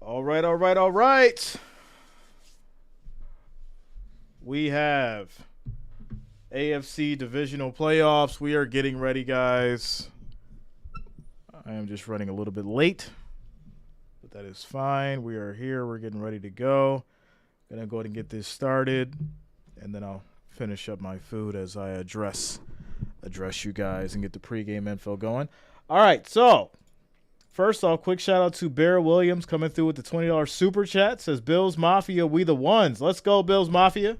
All right. We have AFC Divisional playoffs. We are getting ready, guys. I am just running a little bit late, but that is fine. We are here. We're getting ready to go. Going to go ahead and get this started, and then I'll finish up my food as I address you guys and get the pregame info going. All right, so first off, quick shout-out to Bear Williams coming through with the $20 super chat. Says, Bills Mafia, we the ones. Let's go, Bills Mafia.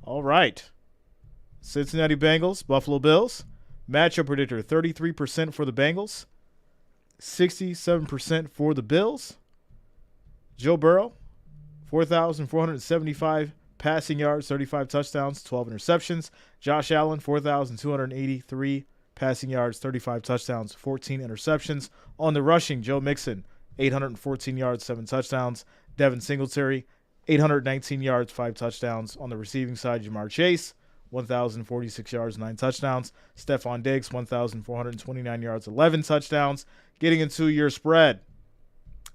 All right. Cincinnati Bengals, Buffalo Bills. Matchup predictor, 33% for the Bengals, 67% for the Bills. Joe Burrow, 4,475 passing yards, 35 touchdowns, 12 interceptions. Josh Allen, 4,283 passing yards, 35 touchdowns, 14 interceptions. On the rushing, Joe Mixon, 814 yards, 7 touchdowns. Devin Singletary, 819 yards, 5 touchdowns. On the receiving side, Jamar Chase, 1,046 yards, 9 touchdowns. Stephon Diggs, 1,429 yards, 11 touchdowns. Getting into your spread,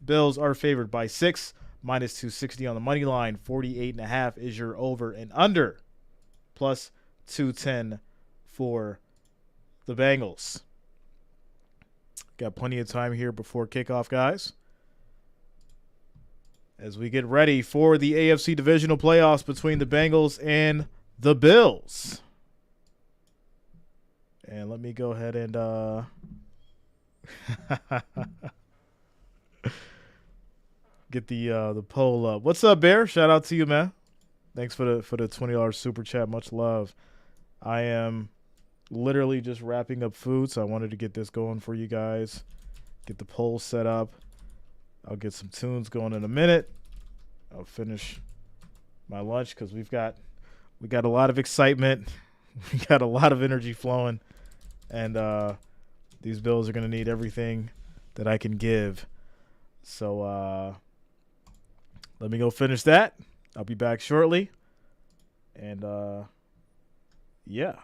Bills are favored by 6, minus 260 on the money line. 48.5 is your over and under, plus 210 for the Bengals. Got plenty of time here before kickoff, guys, as we get ready for the AFC Divisional playoffs between the Bengals and the Bills. And let me go ahead and get the poll up. What's up, Bear? Shout out to you, man. Thanks for the $20 super chat. Much love. I am literally just wrapping up food, so I wanted to get this going for you guys. Get the poll set up. I'll get some tunes going in a minute. I'll finish my lunch because we got a lot of excitement. We got a lot of energy flowing, and these Bills are going to need everything that I can give. So let me go finish that. I'll be back shortly. And yeah.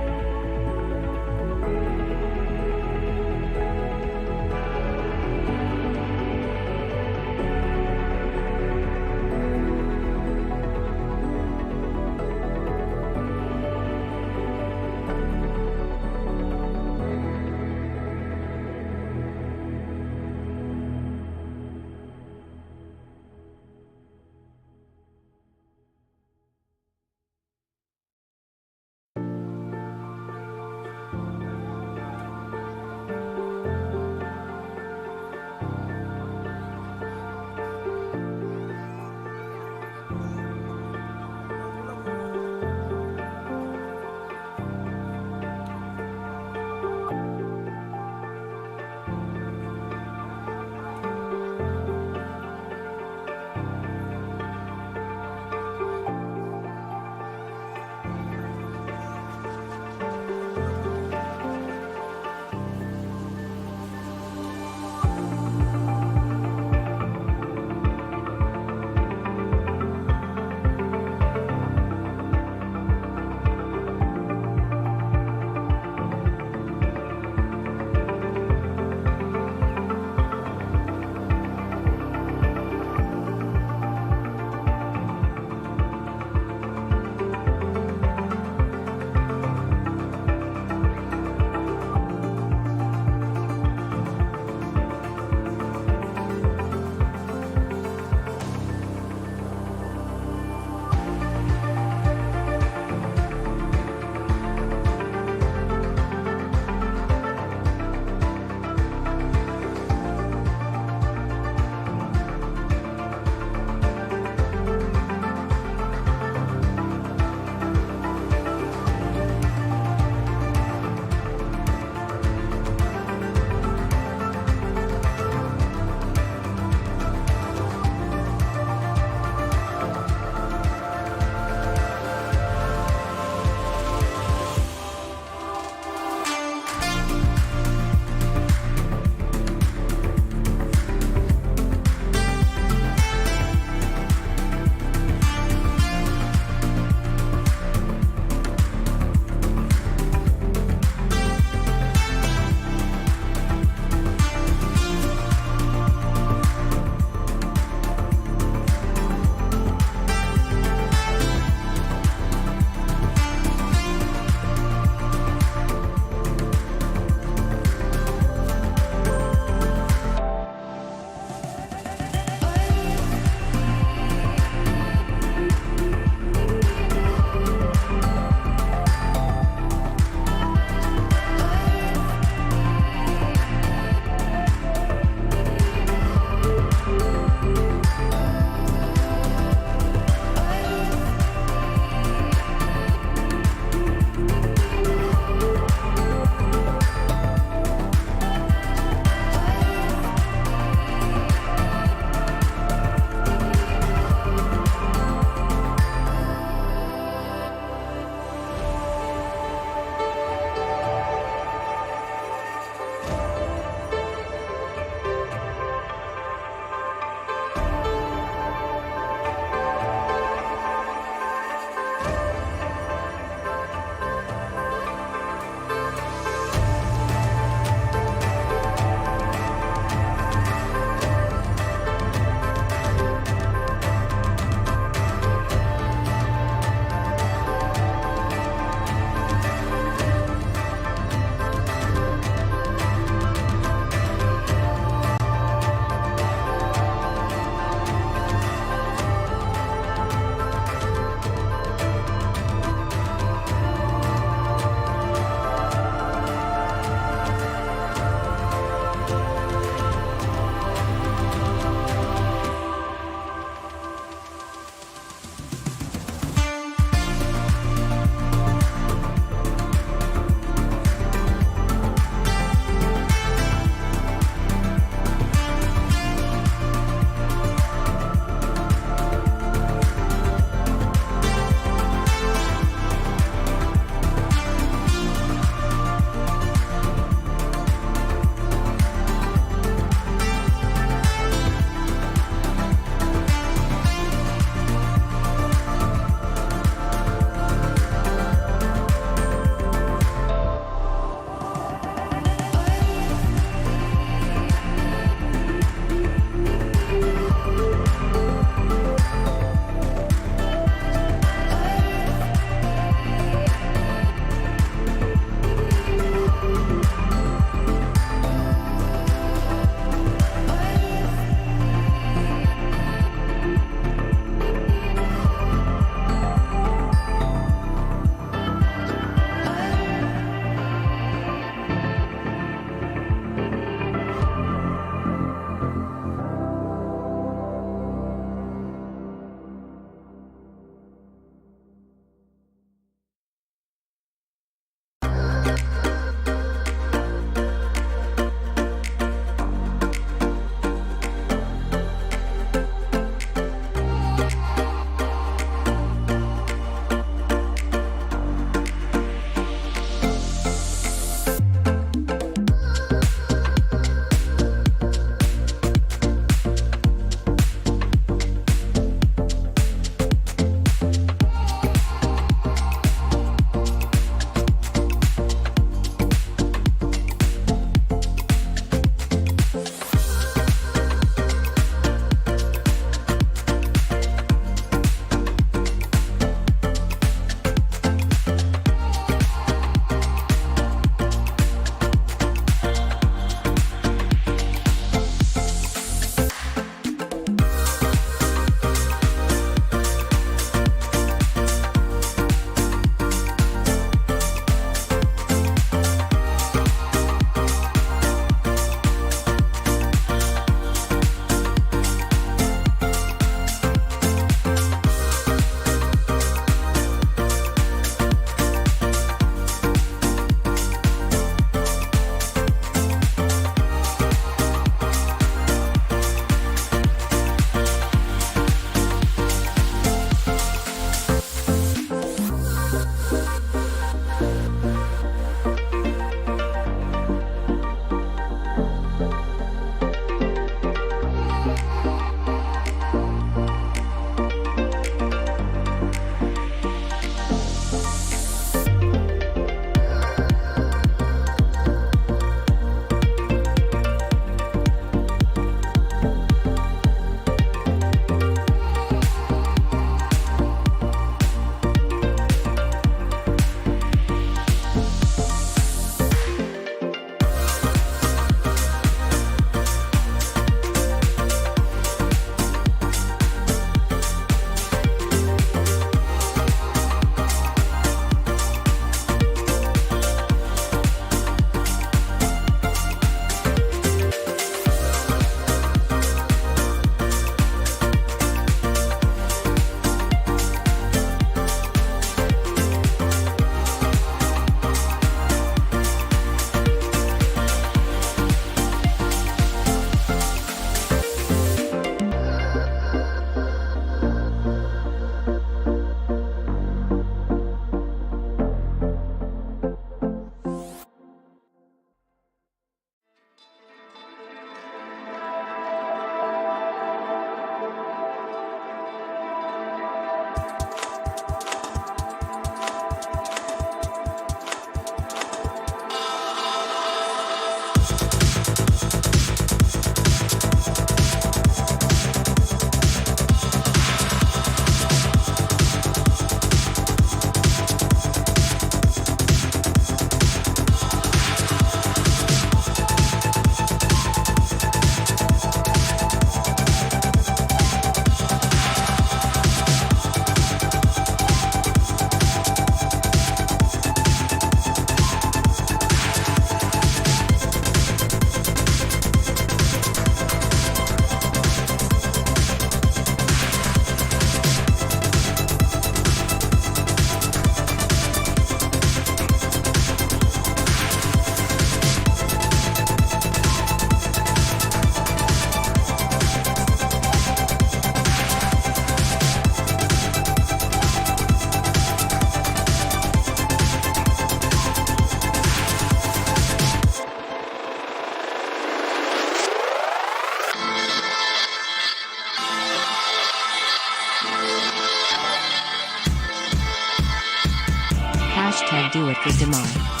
do it for Demar.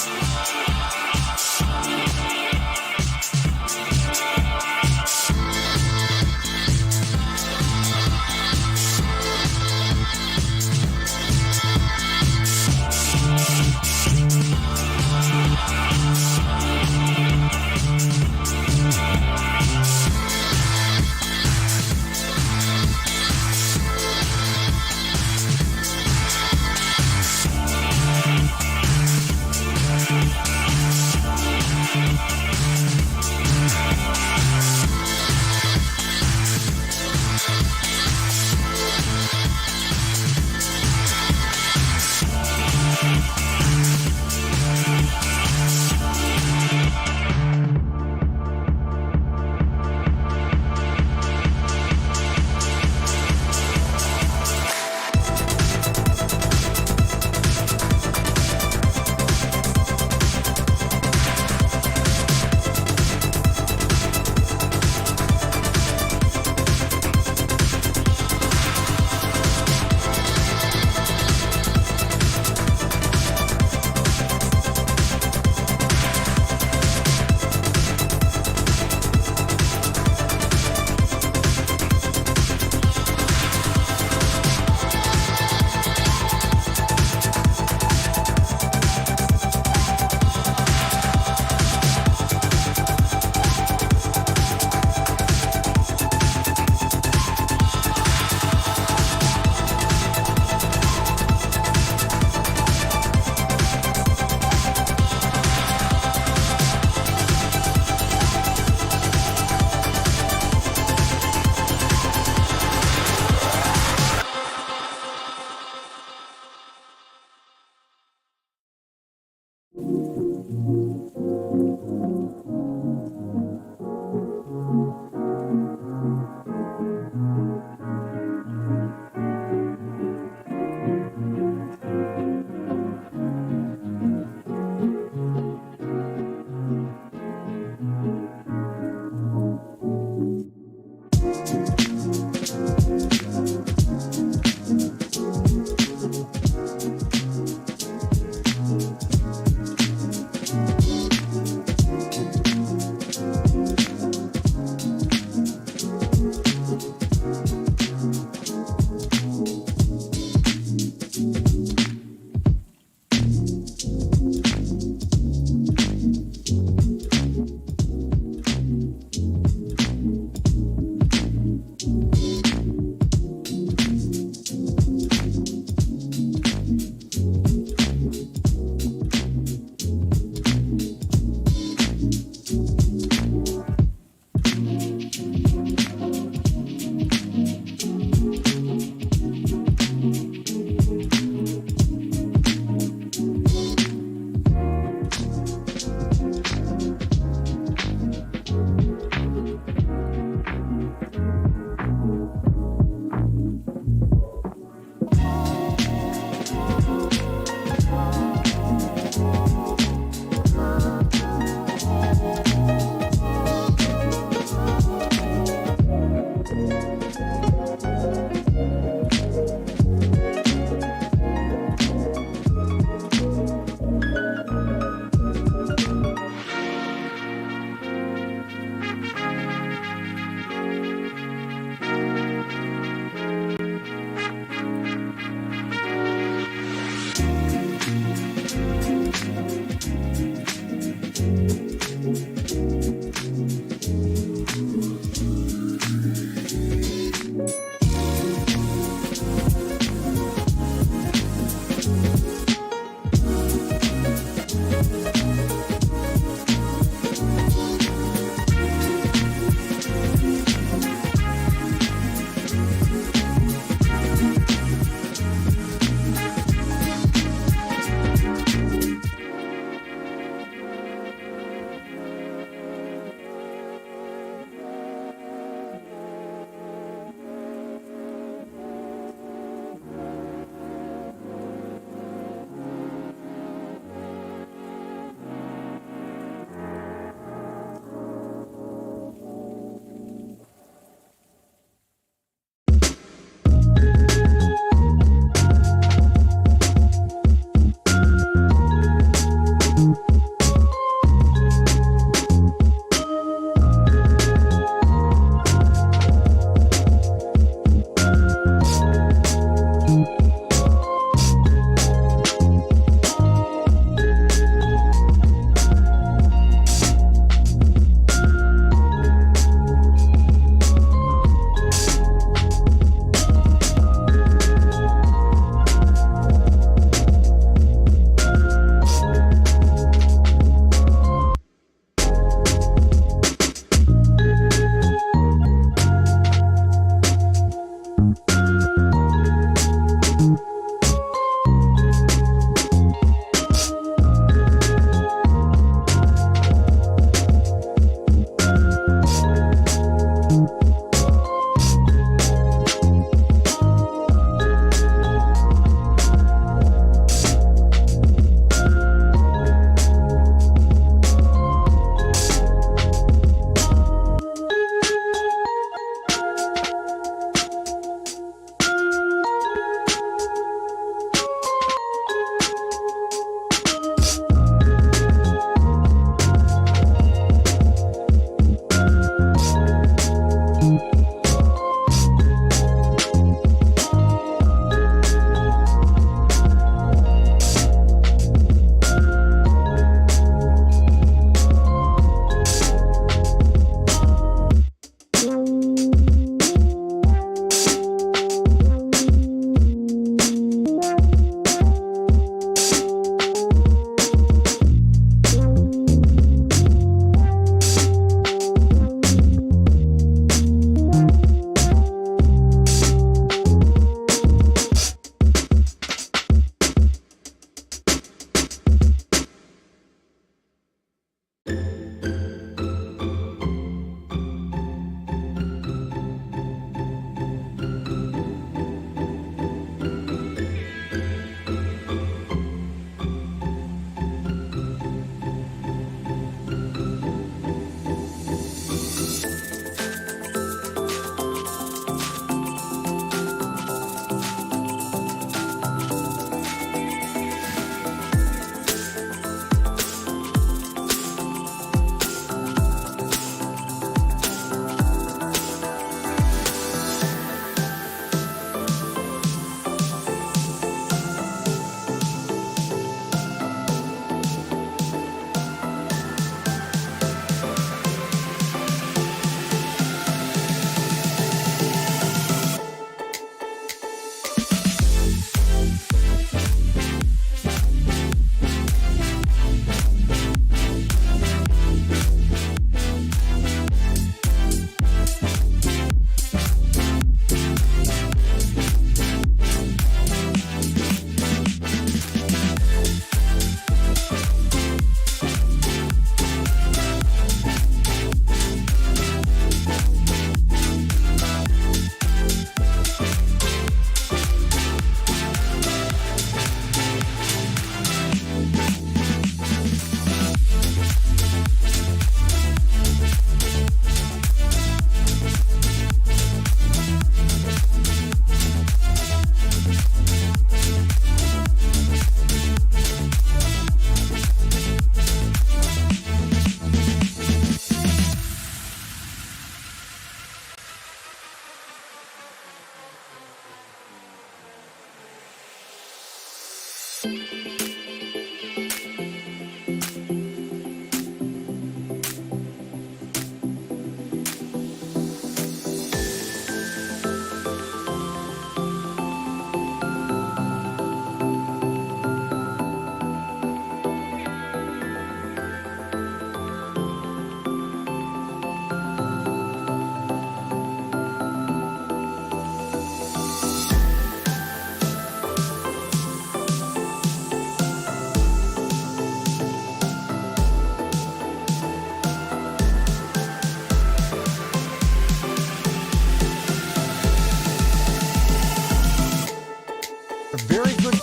Very good.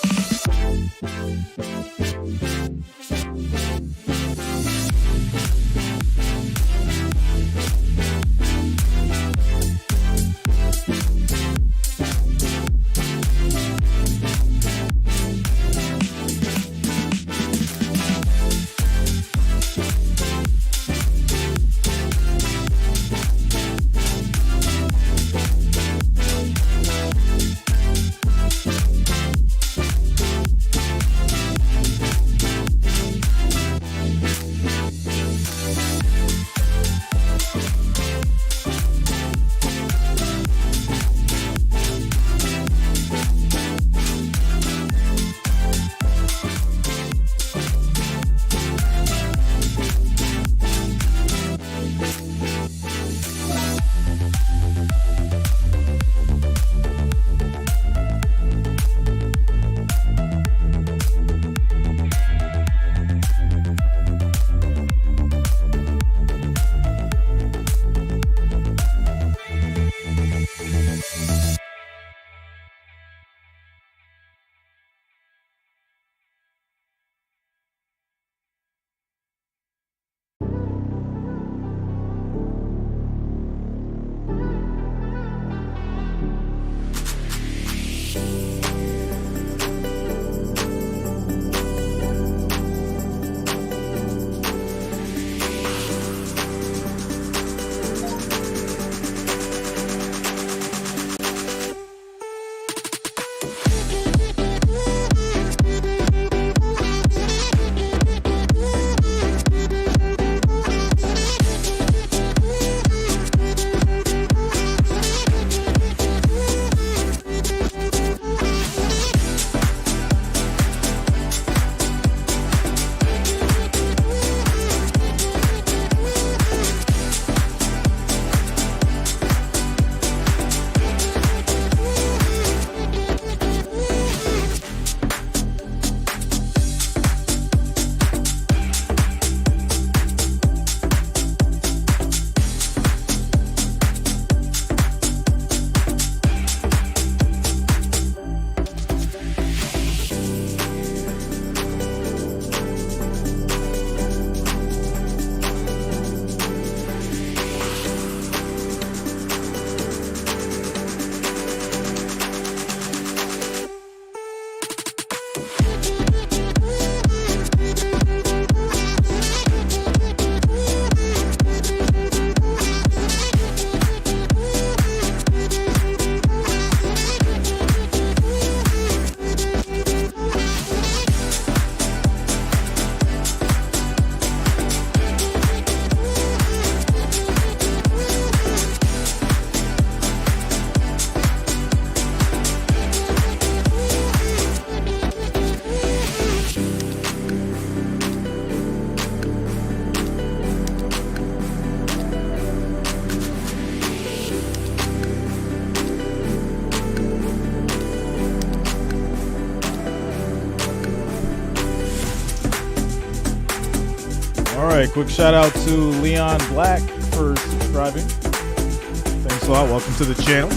All right, quick shout out to Leon Black for subscribing. Thanks a lot. Welcome to the channel.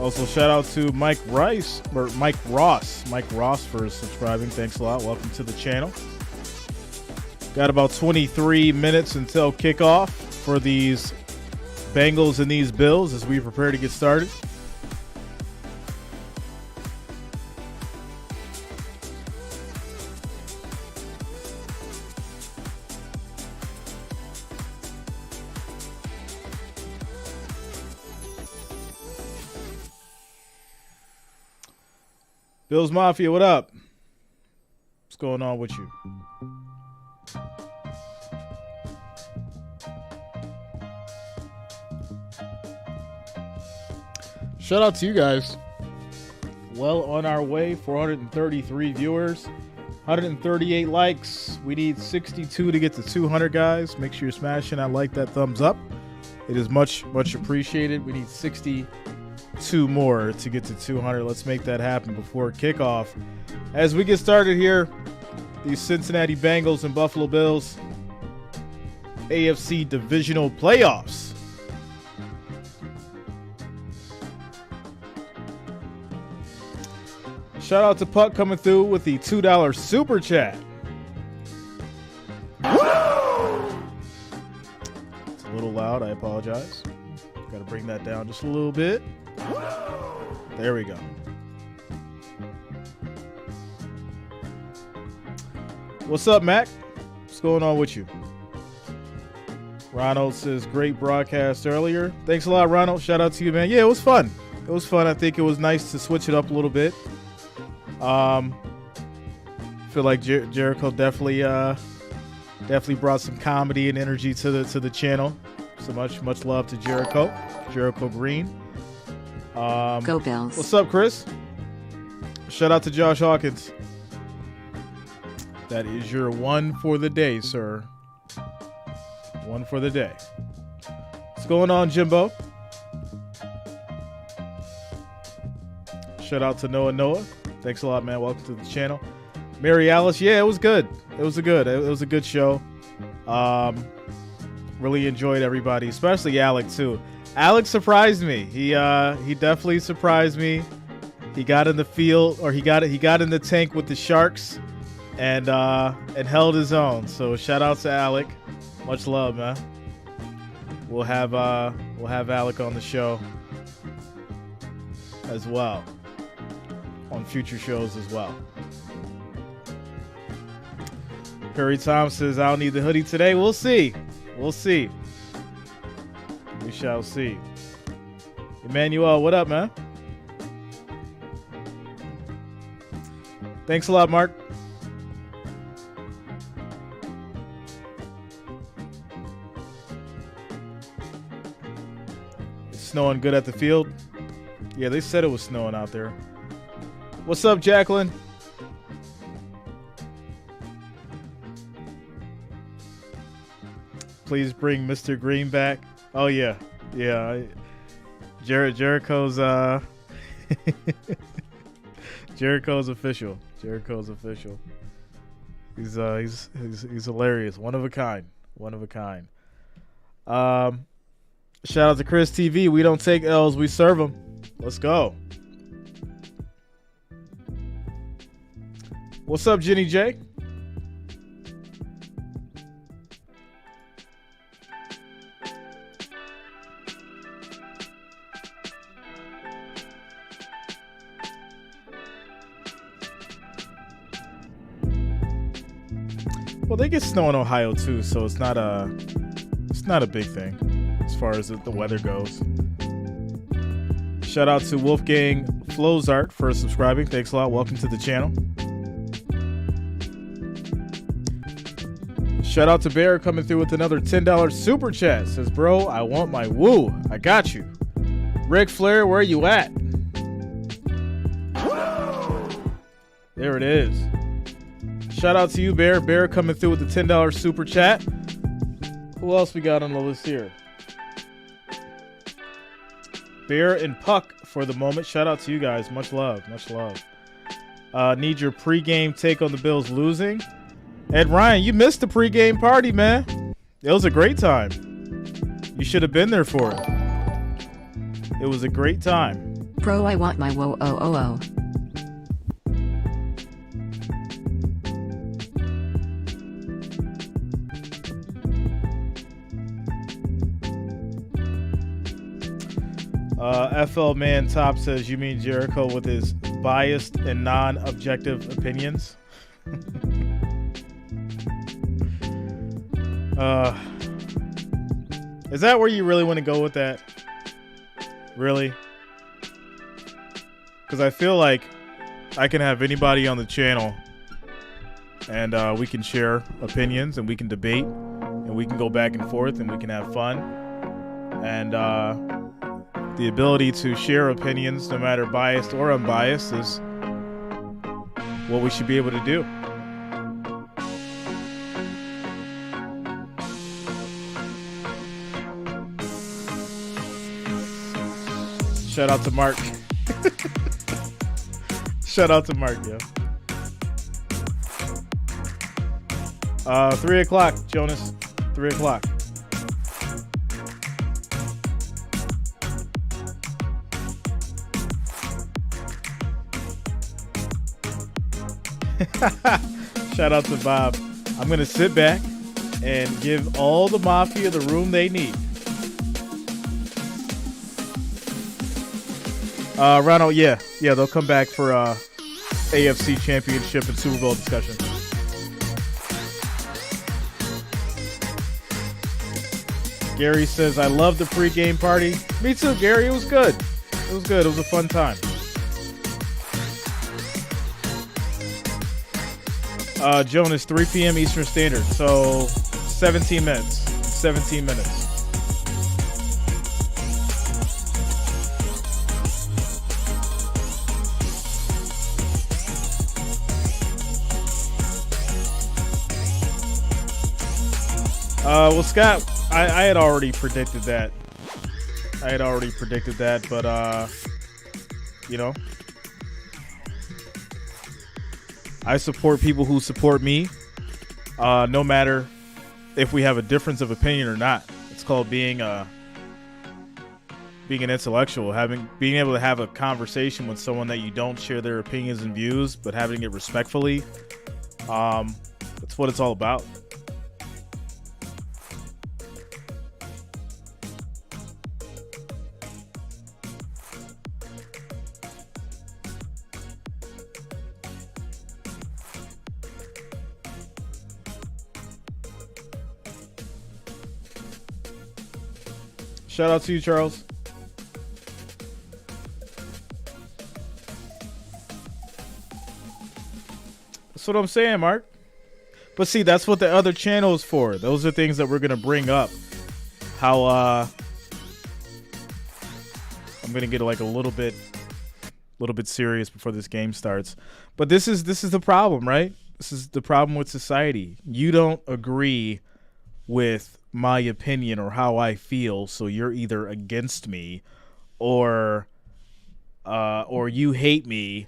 Also, shout out to Mike Ross for subscribing. Thanks a lot. Welcome to the channel. Got about 23 minutes until kickoff for these Bengals and these Bills as we prepare to get started. Bills Mafia, what up? What's going on with you? Shout out to you guys. Well on our way, 433 viewers, 138 likes. We need 62 to get to 200, guys. Make sure you're smashing that thumbs up. It is much, much appreciated. We need 62 more to get to 200. Let's make that happen before kickoff. As we get started here, these Cincinnati Bengals and Buffalo Bills AFC Divisional playoffs. Shout out to Puck coming through with the $2 super chat. It's a little loud. I apologize. Got to bring that down just a little bit. There we go. What's up, Mac? What's going on with you? Ronald says, great broadcast earlier. Thanks a lot, Ronald. Shout out to you, man. Yeah, it was fun. It was fun. I think it was nice to switch it up a little bit. Feel like Jericho definitely brought some comedy and energy to the channel. So much love to Jericho Green. Go Bills. What's up, Chris? Shout out to Josh Hawkins. That is your one for the day, sir. One for the day. What's going on, Jimbo? Shout out to Noah. Thanks a lot, man. Welcome to the channel. Mary Alice, yeah, it was good. It was a good show. Really enjoyed everybody, especially Alec too. Alec surprised me. He definitely surprised me. He got in the field, or he got in the tank with the Sharks, and held his own. So shout out to Alec. Much love, man. We'll have Alec on the show as well, on future shows as well. Curry Tom says, I don't need the hoodie today. We'll see. We shall see. Emmanuel, what up, man? Thanks a lot, Mark. It's snowing good at the field. Yeah, they said it was snowing out there. What's up, Jacqueline? Please bring Mr. Green back. Oh yeah. Jericho's Jericho's official. He's hilarious. One of a kind. Shout out to Chris TV. We don't take L's, we serve them. Let's go. What's up, Jenny J? Well, they get snow in Ohio too, so it's not a big thing as far as the weather goes. Shout out to Wolfgang Flozart for subscribing. Thanks a lot. Welcome to the channel. Shout out to Bear coming through with another $10 super chat. Says, bro, I want my woo. I got you. Ric Flair, where you at? There it is. Shout out to you, Bear. Bear coming through with the $10 super chat. Who else we got on the list here? Bear and Puck for the moment. Shout out to you guys. Much love. Need your pregame take on the Bills losing. Ed Ryan, you missed the pregame party, man. It was a great time. You should have been there for it. It was a great time. Pro, I want my whoa. FL Man Top says, you mean Jericho with his biased and non-objective opinions? Is that where you really want to go with that? Really? Because I feel like I can have anybody on the channel, and we can share opinions, and we can debate, and we can go back and forth, and we can have fun. And the ability to share opinions, no matter biased or unbiased, is what we should be able to do. Shout out to Mark. Shout out to Mark, yo. 3 o'clock, Jonas. 3 o'clock. Shout out to Bob. I'm going to sit back and give all the Mafia the room they need. Ronald, yeah, they'll come back for AFC Championship and Super Bowl discussion. Gary says, I love the pregame party. Me too, Gary. It was good. It was good. It was a fun time. Jonas, 3 p.m. Eastern Standard. So 17 minutes. 17 minutes. Well, Scott, I had already predicted that. But, you know, I support people who support me, no matter if we have a difference of opinion or not. It's called being an intellectual, being able to have a conversation with someone that you don't share their opinions and views, but having it respectfully. That's what it's all about. Shout out to you, Charles. That's what I'm saying, Mark. But see, that's what the other channel is for. Those are things that we're going to bring up. How I'm going to get like a little bit serious before this game starts. But this is the problem, right? This is the problem with society. You don't agree with my opinion or how I feel, so you're either against me or you hate me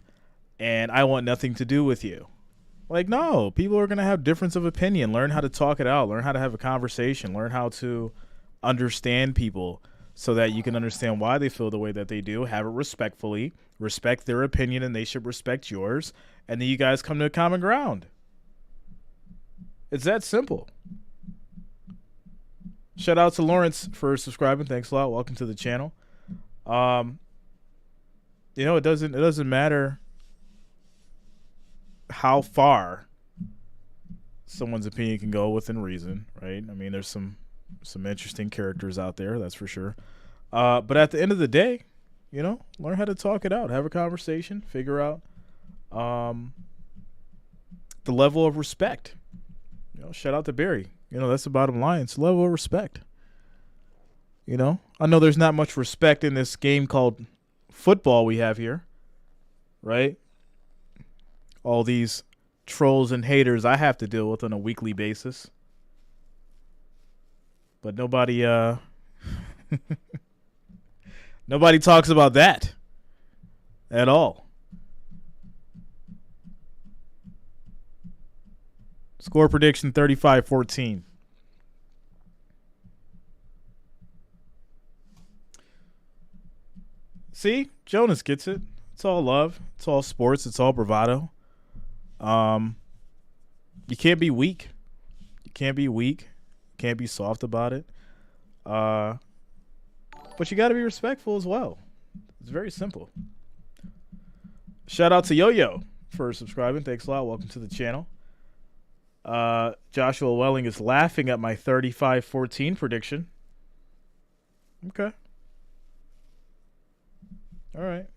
and I want nothing to do with you. Like, no, people are going to have difference of opinion. Learn how to talk it out. Learn how to have a conversation. Learn how to understand people so that you can understand why they feel the way that they do. Have it respectfully. Respect their opinion and they should respect yours. And then you guys come to a common ground. It's that simple. Shout out to Lawrence for subscribing. Thanks a lot. Welcome to the channel. You know, it doesn't matter how far someone's opinion can go within reason, right? I mean, there's some interesting characters out there, that's for sure. But at the end of the day, you know, learn how to talk it out, have a conversation, figure out the level of respect. You know, shout out to Barry. You know, that's the bottom line. It's a level of respect. You know, I know there's not much respect in this game called football we have here, right? All these trolls and haters I have to deal with on a weekly basis. But nobody nobody talks about that at all. Score prediction 35-14. See, Jonas gets it. It's all love. It's all sports. It's all bravado. You can't be weak. You can't be weak. You can't be soft about it. But you got to be respectful as well. It's very simple. Shout out to Yo-Yo for subscribing. Thanks a lot. Welcome to the channel. Joshua Welling is laughing at my 35-14 prediction. Okay. All right.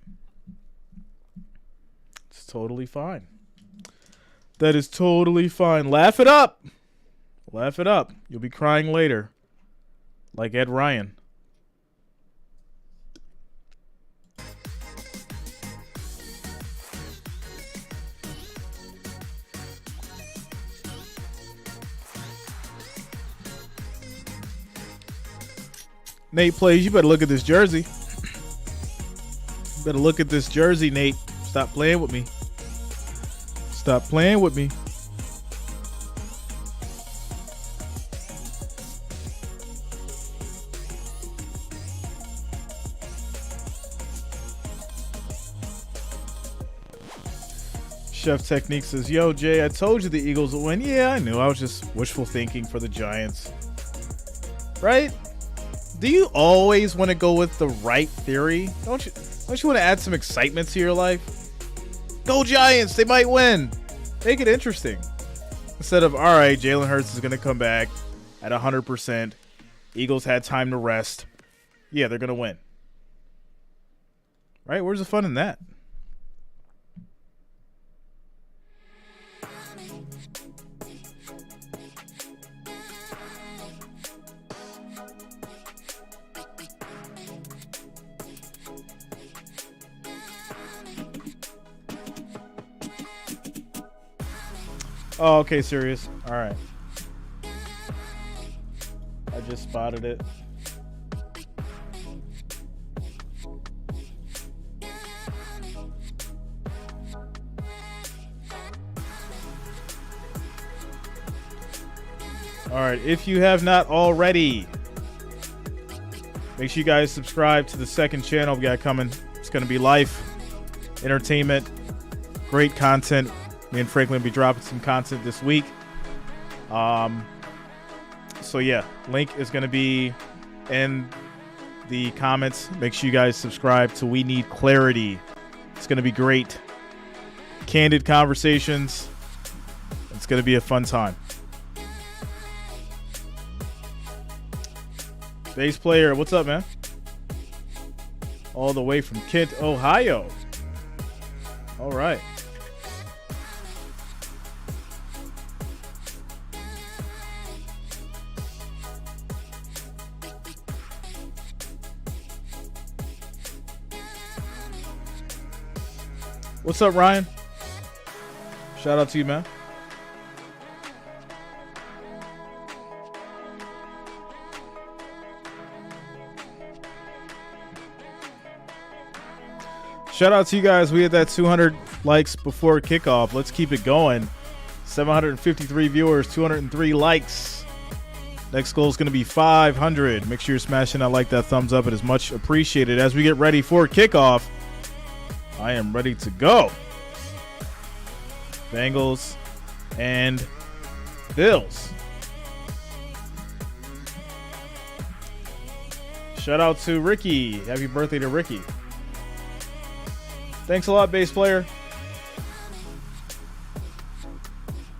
That's totally fine. That is totally fine. Laugh it up. Laugh it up. You'll be crying later. Like Ed Ryan. Nate plays. You better look at this jersey. Better look at this jersey, Nate. Stop playing with me. Stop playing with me. Chef Technique says, yo, Jay, I told you the Eagles will win. Yeah, I knew. I was just wishful thinking for the Giants. Right? Do you always want to go with the right theory? Don't you want to add some excitement to your life? Go Giants! They might win. Make it interesting. Instead of, all right, Jalen Hurts is going to come back at 100%. Eagles had time to rest. Yeah, they're going to win. Right? Where's the fun in that? Oh, okay, serious. All right. I just spotted it. All right, if you have not already, make sure you guys subscribe to the second channel we got coming. It's going to be life, entertainment, great content. Me and Franklin will be dropping some content this week. So yeah, link is going to be in the comments. Make sure you guys subscribe to We Need Clarity. It's going to be great. Candid conversations. It's going to be a fun time. Bass player, what's up, man? All the way from Kent, Ohio. All right. What's up, Ryan? Shout out to you, man. Shout out to you guys. We had that 200 likes before kickoff. Let's keep it going. 753 viewers, 203 likes. Next goal is going to be 500. Make sure you're smashing that thumbs up. It is much appreciated. As we get ready for kickoff, I am ready to go. Bengals and Bills. Shout out to Ricky. Happy birthday to Ricky. Thanks a lot, bass player.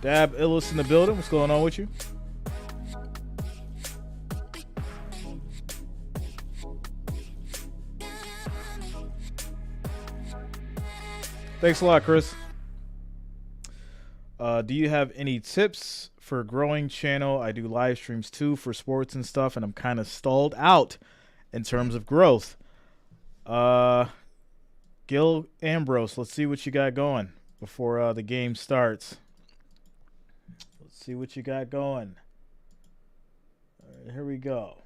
Dab Illis in the building. What's going on with you? Thanks a lot, Chris. Do you have any tips for a growing channel? I do live streams too for sports and stuff, and I'm kind of stalled out in terms of growth. Gil Ambrose, let's see what you got going before the game starts. Let's see what you got going. All right, here we go.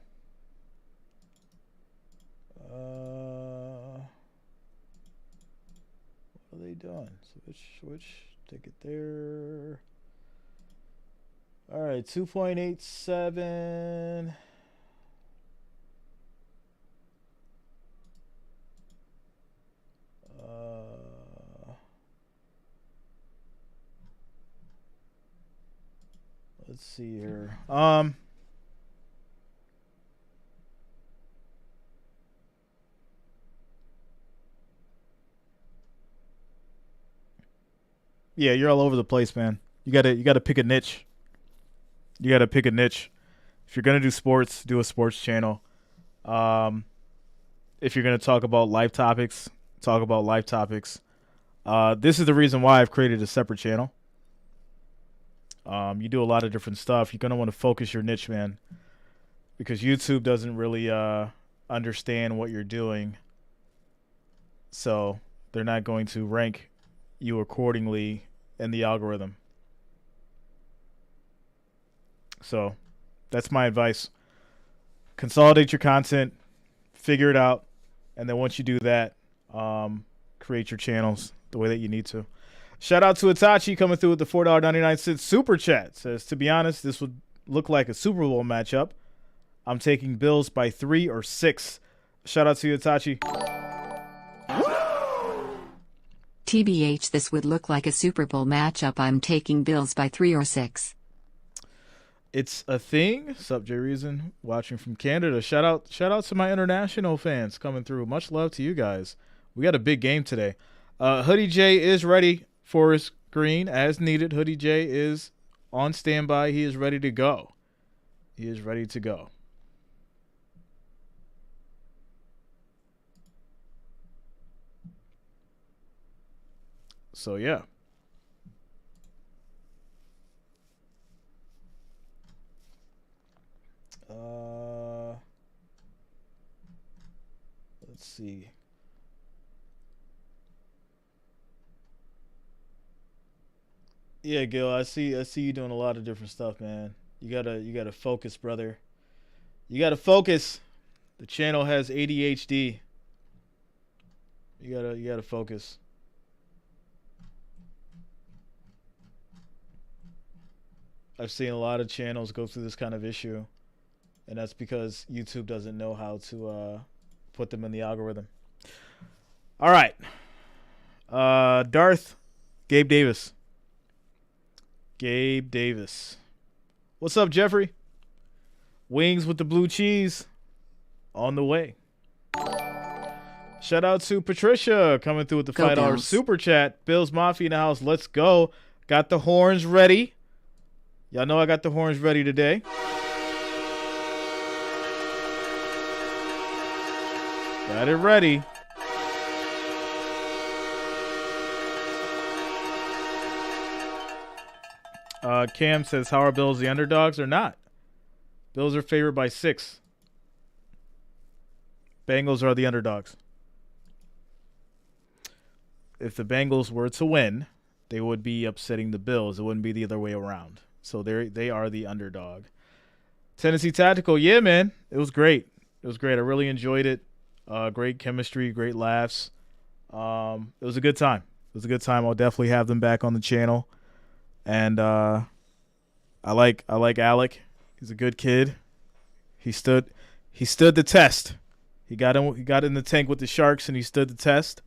What are they doing? Switch, take it there. All right, 2.87. Let's see here. Yeah, you're all over the place, man. You gotta pick a niche. You gotta pick a niche. If you're gonna do sports, do a sports channel. If you're gonna talk about life topics, talk about life topics. This is the reason why I've created a separate channel. You do a lot of different stuff. You're going to want to focus your niche, man, because YouTube doesn't really understand what you're doing. So they're not going to rank you accordingly in the algorithm. So that's my advice. Consolidate your content, figure it out, and then once you do that, create your channels the way that you need to. Shout out to Itachi coming through with the $4.99 super chat. Says, to be honest, this would look like a Super Bowl matchup. I'm taking Bills by 3 or 6. Shout out to you, Itachi. TBH, this would look like a Super Bowl matchup. I'm taking Bills by 3 or 6. It's a thing. Sup, J Reason, watching from Canada. Shout out to my international fans coming through. Much love to you guys. We got a big game today. Hoodie J is ready. Forest Green, as needed. Hoodie J is on standby. He is ready to go. He is ready to go. So, yeah. Let's see. Yeah, Gil, I see you doing a lot of different stuff, man. You gotta focus, brother. You gotta focus. The channel has ADHD. You gotta focus. I've seen a lot of channels go through this kind of issue, and that's because YouTube doesn't know how to put them in the algorithm. All right. Darth, Gabe Davis. Gabe Davis. What's up, Jeffrey? Wings with the blue cheese on the way. Shout out to Patricia coming through with the $5 super chat. Bills Mafia in the house. Let's go. Got the horns ready. Y'all know I got the horns ready today. Got it ready. Cam says, how are Bills the underdogs or not? Bills are favored by 6. Bengals are the underdogs. If the Bengals were to win, they would be upsetting the Bills. It wouldn't be the other way around. So they are the underdog. Tennessee Tactical, yeah, man. It was great. It was great. I really enjoyed it. Great chemistry, great laughs. It was a good time. It was a good time. I'll definitely have them back on the channel. And I like Alec. He's a good kid. He stood the test. He got in the tank with the Sharks, and he stood the test.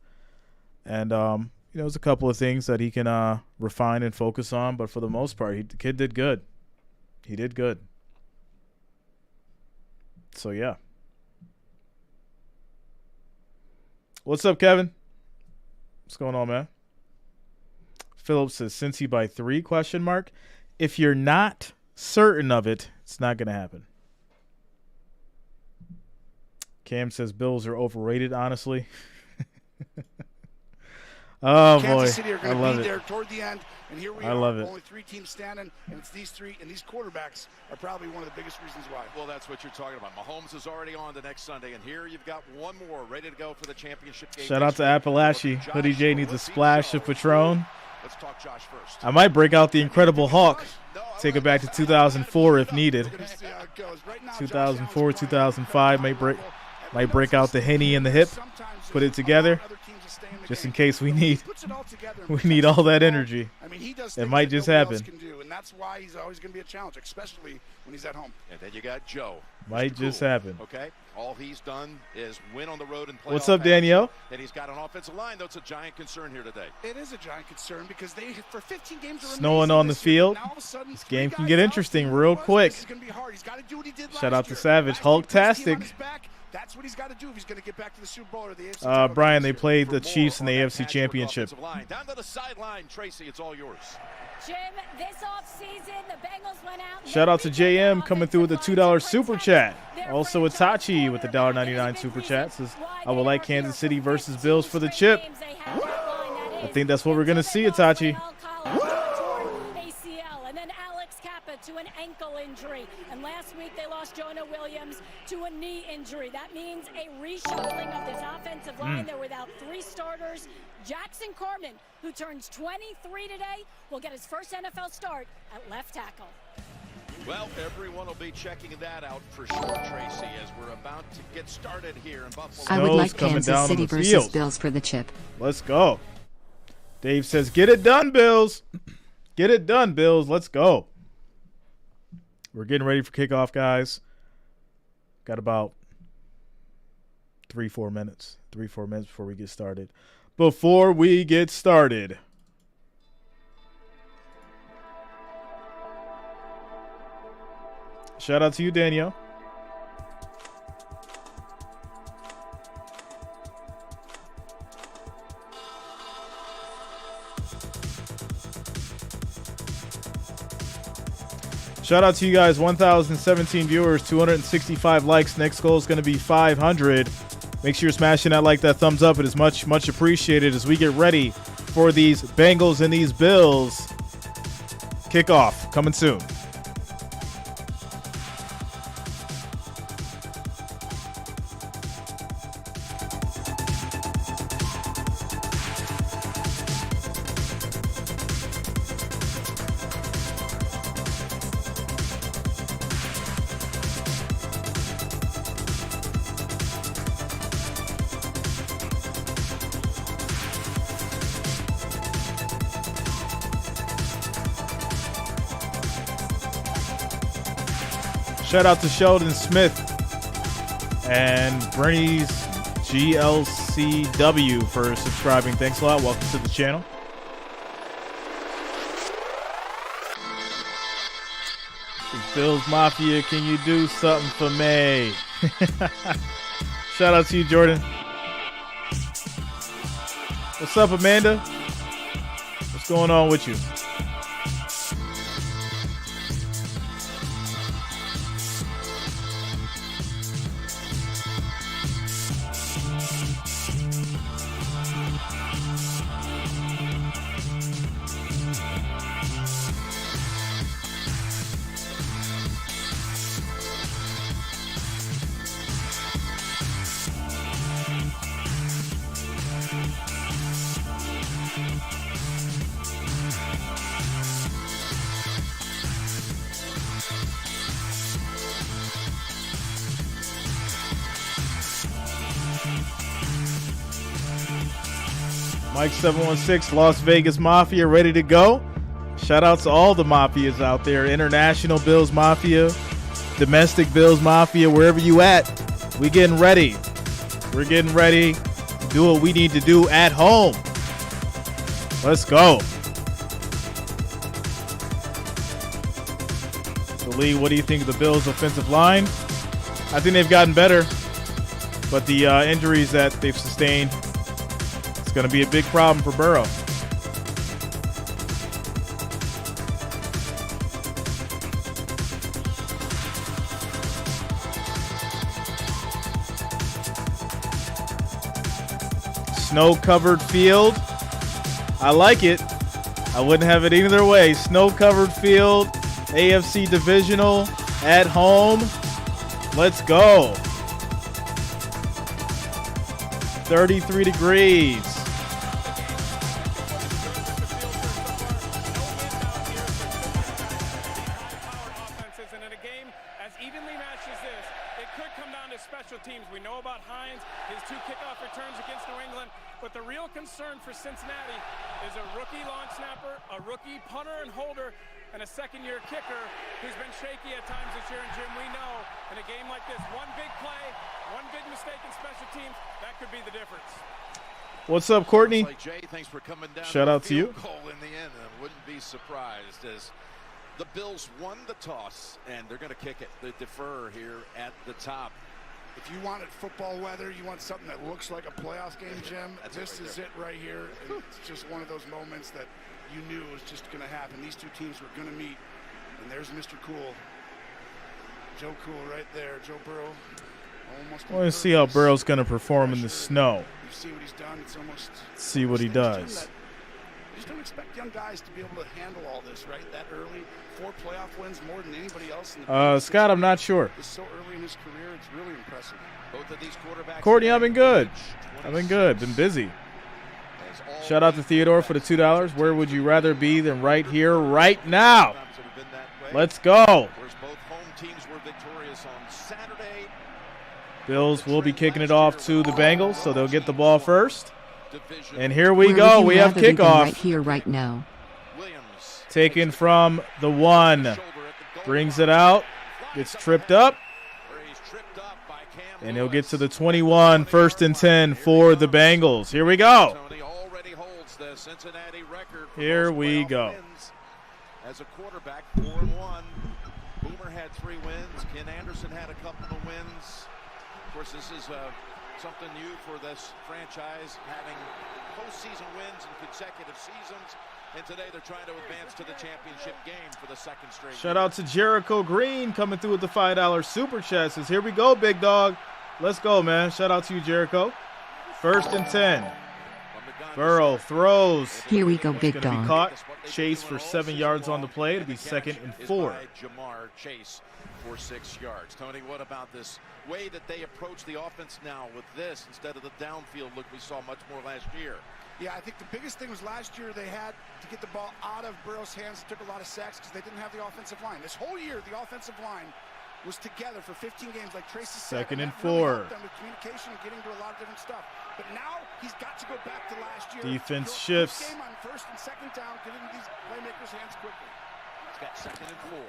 And there's a couple of things that he can refine and focus on, but for the most part, the kid did good. He did good. So yeah. What's up, Kevin? What's going on, man? Phillips says, Cincy by 3, ? If you're not certain of it, it's not going to happen. Cam says Bills are overrated, honestly. Oh, Kansas boy. City are I going love to it. be there toward the end, and here we I are. love it. Only 3 teams standing, and it's these 3, and these quarterbacks are probably one of the biggest reasons why. Well, that's what you're talking about. Mahomes is already on the next Sunday, and here you've got one more ready to go for the championship game. Shout out to Appalachia. Hoodie J needs a splash of Patron. Let's talk Josh first. I might break out the Incredible Hulk. Take it back to 2004 if needed. 2004, 2005 might break out the Henny in the hip. Put it together. Just in case we need all that energy. I mean, he does it might just happen. And that's why he's always going to be a challenge, especially when he's at home. And then you got Joe. Might just happen. Okay, all he's done is win on the road and play. What's up, Danielle? And he's got an offensive line. That's a giant concern here today. It is a giant concern because they, for 15 games, snowing on the field. This game can get interesting real quick. Shout out to Savage. Hulk-tastic. That's what he's got to do if he's going to get back to the Super Bowl or the AFC. Brian, they played the Chiefs in the AFC Championship. Down to the sideline, Tracy, it's all yours. Jim, this offseason, the Bengals went out. Shout out to JM coming through with the $2 super chat. Also Itachi with the $1.99 super chat says, I would like Kansas City versus Bills for the chip. I think that's what we're going to see, Itachi. ACL, and then Alex Kappa to an ankle injury. And last week they lost Jonah Williams to a knee injury. That means a reshuffling of this offensive line. They're without 3 starters. Jackson Carman, who turns 23 today, will get his first NFL start at left tackle. Well, everyone will be checking that out for sure, Tracy, as we're about to get started here in Buffalo. I would like coming Kansas down City on the versus field. Bills for the chip. Let's go. Dave says, get it done, Bills. Get it done, Bills. Let's go. We're getting ready for kickoff, guys. Got about 3-4 minutes. 3-4 minutes before we get started. Shout out to you, Danielle. Shout out to you guys, 1,017 viewers, 265 likes. Next goal is going to be 500. Make sure you're smashing that like, that thumbs up. It is much, much appreciated as we get ready for these Bengals and these Bills. Kickoff coming soon. Shout out to Sheldon Smith and Bernie's GLCW for subscribing. Thanks a lot. Welcome to the channel. Bills Mafia, can you do something for me? Shout out to you, Jordan. What's up, Amanda? What's going on with you? Mike 716, Las Vegas Mafia, ready to go. Shout out to all the mafias out there. International Bills Mafia, domestic Bills Mafia, wherever you at. We getting ready. We're getting ready to do what we need to do at home. Let's go. So Lee, what do you think of the Bills' offensive line? I think they've gotten better, but the injuries that they've sustained, it's going to be a big problem for Burrow. Snow-covered field. I like it. I wouldn't have it either way. Snow-covered field, AFC Divisional, at home. Let's go. 33 degrees. And in a game as evenly matched as this, it could come down to special teams. We know about Hines, his 2 kickoff returns against New England, but the real concern for Cincinnati is a rookie long snapper, a rookie punter and holder, and a second-year kicker who's been shaky at times this year. And Jim, we know in a game like this, one big play, one big mistake in special teams, that could be the difference. What's up, Courtney? Jay, thanks for coming down. Shout out to you. Goal in the end, and wouldn't be surprised as the Bills won the toss, and they're going to kick it. They defer here at the top. If you wanted football weather, you want something that looks like a playoff game, Jim, this is it right here. And it's just one of those moments that you knew was just going to happen. These two teams were going to meet, and there's Mr. Cool. Joe Cool right there. Joe Burrow. Almost. I want to see how Burrow's going to perform in the snow. You see what he's done. It's almost. See what he does. You just don't expect young guys to be able to handle all this, right? That early, 4 playoff wins, more than anybody else. In the Scott, I'm not sure. So early in his career, it's really impressive. Both of these quarterbacks. Courtney, I've been good. Been busy. Shout out to Theodore for the $2. Where would you rather be than right here, right now? Let's go. Both home teams were victorious on Saturday. Bills will be kicking it off to the Bengals, so they'll get the ball first. And here we Where go. would you We have rather be than kickoff. Right here, right now. Taken from the 1. Brings it out. Gets tripped up. And he'll get to the 21. 1st and 10 for the Bengals. Here we go. Here we go. As a quarterback, 4-1. Boomer had 3 wins. Ken Anderson had a couple of wins. Of course, this is something new for this franchise, having postseason wins in consecutive seasons. And today they're trying to advance to the championship game for the 2nd straight. Shout out to Jericho Green coming through with the $5 super chat. Says, here we go, big dog. Let's go, man. Shout out to you, Jericho. 1st and 10. Burrow throws. Here we go, big Be dog. caught. Chase for 7 yards on the play. It'll be 2nd and 4. Jamar Chase for 6 yards. Tony, what about this way that they approach the offense now with this instead of the downfield look we saw much more last year? Yeah, I think the biggest thing was last year they had to get the ball out of Burrow's hands. It took a lot of sacks because they didn't have the offensive line. This whole year, the offensive line was together for 15 games, like Tracy said. 2nd and that really 4. helped them with communication and getting to a lot of different stuff. But now he's got to go back to last year. Defense Go shifts. Game on 1st and 2nd down, getting these playmakers' hands quickly. He's got 2nd and 4.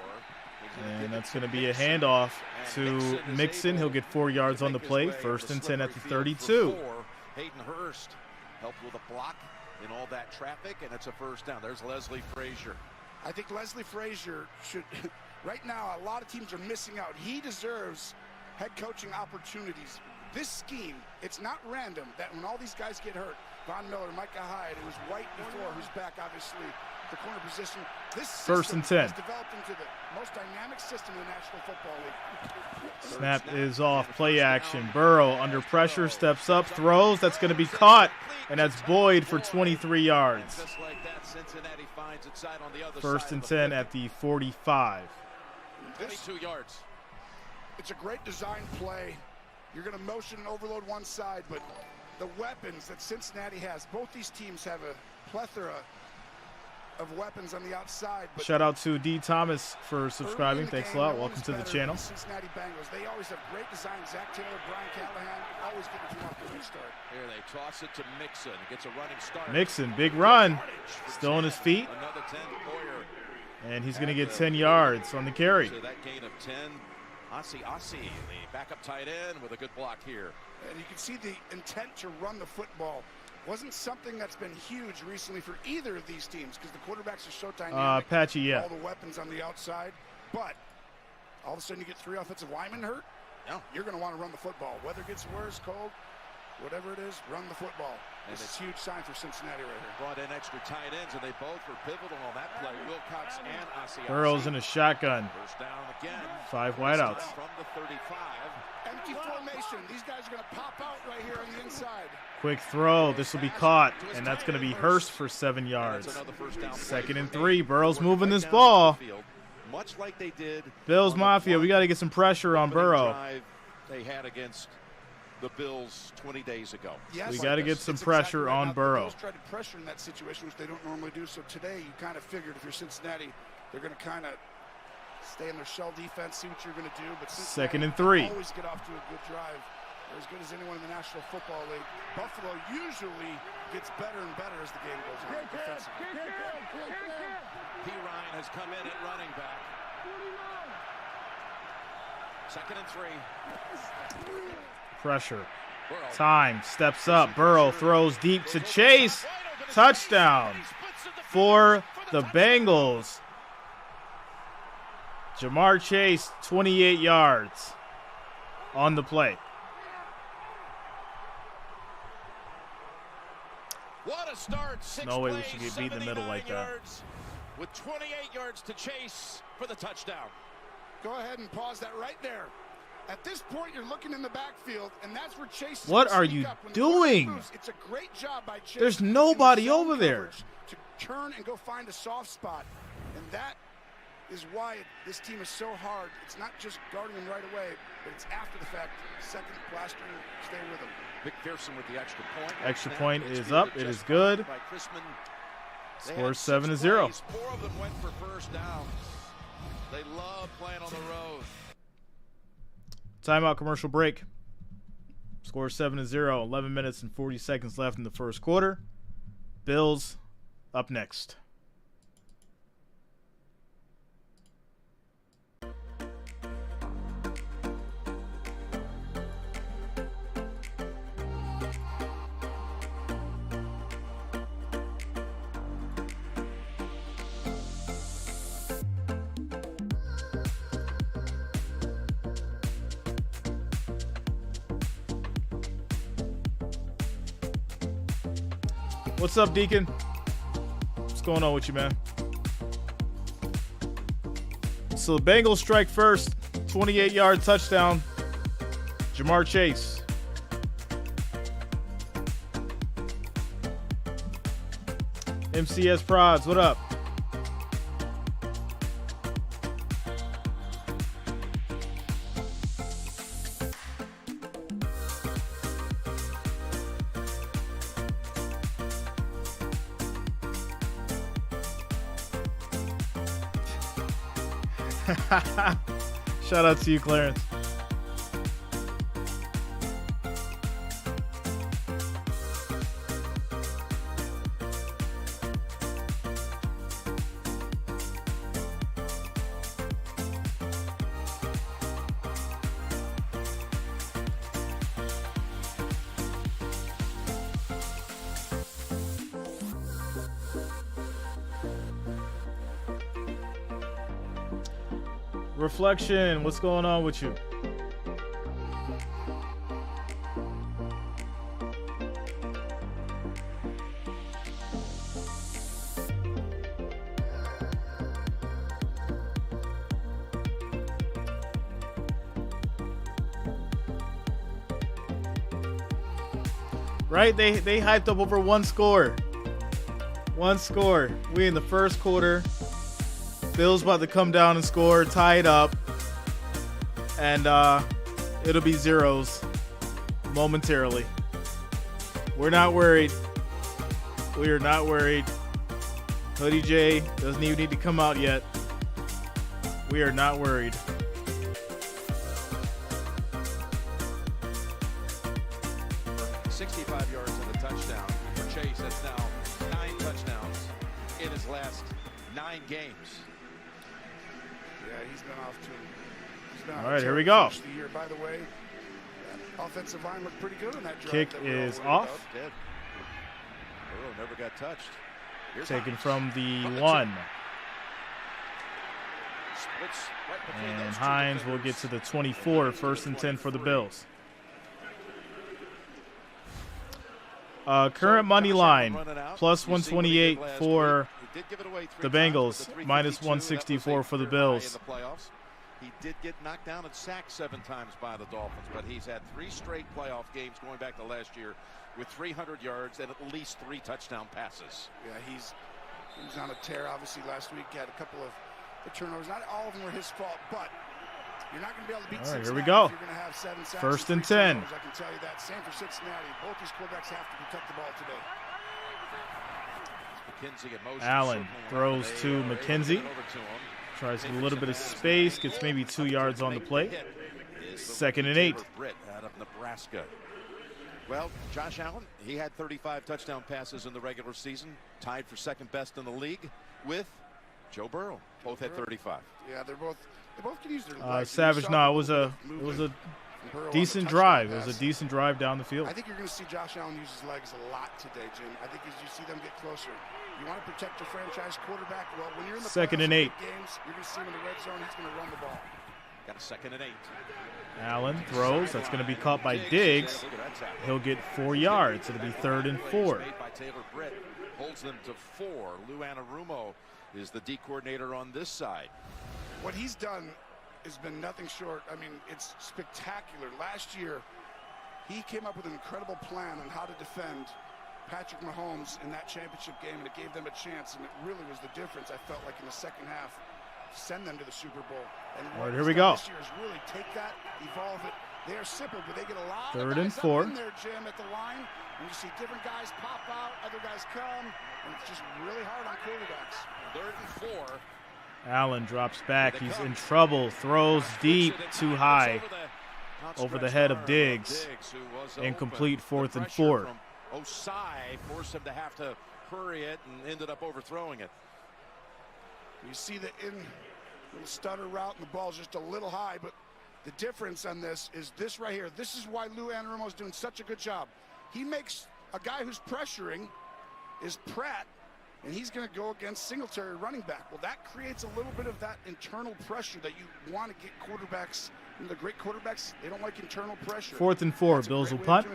And that's going to be a handoff to Mixon. He'll get 4 yards on the play. 1st and 10 at the 32. Hayden Hurst helped with a block in all that traffic, and it's a 1st down. There's Leslie Frazier. I think Leslie Frazier should – right now, a lot of teams are missing out. He deserves head coaching opportunities. This scheme, it's not random that when all these guys get hurt, Von Miller, Micah Hyde, it was White before, who's back, obviously, the corner position. This 1st and 10. has developed into the most dynamic system in the National Football League. Snap is off. Play action. Burrow under pressure, steps up, throws. That's going to be caught, and that's Boyd for 23 yards. Just like that, Cincinnati finds its side on the other 1st and 10 at the 45. 22 yards. It's a great design play. You're going to motion and overload one side, but the weapons that Cincinnati has, both these teams have a plethora of weapons on the outside. But Shout out to D. Thomas for subscribing. Thanks a lot. Welcome to the channel. Cincinnati Bengals. They always have great design. Zach Taylor, Brian Callahan, always get the team off to a start. Here they toss it to Mixon. Gets a running start. Mixon, big run. Still on his feet. Another 10. Boyer. And he's going to get 10 yards on the carry. So that gain of 10. Asi, the backup tight end with a good block here. And you can see the intent to run the football. Wasn't something that's been huge recently for either of these teams because the quarterbacks are so dynamic. Patchy, yeah. All the weapons on the outside. But all of a sudden you get 3 offensive linemen hurt. Yeah. You're going to want to run the football. Weather gets worse, cold, whatever it is, run the football. This is a huge sign for Cincinnati right here. Brought in extra tight ends, and they both were pivotal on that play. Wilcox and Asi. Burrow's in a shotgun. 1st down again. 5 wideouts. From the 35. Empty formation. These guys are going to pop out right here on the inside. Quick throw. This will be caught, and that's going to be Hurst for 7 yards. 2nd and 3. Burrow's moving this ball. Much like they did. Bills Mafia, we got to get some pressure on Burrow. They had against the Bills 20 days ago. Yes, we got to get some pressure on Burrow. The Bills tried to pressure in that situation, which they don't normally do. So today, you kind of figured if you're Cincinnati, they're going to kind of stay in their shell defense, see what you're going to do. But 2nd and 3. Always get off to a good drive. They're as good as anyone in the National Football League. Buffalo usually gets better and better as the game goes on defensively. P. Ryan has come in at running back. 2nd and 3. Pressure. Time. Steps up. Burrow throws deep to Chase. Touchdown for the Bengals. Jamar Chase, 28 yards on the play. What a start. 6 no way we plays, should get beat in the middle like that. With 28 yards to Chase for the touchdown. Go ahead and pause that right there. At this point, you're looking in the backfield, and that's where Chase is What gonna are sneak you up. When the doing? quarterback moves, it's a great job by Chase. There's in the nobody zone over there. coverage to turn and go find a soft spot, and that is why this team is so hard. It's not just guarding them right away, but it's after the fact. Second, plastering, stay with them. McPherson with the extra point. Extra point is up. It is good. Score 7-0. 4 of them went for first downs. They love playing on the road. Timeout, commercial break. Score 7-0. 11 minutes and 40 seconds left in the first quarter. Bills up next. What's up, Deacon? What's going on with you, man? So the Bengals strike first. 28-yard touchdown. Jamar Chase. MCS Prods, what up? Shout out to you, Clarence. Reflection, what's going on with you? Right? They hyped up over one score. One score. We in the first quarter. Bills about to come down and score, tie it up, and it'll be zeros momentarily. We're not worried. We are not worried. Hoodie J doesn't even need to come out yet. We are not worried. For 65 yards and a touchdown for Chase. That's now 9 touchdowns in his last 9 games. Yeah, he's been off too. All right, here we go. The year. By the way, offensive line looked pretty good on that drive. Kick is off. Did. Burrow never got touched. Here's Taken Hines. from the From the 1. Splits right between And those two Hines will get defenders. to the 24, first and 10 for the Bills. Current money line, plus 128 for the Bengals, minus 164 for the Bills. He did get knocked down and sacked 7 times by the Dolphins, but he's had 3 straight playoff games going back to last year with 300 yards and at least 3 touchdown passes. Yeah, he was on a tear. Obviously, last week he had a couple of turnovers. Not all of them were his fault, but you're not going to be able to beat All right, Cincinnati here we go. if you're going to have 7 sacks. First and 3 10. turnovers, I can tell you that. Same for Cincinnati. Both these quarterbacks have to protect the ball today. Allen throws to McKenzie. Tries a little bit of space, gets maybe 2 yards on the play. Second and 8. Out of Nebraska. Well, Josh Allen, he had 35 touchdown passes in the regular season, tied for second best in the league with Joe Burrow. Both had 35. Yeah, they both can use their legs. Savage, no, it was a decent drive. It was a decent drive down the field. I think you're going to see Josh Allen use his legs a lot today, Jim. I think as you see them get closer, you want to protect your franchise quarterback. Well, when you're in the second and 8 games, you're going to see him in the red zone. He's going to run the ball. Got a second and 8. Allen throws. That's going to be caught by Diggs. He'll get 4 yards. It'll be 3rd and 4. Made by Taylor Britt holds them to 4. Lou Anarumo is the D coordinator on this side. What he's done has been nothing short. I mean, it's spectacular. Last year, he came up with an incredible plan on how to defend Patrick Mahomes in that championship game, and it gave them a chance, and it really was the difference, I felt like, in the second half, send them to the Super Bowl. And all right, here we go. This year is really take that, evolve it. They are simple, but they get a lot Third of and guys 4. up in there, Jim, at the line, and you see different guys pop out, other guys come, and it's just really hard on quarterbacks. 3rd and 4. Allen drops back. He's in trouble. Throws deep, too high. Over the head of Diggs. Incomplete, 4th and 4. Osai forced him to have to hurry it and ended up overthrowing it. You see the little stutter route, and the ball's just a little high, but the difference on this is this right here. This is why Lou Anarumo is doing such a good job. He makes a guy who's pressuring is Pratt, and he's going to go against Singletary running back. Well, that creates a little bit of that internal pressure that you want to get quarterbacks. And the great quarterbacks, they don't like internal pressure. 4th and 4. Bills will punt.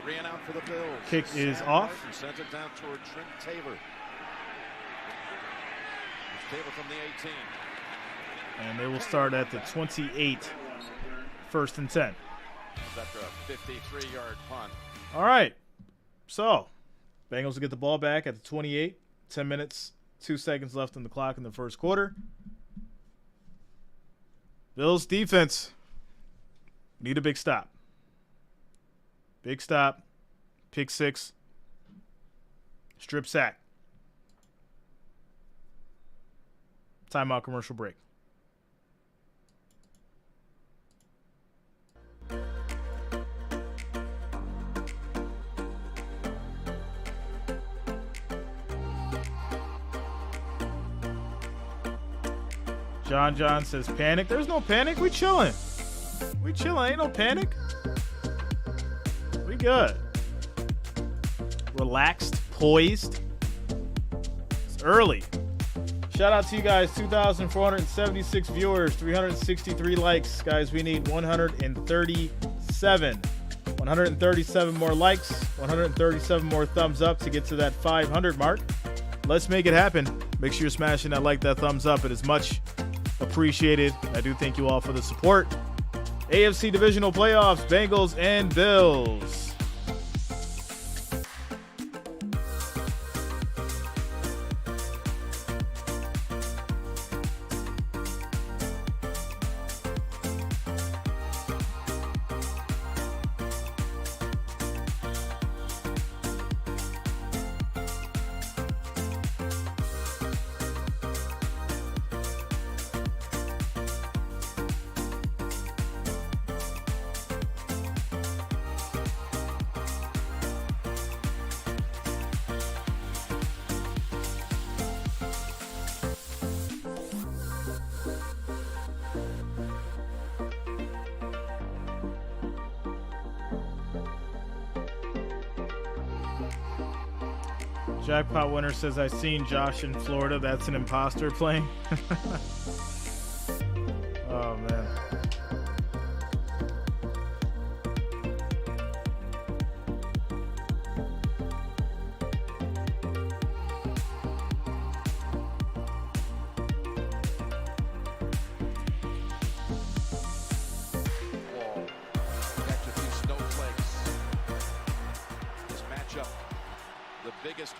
3 and out for the Bills. Kick is off. Martin sends it down toward Trent Taylor. Taylor from the 18. And they will start at the 28. 1st and 10. After a 53-yard punt. All right. So, Bengals will get the ball back at the 28. 10 minutes, 2 seconds left on the clock in the first quarter. Bills defense need a big stop. Big stop. Pick 6. Strip sack. Timeout, commercial break. John says panic. There's no panic. We chilling. We chilling. Ain't no panic. We good. Relaxed, poised. It's early. Shout out to you guys. 2,476 viewers, 363 likes. Guys, we need 137. 137 more likes, 137 more thumbs up to get to that 500 mark. Let's make it happen. Make sure you're smashing that like, that thumbs up. It is much appreciated. I do thank you all for the support. AFC Divisional Playoffs, Bengals and Bills. Jackpot winner says, I seen Josh in Florida. That's an imposter playing. Oh, man.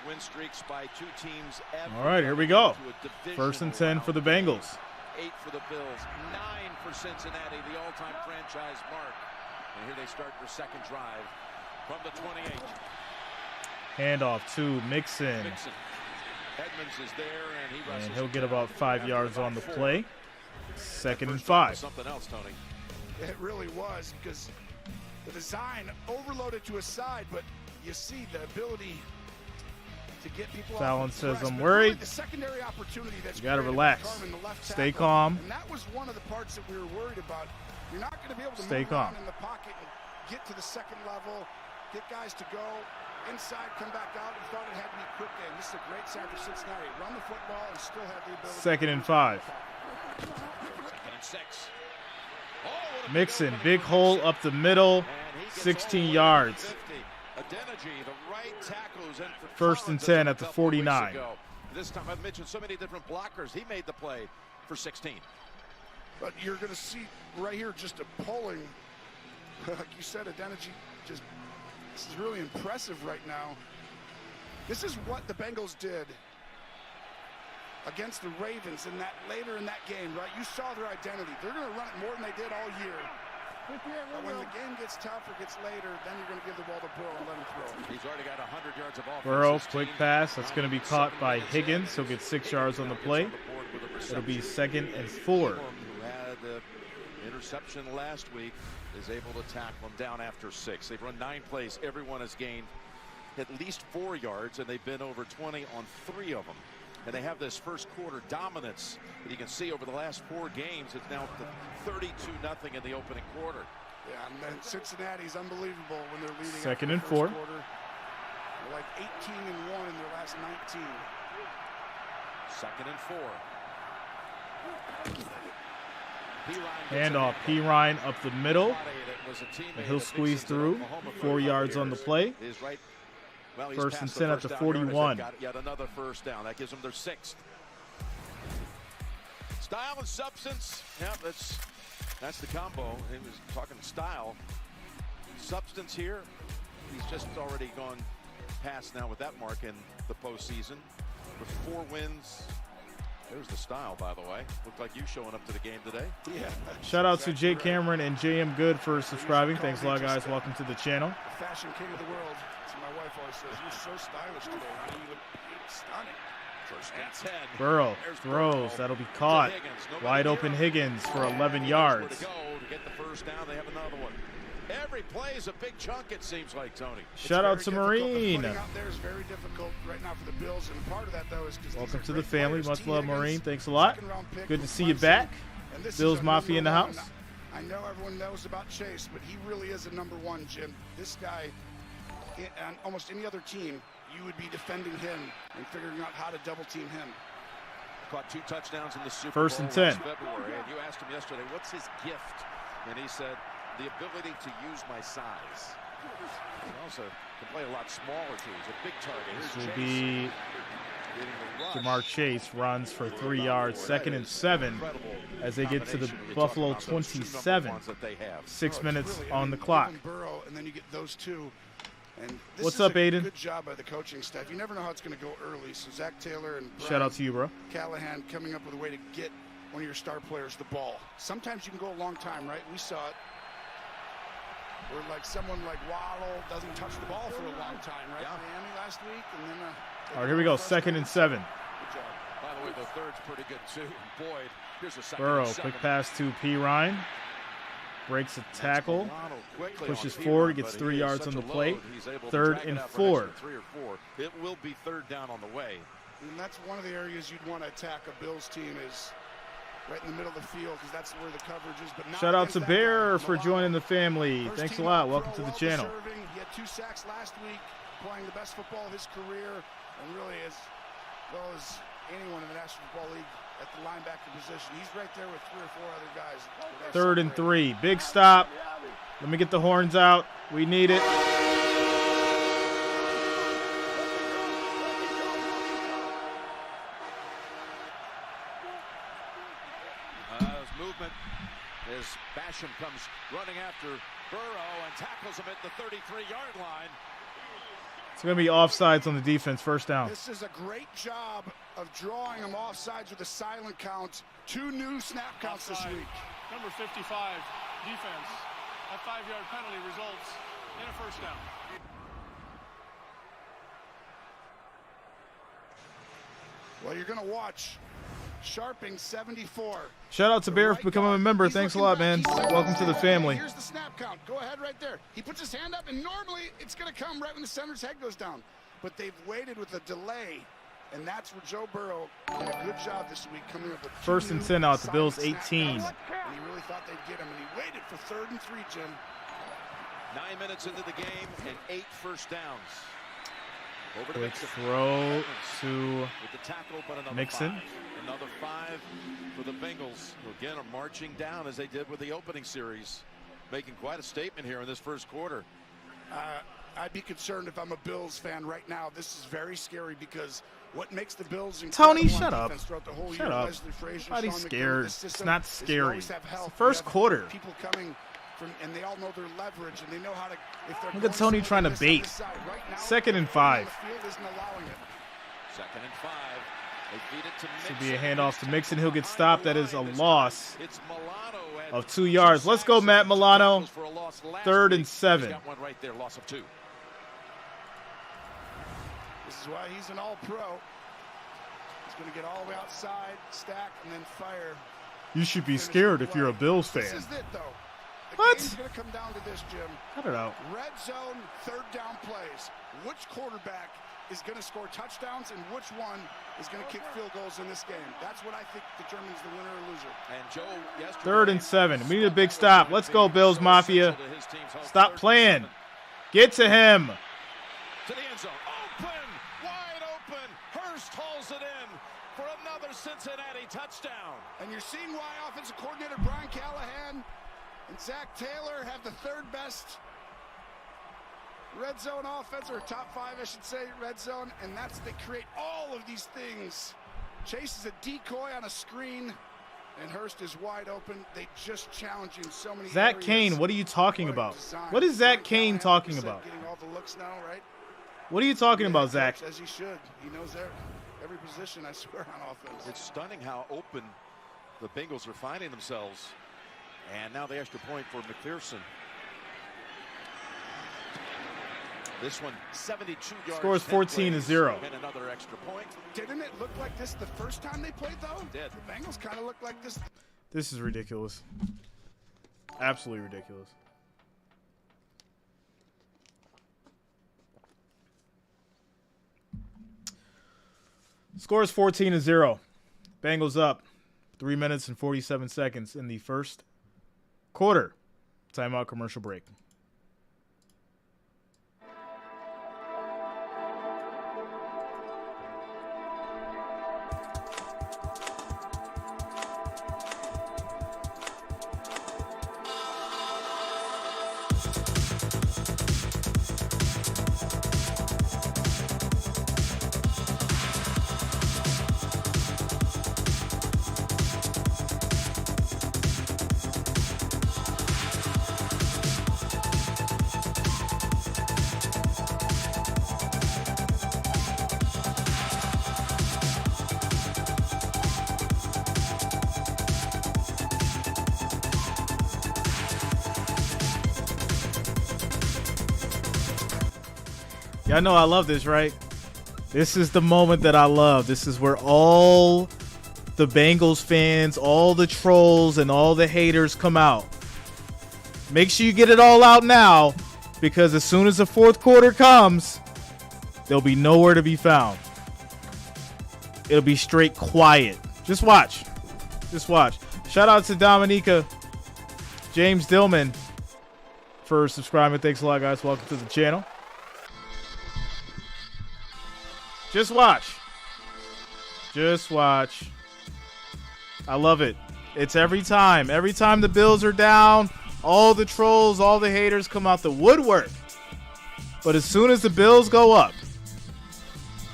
Win streaks by 2 teams ever. All right, here we go. 1st and 10 for the Bengals. 8 for the Bills, 9 for Cincinnati, the all-time franchise mark. And here they start their second drive from the 28. Handoff to Mixon. Edmonds is there, and he'll get about 5 yards on the play. 2nd and 5. Something else, Tony. It really was, because the design overloaded to a side, but you see the ability to get people. Fallon says, I'm worried. Really the secondary opportunity that's you got to relax. Stay calm. And that was one of the parts that we were worried about. You're not going to be able to stay move calm in the pocket and get to the second level, get guys to go inside, come back out. We thought it had to be a quick game. This is a great sign for Cincinnati. Run the football and still have the ability. 2nd and 5. 2nd and 6. Mixon, big hole up the middle, 16 yards. First and 10 at the 49. This time I've mentioned so many different blockers. He made the play for 16. But you're going to see right here just a pulling, like you said, Adeniji, just this is really impressive right now. This is what the Bengals did against the Ravens in that later in that game, right? You saw their identity. They're going to run it more than they did all year. But when the game gets tough or gets later, then you're going to give the ball to Burrow and let him throw. He's already got 100 yards of offense. Burrow, quick pass. That's going to be caught by Higgins. He'll get 6 yards on the play. It'll be 2nd and 4. Who had the interception last week is able to tackle him down after 6. They've run 9 plays. Everyone has gained at least 4 yards, and they've been over 20 on 3 of them. And they have this first quarter dominance that you can see over the last 4 games. It's now 32-0 in the opening quarter. Yeah, and then Cincinnati's unbelievable when they're leading. 2nd and 4. They're like 18-1 in their last 19. 2nd and 4. Handoff, Pirine up the middle. And he'll squeeze through. 4 yards on the play. Well, 1st and 10 at the 41. Yet another first down. That gives them their 6th. Style and substance. Yeah, that's the combo. He was talking style. Substance here. He's just already gone past now with that mark in the postseason. With 4 wins. There's the style, by the way. Looked like you showing up to the game today. Yeah. Shout out to Jake Cameron and JM Good for subscribing. Thanks a lot, guys. Welcome to the channel. The fashion king of the world. My wife always says, you're so stylish today. You look stunning. 1st and 10. Burrow throws. That'll be caught. Wide open Higgins for 11 yards. To get the first down, they have another one. Every play is a big chunk, it seems like, Tony. Shout out to Marine. The out there is very difficult right now for the Bills, and part of that, though, is because welcome to the family. Much love, Marine. Thanks a lot. Good to see you back. Bills Mafia in the house. I know everyone knows about Chase, but he really is a #1, Jim. This guy, on almost any other team, you would be defending him and figuring out how to double team him. Caught 2 touchdowns in the Super Bowl 1st and 10. February, and you asked him yesterday, what's his gift? And he said, the ability to use my size. He also can play a lot smaller, too. He's a big target. This will be Jamar Chase runs for 3 yards, 2nd and 7 as they get to the Buffalo 27. 6 minutes on the clock. Burrow, and then you get those 2. And this what's is up, a Aiden? Good job by the coaching staff. You never know how it's going to go early. So Zach Taylor and shout out to you, bro. Callahan coming up with a way to get one of your star players the ball. Sometimes you can go a long time, right? We saw it. Where like someone like Waddle doesn't touch the ball for a long time, right? Yeah. Miami last week, and then. All right, here we go. 2nd and 7. Good job. By the way, the 3rd's pretty good too. Boyd, here's a 2nd Burrow, and 7. quick pass to Pirine. Breaks a tackle. Pushes forward. Gets 3 yards on the play. 3rd and 4. 3 or 4. It will be 3rd down on the way. And that's one of the areas you'd want to attack a Bills team is right in the middle of the field because that's where the coverage is. But shout out to Bear for joining the family. Thanks a lot. Welcome to the channel. He had 2 sacks last week, playing the best football of his career, and really as well as anyone in the National Football League at the linebacker position. He's right there with 3 or 4 other guys. 3rd and 3. Big stop. Let me get the horns out. We need it. Movement as Basham comes running after Burrow and tackles him at the 33-yard line. It's going to be offsides on the defense, 1st down. This is a great job of drawing them offsides with a silent count. 2 new snap counts this week. Number 55, defense. A 5-yard penalty results in a 1st down. Well, you're going to watch Sharping 74. Shout out to Bear for becoming a member. Thanks a lot, man. Welcome to the family. Here's the snap count. Go ahead right there. He puts his hand up, and normally it's going to come right when the center's head goes down. But they've waited with a delay, and that's where Joe Burrow did a good job this week coming up with 1st and 10 out. The Bills 18. And he really thought they'd get him, and he waited for 3rd and 3, Jim. 9 minutes into the game and 8 first downs. Quick throw to Mixon. Another 5 for the Bengals, who again are marching down as they did with the opening series, making quite a statement here in this first quarter. I'd be concerned if I'm a Bills fan right now. This is very scary because What makes the Bills Tony, shut up. Shut up. Nobody's scared. It's not scary. It's the first quarter. People coming from, and they all know their leverage, and they know how to. If they're Look at Tony trying to bait. Right now, 2nd and 5. the field isn't allowing it. 2nd and 5. They feed it to Should Mixon. be a handoff to Mixon. He'll get stopped. That is a loss It's Milano of 2 yards. Let's go, Matt Milano. 3rd and 7. Got one right there, loss of 2. This is why he's an all-pro. He's going to get all the way outside, stack, and then fire. You should be scared if you're a Bills This fan. is it, though. The What? game's going to come down to this, Jim. Cut it out. Red zone, 3rd down plays. Which quarterback is going to score touchdowns and which one is going to kick field goals in this game? That's what I think determines the winner or loser. And Joe, yesterday, 3rd and 7. We need a big stop. Let's go, Bills Mafia. Stop playing. Get to him. To the end zone. Open, wide open. Hurst hauls it in for another Cincinnati touchdown. And you're seeing why offensive coordinator Brian Callahan and Zach Taylor have the 3rd best red zone offense, or top 5, I should say, red zone, and that's they create all of these things. Chase is a decoy on a screen, and Hurst is wide open. They just challenge him so many Zach areas. Kane, what are you talking about? Design. What is Zach Brian Kane Callahan, talking like I said, about? Getting all the looks now, right? What are you talking about, Yeah, Zach? as he should. He knows every position, I swear, on offense. It's stunning how open the Bengals are finding themselves. And now the extra point for McPherson. This one, 72 yards. Scores 14-0. And another extra point. Didn't it look like this the first time they played, though? It did. The Bengals kind of looked like this. This is ridiculous. Absolutely ridiculous. Scores 14-0. Bengals up 3 minutes and 47 seconds in the first quarter. Timeout, commercial break. Y'all know I love this, right? This is the moment that I love. This is where all the Bengals fans, all the trolls, and all the haters come out. Make sure you get it all out now, because as soon as the fourth quarter comes, they'll be nowhere to be found. It'll be straight quiet. Just watch. Just watch. Shout out to Dominica, James Dillman, for subscribing. Thanks a lot, guys. Welcome to the channel. Just watch. Just watch. I love it. It's every time. Every time the Bills are down, all the trolls, all the haters come out the woodwork. But as soon as the Bills go up,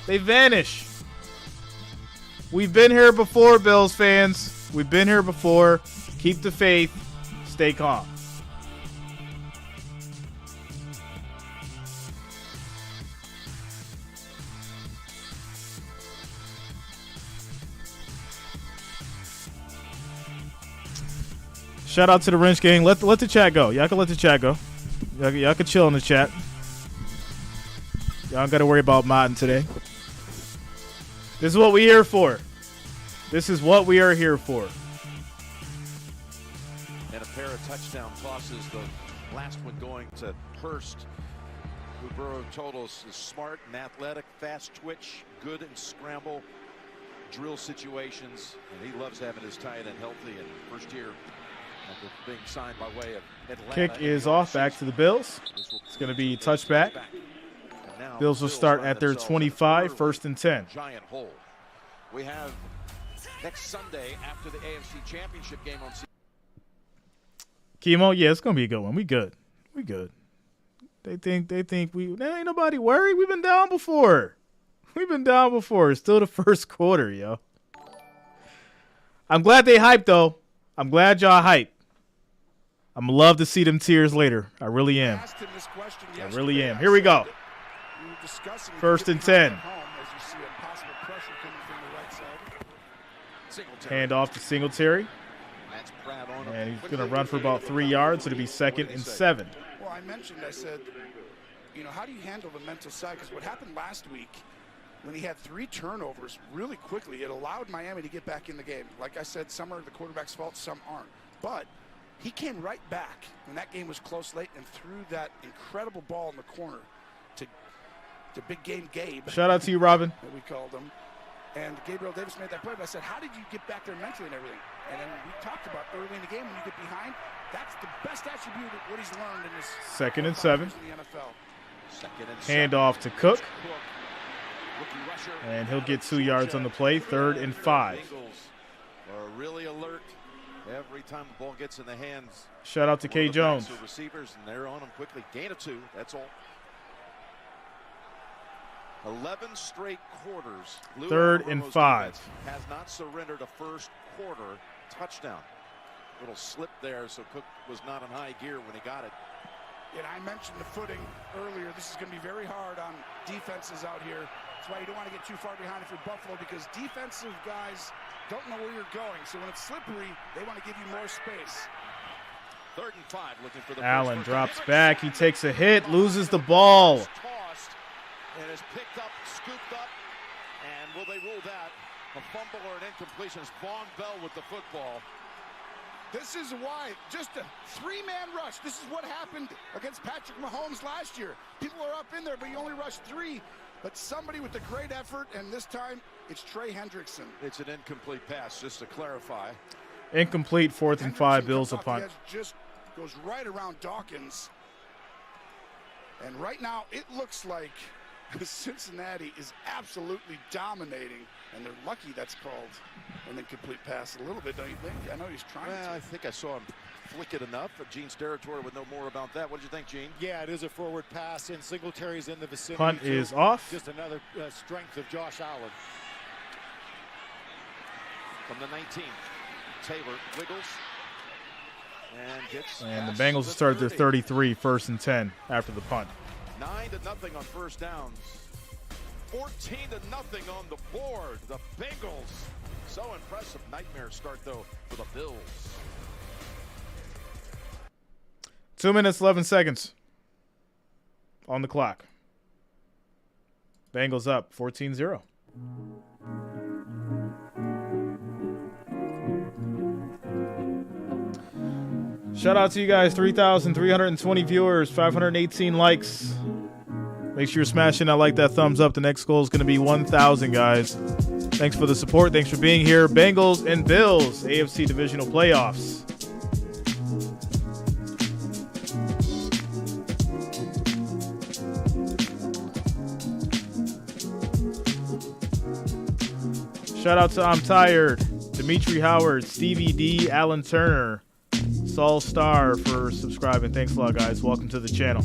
they vanish. We've been here before, Bills fans. We've been here before. Keep the faith. Stay calm. Shout out to the Wrench Gang. Let the chat go. Y'all can let the chat go. Y'all can chill in the chat. Y'all don't got to worry about modding today. This is what we're here for. This is what we are here for. And a pair of touchdown tosses. The last one going to Hurst, who Burrow totals is smart and athletic, fast twitch, good in scramble, drill situations, and he loves having his tight end healthy. And first year after being signed by way of Atlanta. Kick is off, back to the Bills. It's going to be touchback. Bills will start at their 25, 1st and 10. Giant hole. We have next Sunday after the AFC Championship game on Chemo, yeah, it's going to be a good one. We good. We good. They think there ain't nobody worried. We've been down before. We've been down before. It's still the first quarter, yo. I'm glad they hyped, though. I'm glad y'all hyped. I'm going to love to see them tears later. I really am. I really am. Here we go. 1st and 10. Hand off to Singletary. And he's going to run for about 3 yards. It'll be 2nd and 7. Well, I said, how do you handle the mental side? Because what happened last week when he had 3 turnovers really quickly, it allowed Miami to get back in the game. Like I said, some are the quarterback's fault, some aren't. But he came right back when that game was close late and threw that incredible ball in the corner to Big Game Gabe. Shout out to you, Robin. That we called him. And Gabriel Davis made that play, but I said, how did you get back there mentally and everything? And then we talked about early in the game when you get behind, that's the best attribute of what he's learned in his 2nd and 7. In the NFL. Hand off to Cook. And he'll get 2 yards on the play. 3rd and 5. Are really alert every time the ball gets in the hands. Shout out to K. Jones. Receivers, and they're on them quickly. Gain of 2, that's all. 11 straight quarters. 3rd and 5. Has not surrendered a first quarter touchdown. Little slip there, so Cook was not in high gear when he got it. And I mentioned the footing earlier. This is going to be very hard on defenses out here. That's why you don't want to get too far behind if you're Buffalo, because defensive guys don't know where you're going. So when it's slippery, they want to give you more space. 3rd and 5, looking for the Allen drops back. He takes a hit, loses the ball. And is picked up, scooped up, and will they rule that a fumble or an incompletion? It's Von Bell with the football. This is why, just a 3-man rush. This is what happened against Patrick Mahomes last year. People are up in there, but you only rush 3. But somebody with a great effort, and this time it's Trey Hendrickson. It's an incomplete pass, just to clarify. Incomplete, 4th and 5, Bills a punt. Just goes right around Dawkins. And right now, it looks like Cincinnati is absolutely dominating, and they're lucky that's called an incomplete pass a little bit, don't you think? I know he's trying to. I think I saw him flick it enough. Gene's territory would know more about that. What did you think, Gene? Yeah, it is a forward pass, and Singletary's in the vicinity. Punt is off. Just another strength of Josh Allen. From the 19, Taylor wiggles and gets. And the Bengals start their 33, 1st and 10 after the punt. 9-0 on first downs. 14-0 on the board. The Bengals. So impressive. Nightmare start, though, for the Bills. 2 minutes, 11 seconds on the clock. Bengals up 14-0. Shout out to you guys, 3,320 viewers, 518 likes. Make sure you're smashing that thumbs up. The next goal is going to be 1,000, guys. Thanks for the support. Thanks for being here. Bengals and Bills, AFC Divisional playoffs. Shout out to I'm Tired, Dimitri Howard, Stevie D, Alan Turner, Saul Starr for subscribing. Thanks a lot, guys. Welcome to the channel.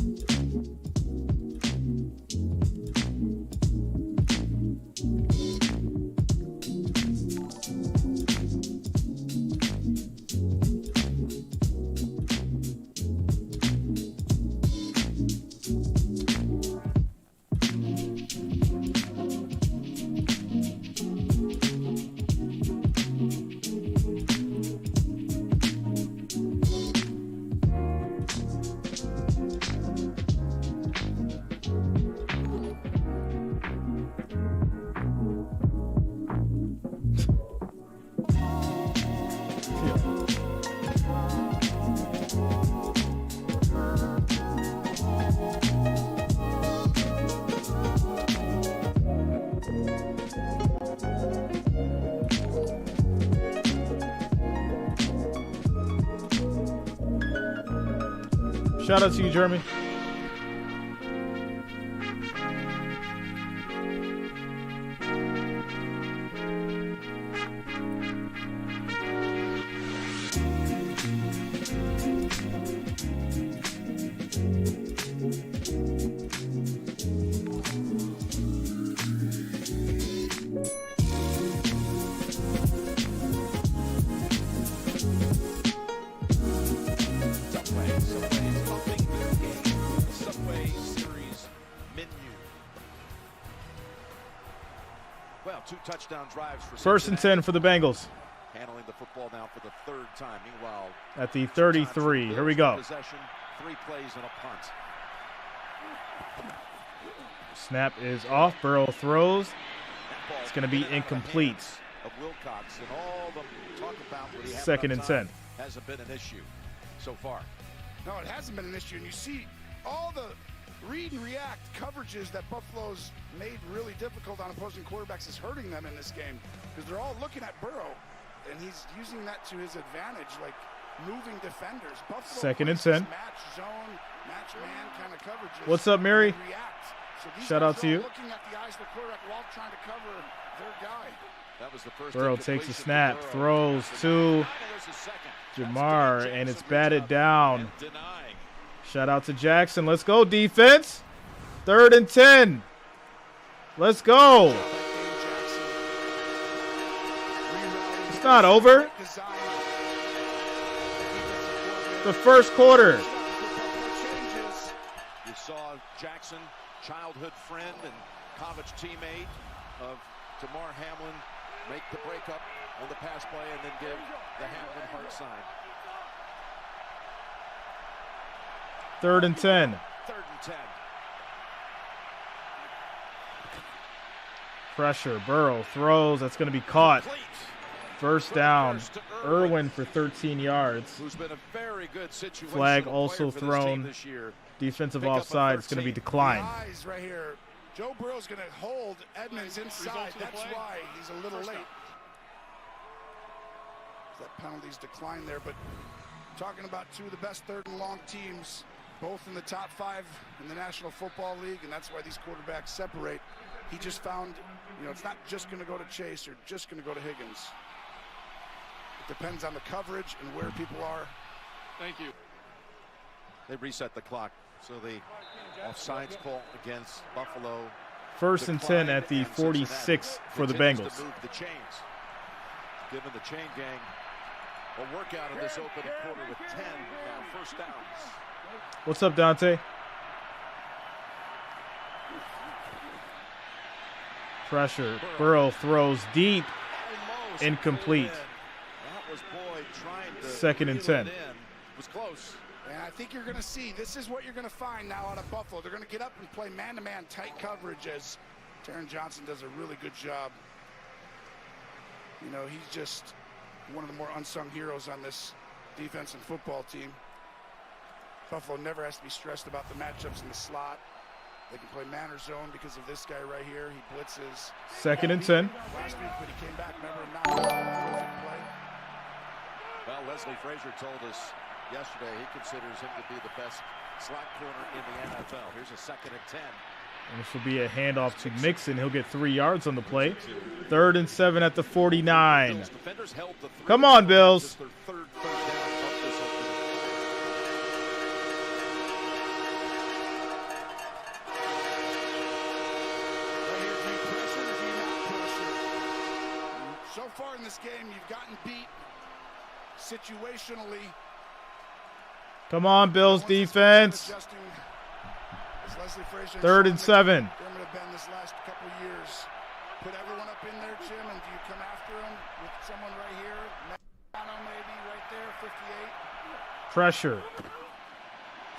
Shout out to you, Jeremy. Subway Series menu. Well, 2 touchdown drives for First and 10 for the Bengals. Handling the football now for the 3rd time. Meanwhile, At the 33. Here we go. Possession, 3 plays and a punt. Snap is off. Burrow throws. It's going to be incomplete. Of Wilcox, and all the talk about what he had Second and enough 10. time hasn't been an issue so far. No, it hasn't been an issue. And you see all the read and react coverages that Buffalo's made really difficult on opposing quarterbacks is hurting them in this game because they're all looking at Burrow, and he's using that to his advantage, like moving defenders. Buffalo Second and plays 10. Match zone, match man kind of coverages. What's up, Mary? and react. So these Shout guys out to are you. looking at the eyes of the quarterback while trying to cover their guy. That was the first Burrow takes a incompletion snap, for Burrow. throws to There's a second. Jamar, and it's batted down. And denying. Shout out to Jackson. Let's go, defense. 3rd and 10. Let's go. It's not over. The first quarter. You saw Jackson, childhood friend and college teammate of Damar Hamlin, make the breakup on the pass play and then give the Hamlin heart sign. 3rd and 10. 3rd and 10. Pressure. Burrow throws. That's going to be caught. Complete. First down. Irwin for 13 yards. Who's been a very good situational Flag player also for this team thrown. this year. Defensive Pick up a offside is going to be 13. declined. The eyes right here. Joe Burrow's going to hold Edmonds inside. That's why he's a little late. That penalty's declined there, but talking about 2 of the best 3rd and long teams, both in the top 5 in the National Football League, and that's why these quarterbacks separate. He just found, it's not just going to go to Chase or just going to go to Higgins. It depends on the coverage and where people are. Thank you. They reset the clock, so the offsides call against Buffalo. First and 10 at the And 46 for the continues Bengals. to move the chains. Giving the chain gang a workout in this opening quarter with 10 first downs. What's up, Dante? Pressure. Burrow throws deep. Almost Incomplete. pulled in. That was Boyd trying to 2nd and reel 10. it in. Was close. And I think you're going to see, this is what you're going to find now out of Buffalo. They're going to get up and play man-to-man tight coverage as Taron Johnson does a really good job. He's just one of the more unsung heroes on this defense and football team. Buffalo never has to be stressed about the matchups in the slot. They can play man or zone because of this guy right here. He blitzes. 2nd and 10. Last week when he came back, remember him not play. Well, Leslie Frazier told us yesterday he considers him to be the best slot corner in the NFL. Here's a 2nd and 10. And this will be a handoff to Mixon. He'll get 3 yards on the play. 3rd and 7 at the 49. Defenders held the 3. Come on, Bills. This is their third down of this opening. Right here, do you pressure or do you not pressure? So far in this game, you've gotten beat situationally. Come on, Bills defense. 3rd and 7. Dermot have been this last couple of years. Put everyone up in there, Jim, and do you come after him with someone right here? Milano maybe right there, 58. Pressure.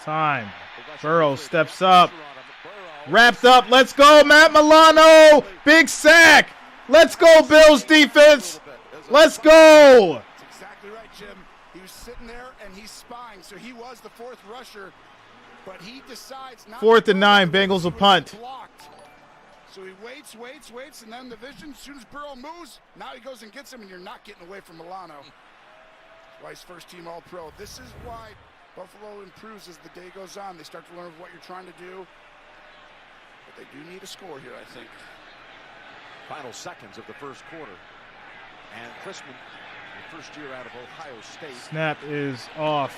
Time. Burrow steps up. Wrapped up. Let's go, Matt Milano. Big sack. Let's go, Bills defense. Let's go. That's exactly right, Jim. He was sitting there and he's spying, so he was the 4th rusher, but he decides not 4th to and go 9. there Bengals will because punt. it's blocked. So he waits, and then the vision, as soon as Burrow moves, now he goes and gets him, and you're not getting away from Milano. That's why he's first-team All-Pro. This is why Buffalo improves as the day goes on. They start to learn what you're trying to do, but they do need a score here, I think. Final seconds of the first quarter. And Chrisman, the first year out of Ohio State. Snap is off.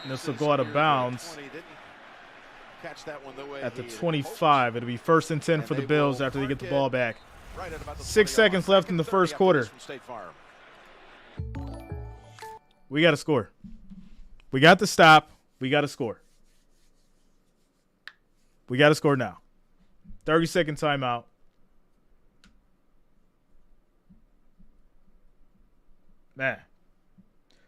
This will go out of bounds. Catch that one the way At the he 25, it'll be 1st and 10 And for the they Bills will after they get the mark ball it back. right at about the 6 20-yard seconds line. left in the 2nd, first 30 after quarter. this from State Farm. We got to score. We got the stop. We got to score. We got to score now. 30-second timeout. Man.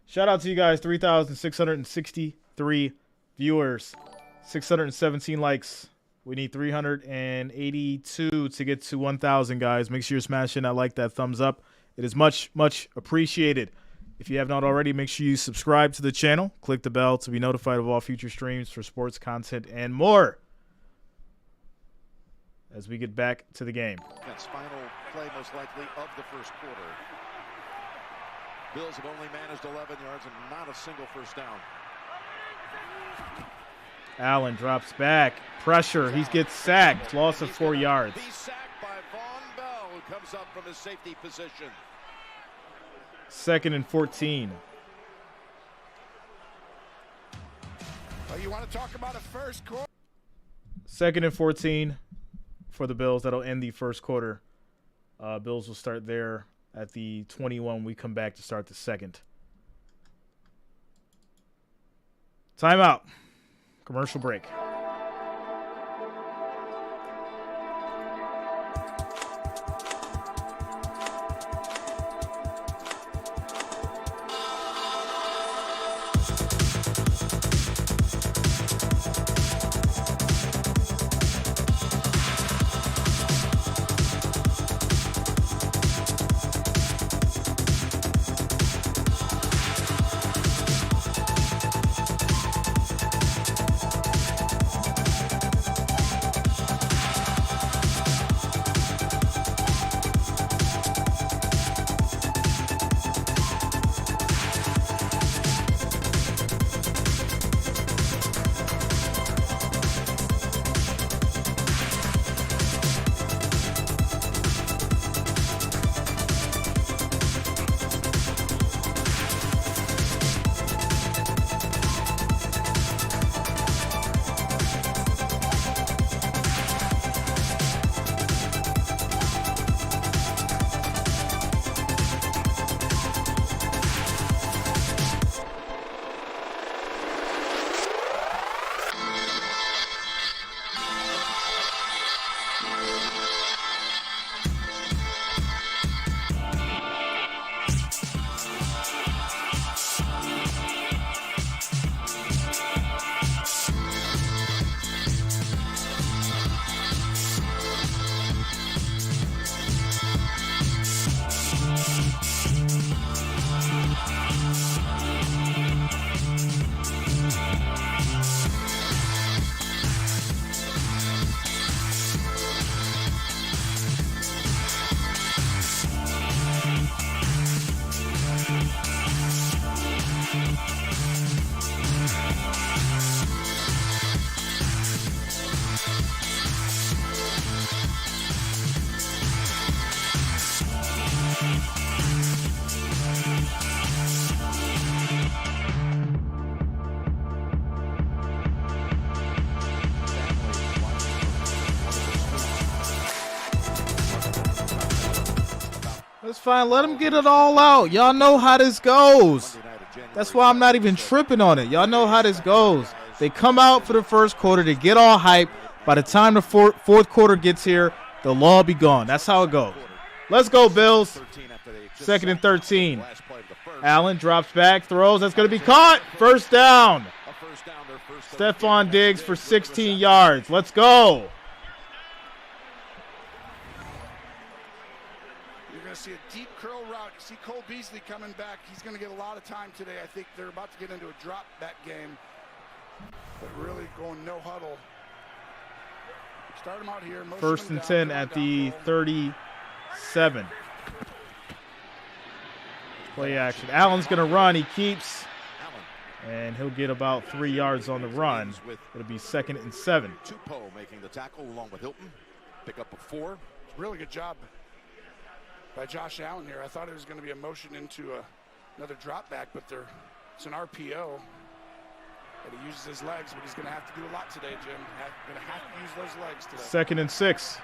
Shout out to you guys. 3,663 viewers. 617 likes. We need 382 to get to 1,000, guys. Make sure you're smashing that like, that thumbs up. It is much, much appreciated. If you have not already, make sure you subscribe to the channel. Click the bell to be notified of all future streams for sports content and more. As we get back to the game. That's final play, most likely, of the first quarter. Bills have only managed 11 yards and not a single first down. Allen drops back. Pressure. He gets sacked. Loss of 4 yards. He's sacked by Von Bell, who comes up from his safety position. 2nd and 14. Well, you want to talk about a first quarter? 2nd and 14 for the Bills. That'll end the first quarter. Bills will start there at the 21. We come back to start the second. Timeout. Commercial break. That's fine. Let them get it all out. Y'all know how this goes. That's why I'm not even tripping on it. Y'all know how this goes. They come out for the first quarter. They get all hype. By the time the fourth quarter gets here, they'll all be gone. That's how it goes. Let's go, Bills. 2nd and 13. Allen drops back, throws. That's going to be caught. First down. Stephon Diggs for 16 yards. Let's go. You're going to see a deep curl route. You see Cole Beasley coming back. He's going to get a lot of time today. I think they're about to get into a drop back game. But really going no huddle. Start him out here. 1st and 10 at the 37. Play action. Allen's going to run. He keeps. And he'll get about 3 yards on the run. It'll be 2nd and 7. Tupou making the tackle along with Hilton. Pick up a 4. Really good job by Josh Allen here. I thought it was going to be a motion into another drop back, but it's an RPO. And he uses his legs, but he's going to have to do a lot today, Jim. Going to have to use those legs today. 2nd and 6.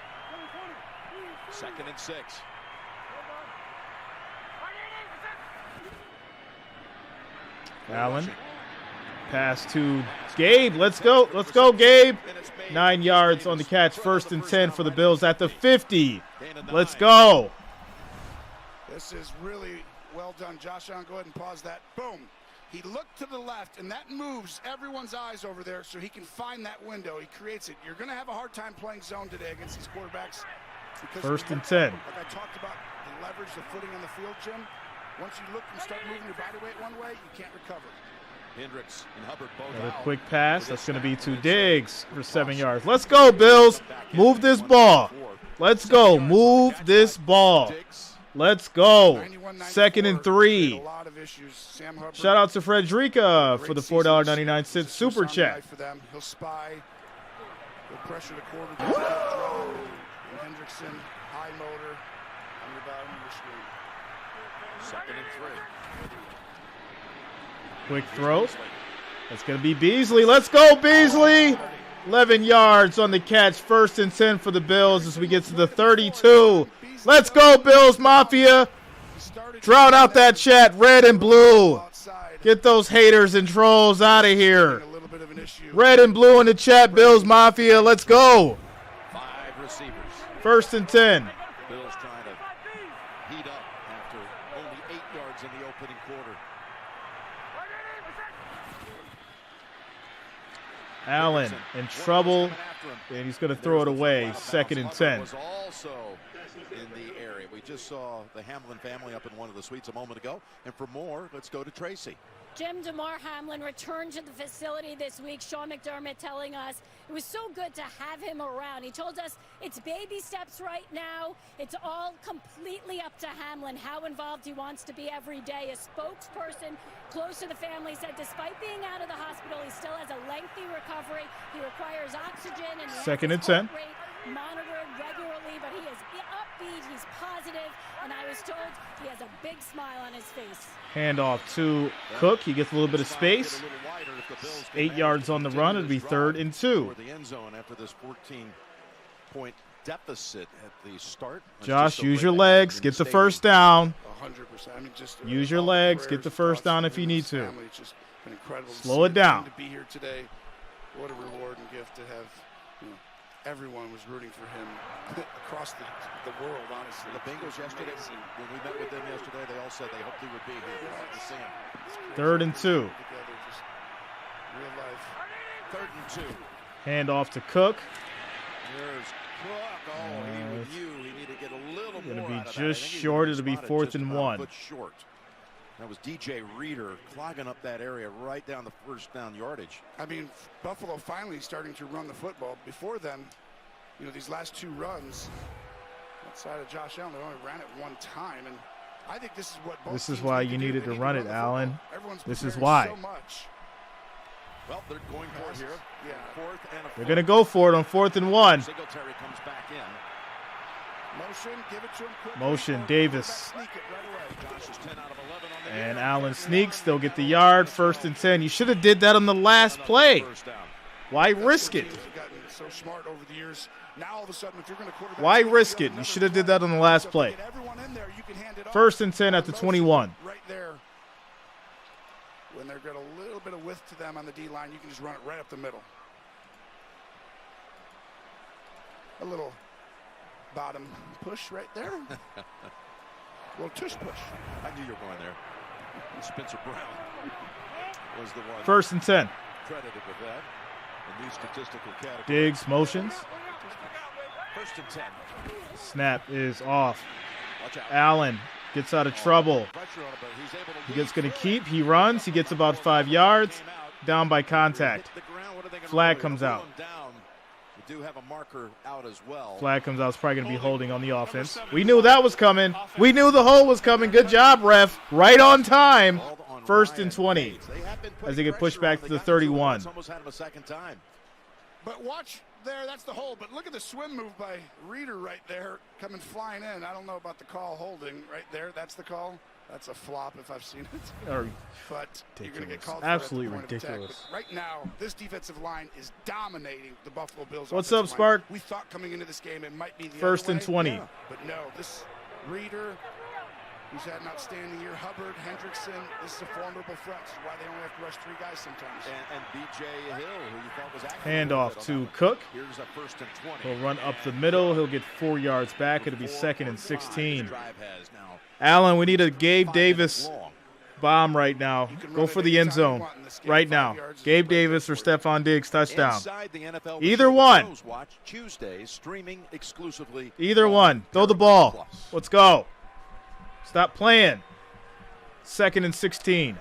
2nd and 6. Allen Pass to Gabe. Let's go. Let's go, Gabe. 9 yards on the catch. 1st and 10 for the Bills at the 50. Let's go. This is really well done. Josh Allen, go ahead and pause that. Boom. He looked to the left, and that moves everyone's eyes over there so he can find that window. He creates it. You're going to have a hard time playing zone today against these quarterbacks. 1st and 10. Like I talked about the leverage, the footing on the field, Jim. Once you look and start moving your body weight one way, you can't recover. Hendricks and Hubbard both Another out. quick pass. That's going to be to Diggs for 7 yards. Let's go, Bills. Move this ball. Let's go. Move this ball. Let's go. 2nd and 3. Shout out to Frederica for the $4.99 super chat. He'll spy. He'll pressure the quarterback. Draw. And Hendrickson, high motor on your bottom of your screen. 2nd and 3. Quick throw. That's going to be Beasley. Let's go, Beasley. 11 yards on the catch. 1st and 10 for the Bills as we get to the 32. Let's go, Bills Mafia. Drown out that chat, red and blue. Get those haters and trolls out of here. Red and blue in the chat, Bills Mafia. Let's go. 5 receivers. 1st and 10. Bills trying to heat up after only 8 yards in the opening quarter. Allen in trouble, and he's going to throw it away. 2nd and 10. Was also in the area. We just saw the Hamlin family up in one of the suites a moment ago. And for more, let's go to Tracy. Jim DeMar Hamlin returned to the facility this week. Sean McDermott telling us it was so good to have him around. He told us it's baby steps right now. It's all completely up to Hamlin, how involved he wants to be every day. A spokesperson close to the family said despite being out of the hospital, he still has a lengthy recovery. He requires oxygen and 2nd and 10. Monitored regularly, but he is upbeat, he's positive, and I was told he has a big smile on his face. Handoff to Cook. He gets a little bit of space. 8 yards on the run. It'll be 3rd and 2. The end zone after this 14-point deficit at the start. Josh, use your legs. Get the 1st down. 100%. I mean, just Use your legs. Get the 1st down if you need to. It's just been incredible. Slow it down. To be here today, what a reward and gift to have. Everyone was rooting for him across the world, honestly. The Bengals yesterday, when we met with them yesterday, they all said they hoped he would be here to see him. 3rd and 2. Real life. 3rd and 2. Handoff to Cook. There's Cook. Oh, he with you. He needed to get a little more. It'll be out of just that. short. It'll be 4th and 1. Foot short. That was DJ Reader clogging up that area right down the 1st down yardage. I mean, Buffalo finally starting to run the football. Before then, these last 2 runs outside of Josh Allen, they only ran it 1 time, and I think this is what. This is why you needed to run it, Allen. This is So why. much. Well, they're going for it here. Yeah. 4th and a They're going to go for it on 4th and 1. Singletary comes back in. Motion, give it to him quick. Motion, Davis. Sneak it right away. Josh is 10 out of 11 on the And year. Allen sneaks. They'll get the yard. 1st and 10. You should have did that on the last play. Why risk it? Teams have gotten so smart over the years. Now all of a sudden, if you're going to quarterback, Why risk it? You should have did that on the last play. Get everyone in there, you can hand it off. 1st and 10 at the 21. Right there. When they've got a little bit of width to them on the D line, you can just run it right up the middle. A little bottom push right there. A little tush push. I knew you were going there. And Spencer Brown was the one 1st and 10. credited with that. A new statistical category. Diggs motions. 1st and 10. Snap is off. Watch out. Allen gets out of trouble. Pressure on him, but he's able to He gets going to keep. He runs. He gets about 5 yards. Down by contact. hit the ground. What are they gonna Flag do? comes They'll out. pull him down. We do have a marker out as well. Flag comes out. It's probably going to be holding on the offense. We knew that was coming. We knew the hole was coming. Good job, ref. Right on time. Called on 1st and Ryan 20. Bates. They have been putting As they get pushed pressure back on to the guys. 31. It's almost had him a second time. But watch there, that's the hole. But look at the swim move by Reader right there, coming flying in. I don't know about the call holding right there. That's the call. That's a flop if I've seen it. Or But you're going to get ridiculous. called Absolutely for it at the point of attack. ridiculous. But right now, this defensive line is dominating the Buffalo Bills. What's offensive up, line. Spark? We thought coming into this game it might be the 1st other and way. 20. Yeah. But no, this Reader who's had an outstanding year. Hubbard, Hendrickson, this is a formidable front. This is why they only have to rush 3 guys sometimes. And B.J. Hill, who you thought was active. Handoff to Cook. Here's a 1st and 20. He'll run up the middle. He'll get 4 yards back. It'll be 2nd and 16. Allen, we need a Gabe Davis bomb right now. Go for the end zone right now. Gabe Davis or Stephon Diggs touchdown. Either one. Either one. Throw the ball. Let's go. Stop playing. 2nd and 16.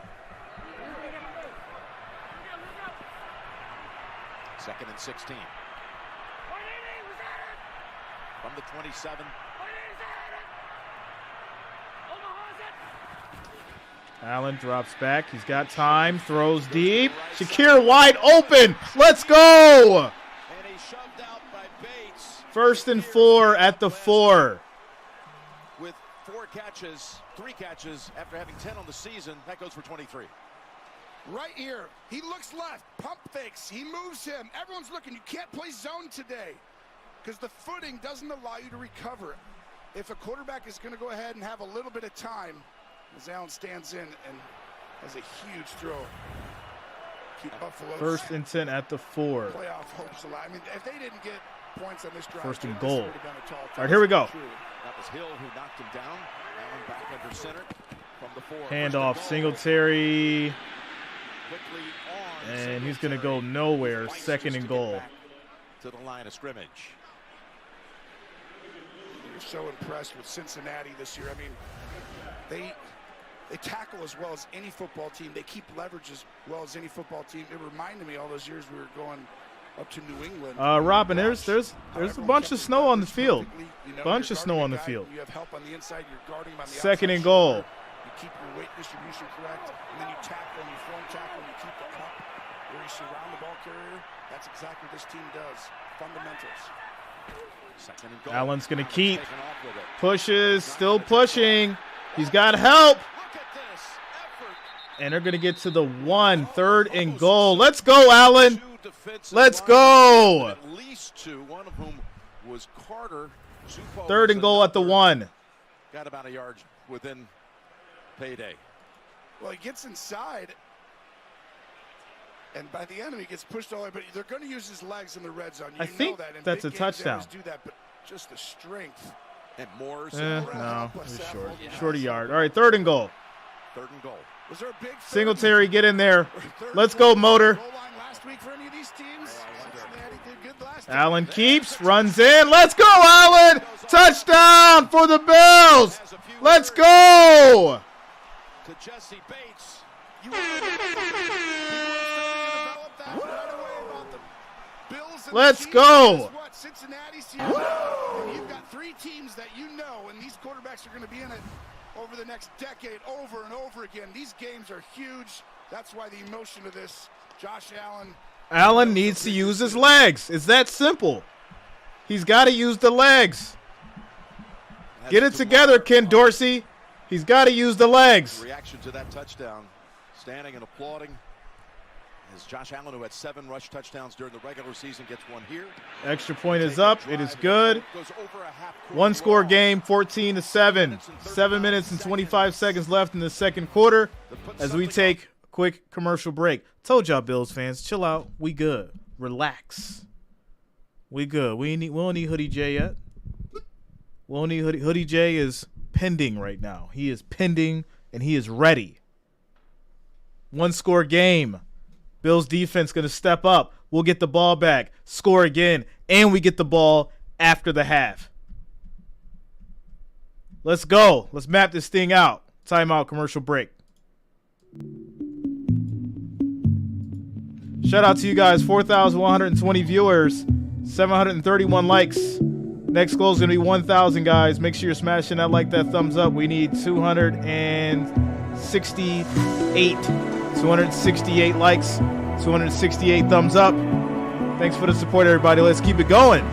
2nd and 16. From the 27. Allen drops back. He's got time. Throws deep. Shakir wide open. Let's go. And he shoved out by Bates. 1st and 4 at the 4. With 3 catches after having 10 on the season. That goes for 23. Right here, he looks left, pump fakes, he moves him. Everyone's looking. You can't play zone today because the footing doesn't allow you to recover. If a quarterback is going to go ahead and have a little bit of time, as Allen stands in and has a huge throw. Keep Buffalo. 1st and 10 at the 4. Playoff hopes alive. I mean, if they didn't get points on this drive, 1st and goal. would have been a tall All task. right, here we go. That was Hill who knocked him down. Allen back under center from the 4. Handoff, Singletary. Quickly on. And he's going to go nowhere. 2nd and goal. To the line of scrimmage. You're so impressed with Cincinnati this year. I mean, they tackle as well as any football team. They keep leverage as well as any football team. It reminded me all those years we were going up to New England. Robin, there's a bunch of snow on the field. Bunch of snow on the field. You have help on the inside. You're guarding him on the 2nd and outside goal. shoulder. You keep your weight distribution correct, and then you tackle and you form tackle and you keep the cup where you surround the ball carrier. That's exactly what this team does. Fundamentals. 2nd and goal. Allen's going to keep. Taking off with it. Pushes, still pushing. He's got help. Look at this effort. And they're going to get to the 1. 3rd and goal. Let's go, Allen. Let's go. At least 2, one of whom was Carter. 3rd and goal at the 1. Got about a yard within payday. Well, he gets inside, and by the end, he gets pushed all the way. But they're going to use his legs in the red zone. I think know that. In that's big a games, they touchdown. always do that, but just the strength. And Moore's No, it's short. Short a yard. All right, 3rd and goal. 3rd and goal. Was there a big Singletary, get in there. Let's go, Motor. goal line last week for any of these teams? Cincinnati did good last time. Allen keeps, runs in. Let's go, Allen. Touchdown for the Bills. Let's go. To Jesse Bates. You want to develop that right away about the Bills and Let's the Chiefs. go. Guess what? Cincinnati's here. And you've got 3 teams that you know, and these quarterbacks are going to be in it over the next decade, over and over again. These games are huge. That's why the emotion of this, Josh Allen. Allen needs to use his legs. It's that simple. He's got to use the legs. Get it together, Ken Dorsey. He's got to use the legs. Reaction to that touchdown. Standing and applauding. As Josh Allen, who had 7 rush touchdowns during the regular season, gets 1 here. Extra point is up. It is good. 1-score game, 14-7. 7 minutes and 25 seconds left in the 2nd quarter as we take a quick commercial break. Told y'all, Bills fans, chill out. We good. Relax. We good. We don't need Hoodie J yet. We don't need Hoodie. Hoodie J is pending right now. He is pending, and he is ready. 1-score game. Bills defense going to step up. We'll get the ball back, score again, and we get the ball after the half. Let's go. Let's map this thing out. Timeout, commercial break. Shout out to you guys. 4,120 viewers, 731 likes. Next goal is going to be 1,000, guys. Make sure you're smashing that like, that thumbs up. We need 268 likes, 268 thumbs up. Thanks for the support, everybody. Let's keep it going.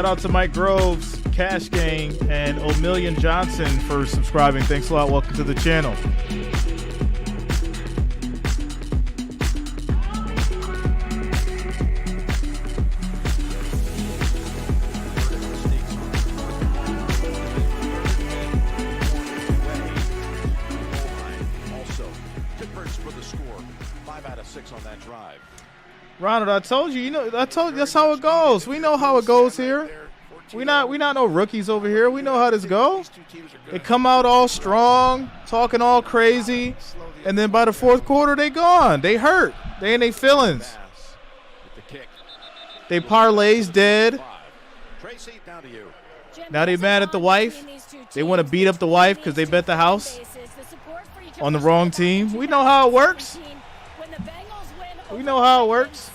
Shout out to Mike Groves, Cash Gang, and O'Million Johnson for subscribing. Thanks a lot. Welcome to the channel. On that drive. Ronald, I told you, that's how it goes. We know how it goes here. We not no rookies over here. We know how this goes. They come out all strong, talking all crazy, and then by the fourth quarter, they gone. They hurt. They in their feelings. They parlays dead. Now they mad at the wife. They want to beat up the wife because they bet the house on the wrong team. We know how it works. We know how it works.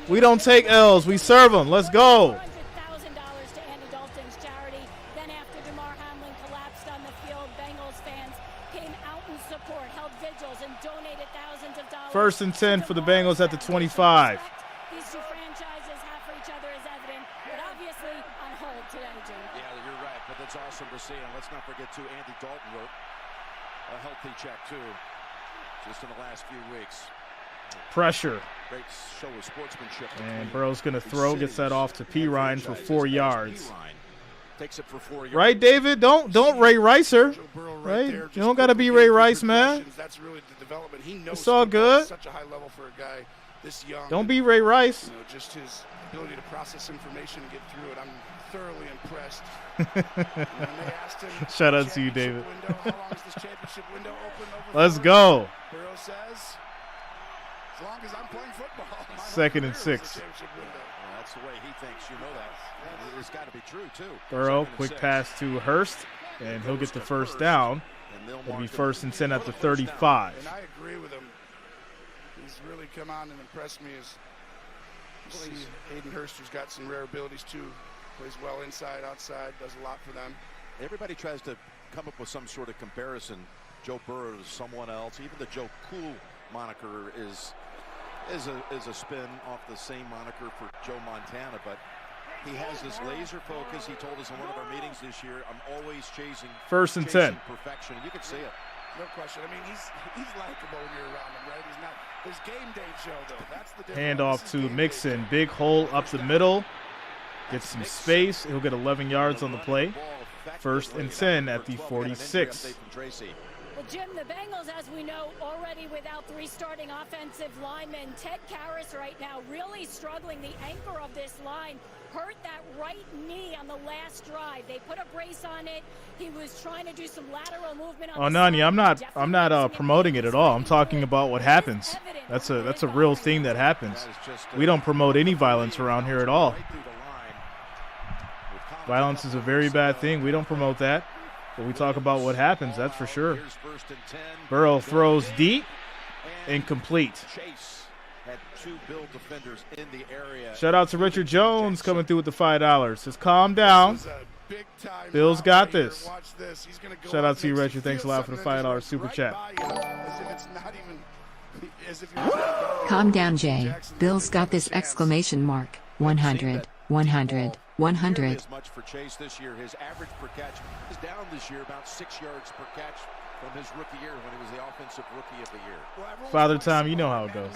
We don't take L's. We serve them. Let's go. First and 10 for the Bengals at the 25. These two franchises have for each other is evident, but obviously on hold today, Jim. Yeah, you're right, but that's awesome to see. And let's not forget, too, Andy Dalton wrote a healthy check, too, just in the last few weeks. Pressure. Great show of sportsmanship. And Burrow's going to throw, gets that off to P. Ryan for 4 yards. Takes it for 4 yards. Right, David? Don't Ray Ricer. Right? You don't got to be Ray Rice, man. That's really the development. He knows it's all good. Such a high level for a guy this young. Don't be Ray Rice. You know, just his ability to process information and get through it. I'm thoroughly impressed. Shout out to you, David. How long is this championship window open? Let's go. Burrow says, as long as I'm playing football. Second and 6. Well, that's the way he thinks. You know that. It's got to be true, too. Burrow, quick pass to Hurst, and he'll get the first down. It'll be first and 10 at the 35. And I agree with him. He's really come on and impressed me. As you see Hayden Hurst, who's got some rare abilities, too. Plays well inside, outside, does a lot for them. Everybody tries to come up with some sort of comparison. Joe Burrow to someone else. Even the Joe Cool moniker is a spin off the same moniker for Joe Montana, but he has this laser focus. He told us in one of our meetings this year, I'm always chasing first and 10. Perfection. You can see it. No question. I mean, he's likable when you're around him, right? He's not his game day Joe, though. That's the difference. Hand off to Mixon. Big hole up the middle. Gets some space. He'll get 11 yards on the play. First and 10 at the 46. Well, Jim, the Bengals, as we know, already without 3 starting offensive linemen. Ted Karras right now really struggling. The anchor of this line hurt that right knee on the last drive. They put a brace on it. He was trying to do some lateral movement. Oh, Nani, I'm not promoting it at all. I'm talking about what happens. That's a real thing that happens. We don't promote any violence around here at all. Violence is a very bad thing. We don't promote that. But we talk about what happens, that's for sure. Burrow throws deep, incomplete. Had 2 Bill defenders in the area. Shout out to Richard Jones coming through with the $5. Says, calm down. Bill's got this. Shout out to you, Richard. Thanks a lot for the $5 super chat. Calm down, Jay. Bill's got this exclamation mark. 100, 100. 100. As much for Chase this year. His average per catch is down this year about 6 yards per catch from his rookie year when he was the offensive rookie of the year. Father Time, you know how it goes.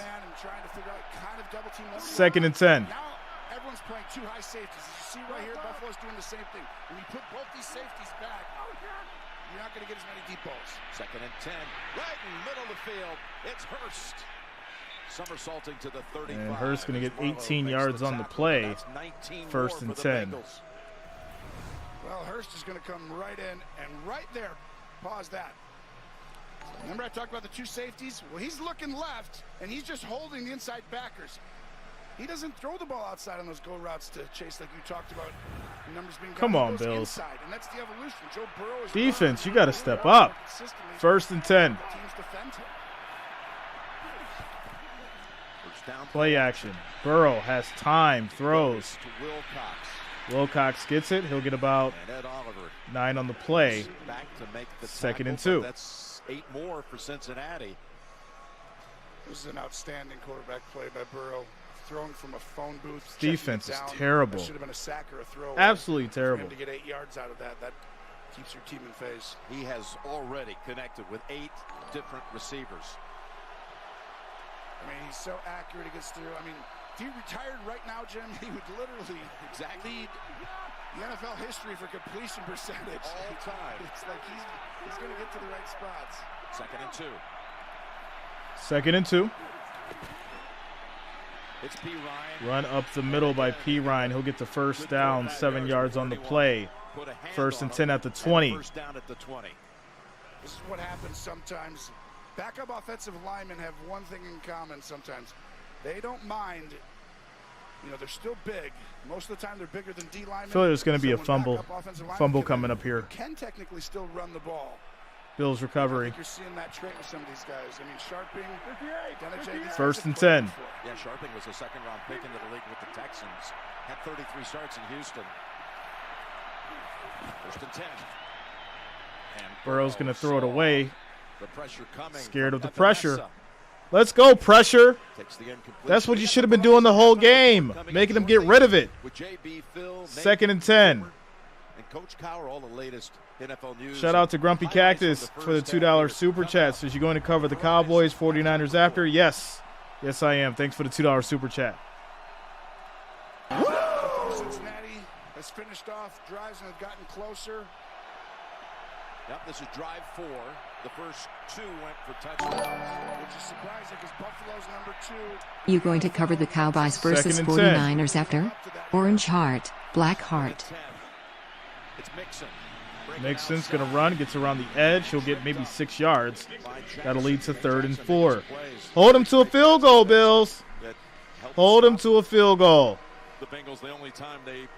Second and 10. Now everyone's playing 2 high safeties. As you see right here, Buffalo's doing the same thing. When you put both these safeties back, you're not going to get as many deep balls. Second and 10. Right in the middle of the field, it's Hurst. Somersaulting to the 35. And Hurst going to get 18 yards on the play. First and 10. Well, Hurst is going to come right in and right there. Pause that. Remember I talked about the 2 safeties? Well, he's looking left, and he's just holding the inside backers. He doesn't throw the ball outside on those go routes to Chase like you talked about. Numbers being come on, Bills. Inside, and that's the evolution. Joe Burrow is defense, you got to step up. First and 10. Teams defend him. Play action. Burrow has time, throws. Wilcox gets it. He'll get about 9 on the play. Second and 2. That's 8 more for Cincinnati. This is an outstanding quarterback play by Burrow. throwing from a phone booth. Defense is terrible. Should have been a sack or a throw. Absolutely terrible. For him to get 8 yards out of that keeps your team in phase. He has already connected with 8 different receivers. I mean, he's so accurate. He gets through. I mean, if he retired right now, Jim, he would literally lead the NFL history for completion percentage. All time. It's like he's going to get to the right spots. 2nd and 2. 2nd and 2. It's P. Ryan. Run up the middle by P. Ryan. He'll get the first down, 7 yards on the play. 1st and 10 at the 20. First down at the 20. This is what happens sometimes. Backup offensive linemen have one thing in common sometimes. They don't mind. You know, they're still big. Most of the time, they're bigger than D linemen. I feel like there's going to be So a fumble coming up here. Can technically still run the ball. Bills recovery. You're seeing that trait with some of these guys. I mean, Sharping, 1st and 10. Yeah, Sharping was a 2nd-round pick into the league with the Texans. Had 33 starts in Houston. 1st and 10. And Burrow's going to throw it away. The pressure coming. Scared of the pressure. Let's go, pressure. That's what you should have been doing the whole game. Making them get rid of it. 2nd and 10. And Coach Cowher, all the latest NFL news. Shout out to Grumpy Cactus for the $2 super chat. Says you're going to cover the Cowboys 49ers after? Yes. Yes, I am. Thanks for the $2 super chat. Cincinnati has finished off drives and have gotten closer. Yep, this is drive 4. The first 2 went for touchdowns. Which is surprising because Buffalo's number 2. You going to cover the Cowboys versus 49ers after? Orange Heart, Black Heart. It's Mixon. Mixon's going to run, gets around the edge. He'll get maybe 6 yards. That'll lead to 3rd and 4. Hold him to a field goal, Bills. Hold him to a field goal. The Bengals, the only time they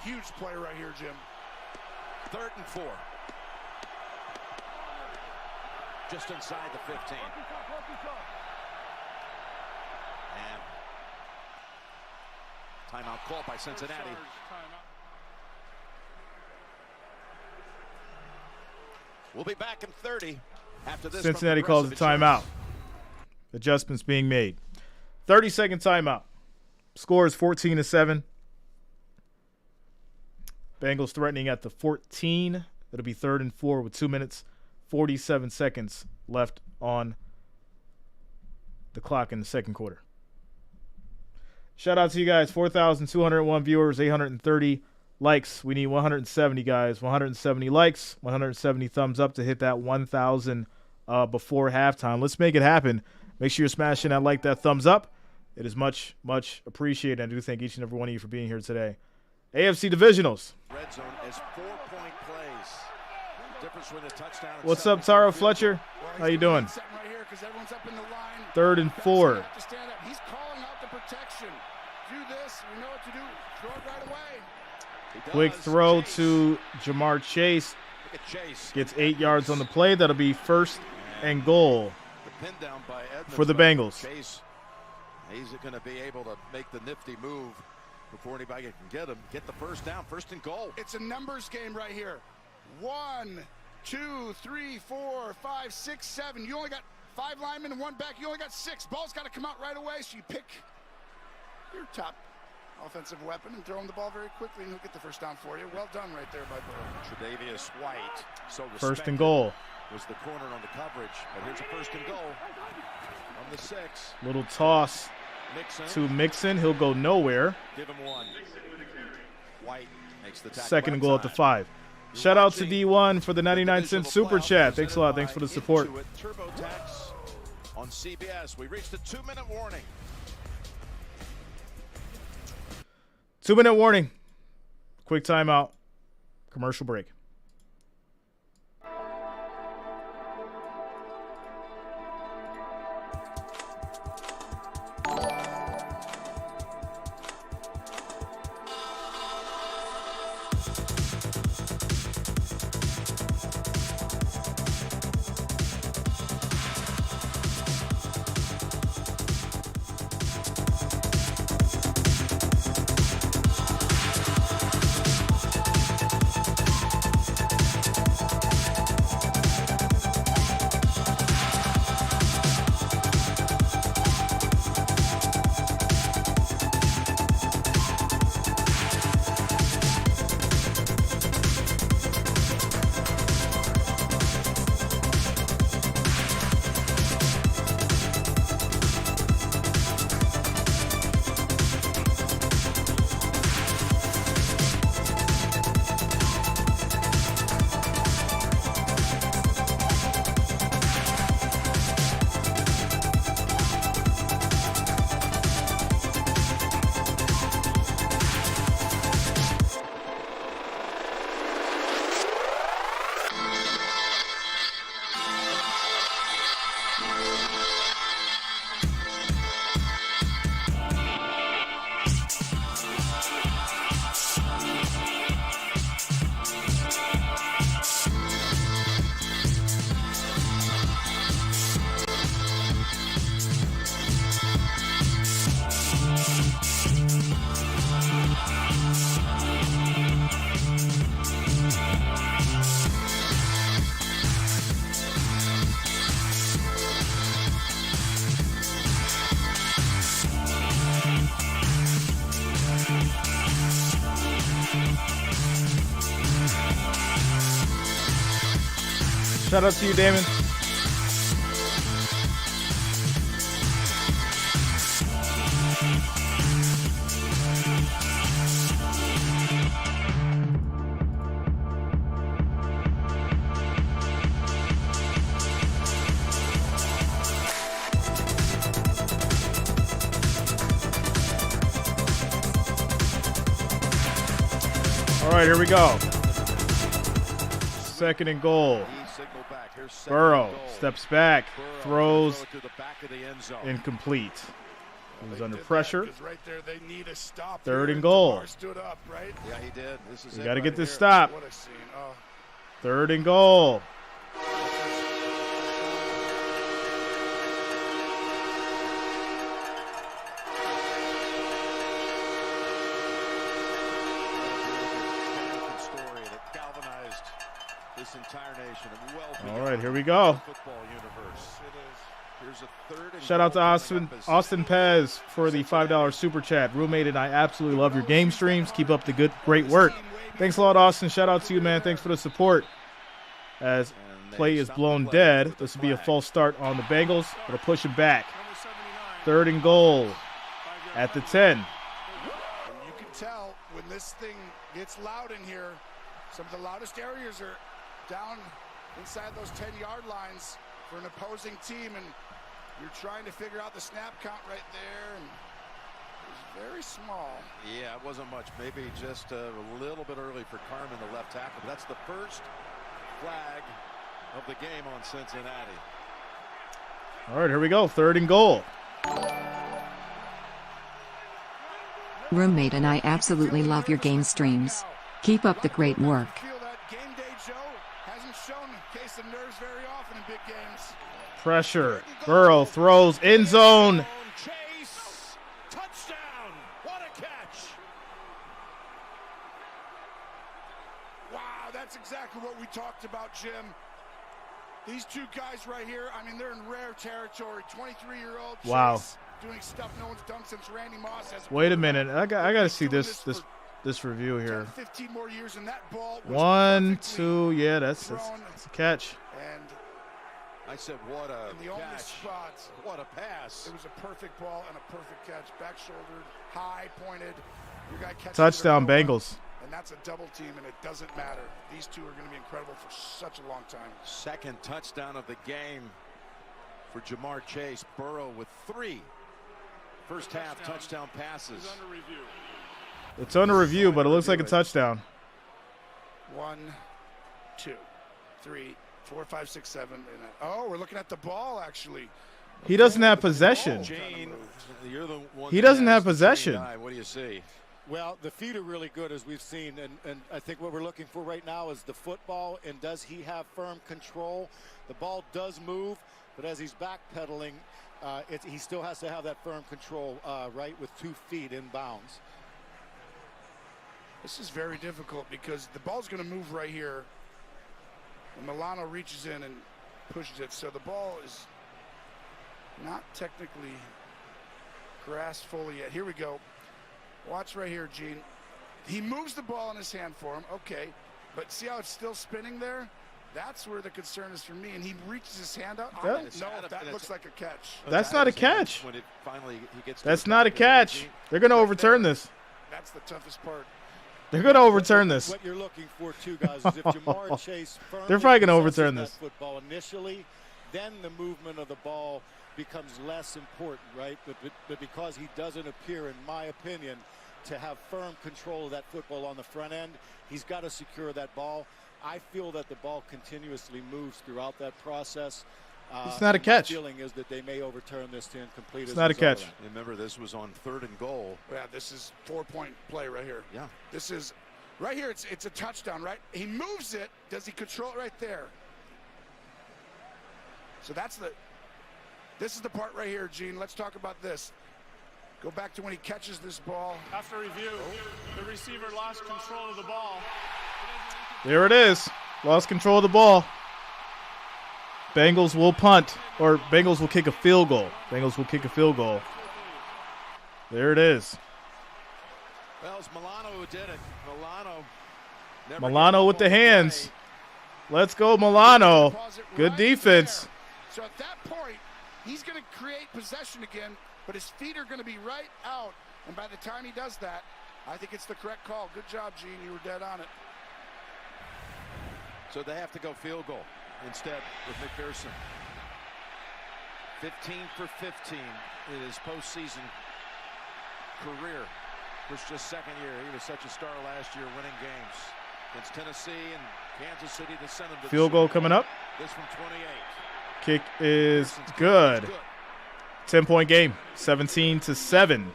huge play right here, Jim. 3rd and 4. Just inside the 15. And timeout called by Cincinnati. We'll be back in 30 after this. Cincinnati calls a timeout. Adjustments being made. 30-second timeout. Score is 14-7. Bengals threatening at the 14. It'll be 3rd and 4 with 2 minutes, 47 seconds left on the clock in the second quarter. Shout out to you guys. 4,201 viewers, 830 likes. We need 170, guys. 170 likes, 170 thumbs up to hit that 1,000 before halftime. Let's make it happen. Make sure you're smashing that thumbs up. It is much, much appreciated. I do thank each and every one of you for being here today. AFC Divisionals. Red zone is 4-point plays. Difference with a touchdown. What's up, Taro Fletcher? How you doing? 3rd and 4. He's calling out the protection. Do this. We know what to do. Throw it right away. Quick throw to Jamar Chase. Gets 8 yards on the play. That'll be 1st and goal for the Bengals. He's going to be able to make the nifty move before anybody can get him. Get the first down, 1st and goal. It's a numbers game right here. 1, 2, 3, 4, 5, 6, 7. You only got 5 linemen and 1 back. You only got 6. Ball's got to come out right away, so you pick your top offensive weapon and throw him the ball very quickly, and he'll get the first down for you. Well done right there by Burrow. Tre'Davious White, so 1st and goal. Was the corner on the coverage, but here's a 1st and goal on the 6. Little toss to Mixon. He'll go nowhere. Give him 1. White makes the tackle. 2nd and goal at the 5. Shout out to D1 for the 99-cent super chat. Thanks a lot. Thanks for the support. TurboTax on CBS. We reached the 2-minute warning. 2-minute warning. Quick timeout. Commercial break. Shout out to you, Damon. All right, here we go. Second and goal. Burrow steps back, throws, incomplete. He was under pressure. Third and goal. Yeah, he did. We got to get this stop. Third and goal. All right, here we go. Shout out to Austin Pez for the $5 super chat. Roommate and I absolutely love your game streams. Keep up the great work. Thanks a lot, Austin. Shout out to you, man. Thanks for the support. As play is blown dead, this will be a false start on the Bengals. It'll push him back. Third and goal at the 10. And you can tell when this thing gets loud in here, some of the loudest areas are down inside those 10-yard lines for an opposing team, and you're trying to figure out the snap count right there, and it was very small. Yeah, it wasn't much. Maybe just a little bit early for Carmen, the left tackle. But that's the first flag of the game on Cincinnati. All right, here we go. Third and goal. Roommate and I absolutely love your game streams. Keep up the great work. Pressure. Burrow throws end zone. Chase, touchdown. What a catch. Wow, that's exactly what we talked about, Jim. These two guys right here, I mean, they're in rare territory. 23-year-old Chase, wow, doing stuff no one's done since Randy Moss has. Wait a minute. I got to see this review here. 15 more years, and that ball was 1, 2, yeah, that's a catch. And I said, what a in the only catch. spot, What a pass. it was a perfect ball and a perfect catch. Back shouldered, high, pointed. Your guy catches Touchdown, it over, Bengals. And that's a double team, and it doesn't matter. These two are going to be incredible for such a long time. Second touchdown of the game for Jamar Chase. Burrow with 3 first half touchdown passes. It's under review, but it looks like a touchdown. 1, 2, 3, 4, 5, 6, 7. Oh, we're looking at the ball, actually. He doesn't have possession. Gene, you're the one He doesn't that have has the possession. green eye. What do you see? Well, the feet are really good, as we've seen, and I think what we're looking for right now is the football, and does he have firm control? The ball does move, but as he's backpedaling, he still has to have that firm control, right, with 2 feet in bounds. This is very difficult because the ball's going to move right here. And Milano reaches in and pushes it, so the ball is not technically grasped fully yet. Here we go. Watch right here, Gene. He moves the ball in his hand for him. Okay, but see how it's still spinning there? That's where the concern is for me. And he reaches his hand out. I don't know if that looks like a catch. That's not a catch. When it finally, he gets That's not a catch. They're going to overturn this. That's the toughest part. They're going to overturn this. What you're looking for, too, guys, is if Jamar Chase firmly They're probably going to possesses overturn that this. football initially, then the movement of the ball becomes less important, right? But because he doesn't appear, in my opinion, to have firm control of that football on the front end, he's got to secure that ball. I feel that the ball continuously moves throughout that process. It's not a catch. My feeling is that they may overturn this to incomplete. It's not a catch. Remember, this was on 3rd and goal. Yeah, this is 4-point play right here. Yeah. This is right here. It's a touchdown, right? He moves it. Does he control it right there? So this is the part right here, Gene. Let's talk about this. Go back to when he catches this ball. After review, the receiver lost control of the ball. There it is. Lost control of the ball. Bengals will punt, or Bengals will kick a field goal. Bengals will kick a field goal. There it is. Well, it's Milano who did it. Milano Milano with the hands. Let's go, Milano. Good defense. So at that point, he's going to create possession again, but his feet are going to be right out. And by the time he does that, I think it's the correct call. Good job, Gene. You were dead on it. So they have to go field goal instead with McPherson. 15 for 15 in his postseason career. Was just second year. He was such a star last year, winning games against Tennessee and Kansas City to send him to field goal coming up. This from 28. Kick is good. 10-point game, 17-7. And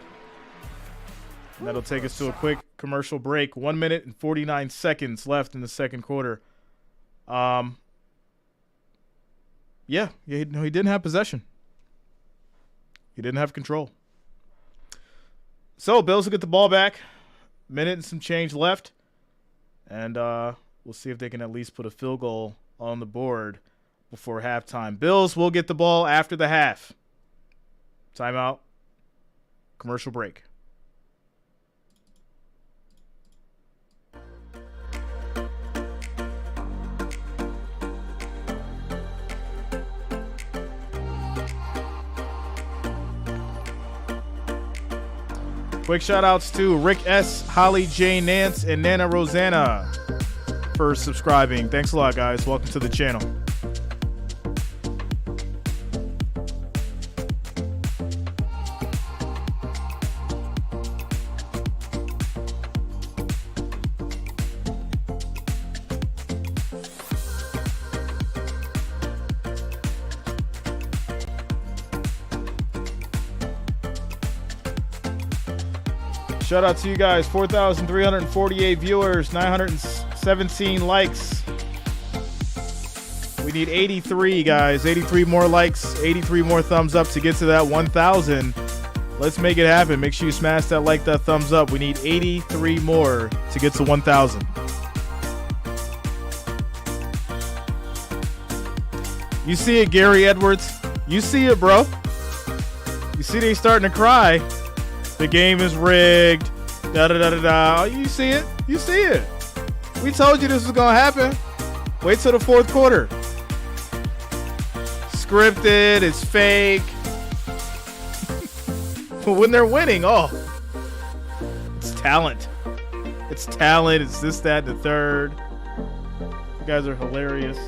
that'll take us to a quick commercial break. 1 minute and 49 seconds left in the second quarter. Yeah, he didn't have possession. He didn't have control. So Bills will get the ball back. Minute and some change left. And we'll see if they can at least put a field goal on the board before halftime. Bills will get the ball after the half. Timeout. Commercial break. Quick shout-outs to Rick S., Holly J. Nance, and Nana Rosanna for subscribing. Thanks a lot, guys. Welcome to the channel. Shout out to you guys. 4,348 viewers, 917 likes. We need 83, guys. 83 more likes, 83 more thumbs up to get to that 1,000. Let's make it happen. Make sure you smash that like, that thumbs up. We need 83 more to get to 1,000. You see it, Gary Edwards. You see it, bro. You see they starting to cry. The game is rigged. Da-da-da-da-da. You see it. You see it. We told you this was going to happen. Wait till the fourth quarter. Scripted. It's fake. When they're winning, oh. It's talent. It's talent. It's this, that, and the third. You guys are hilarious.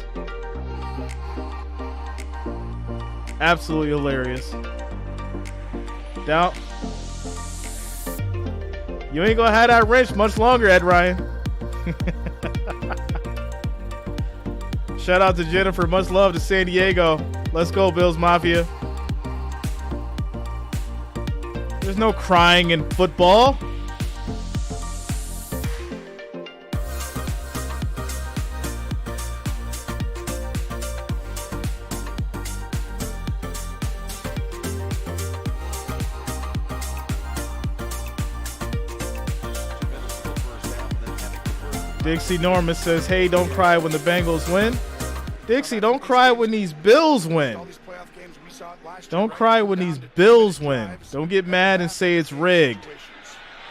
Absolutely hilarious. Down. You ain't gonna have that wrench much longer, Ed Ryan. Shout out to Jennifer. Much love to San Diego. Let's go, Bills Mafia. There's no crying in football. Dixie Norman says, hey, don't cry when the Bengals win. Dixie, don't cry when these Bills win. Don't cry when these Bills win. Don't get mad and say it's rigged.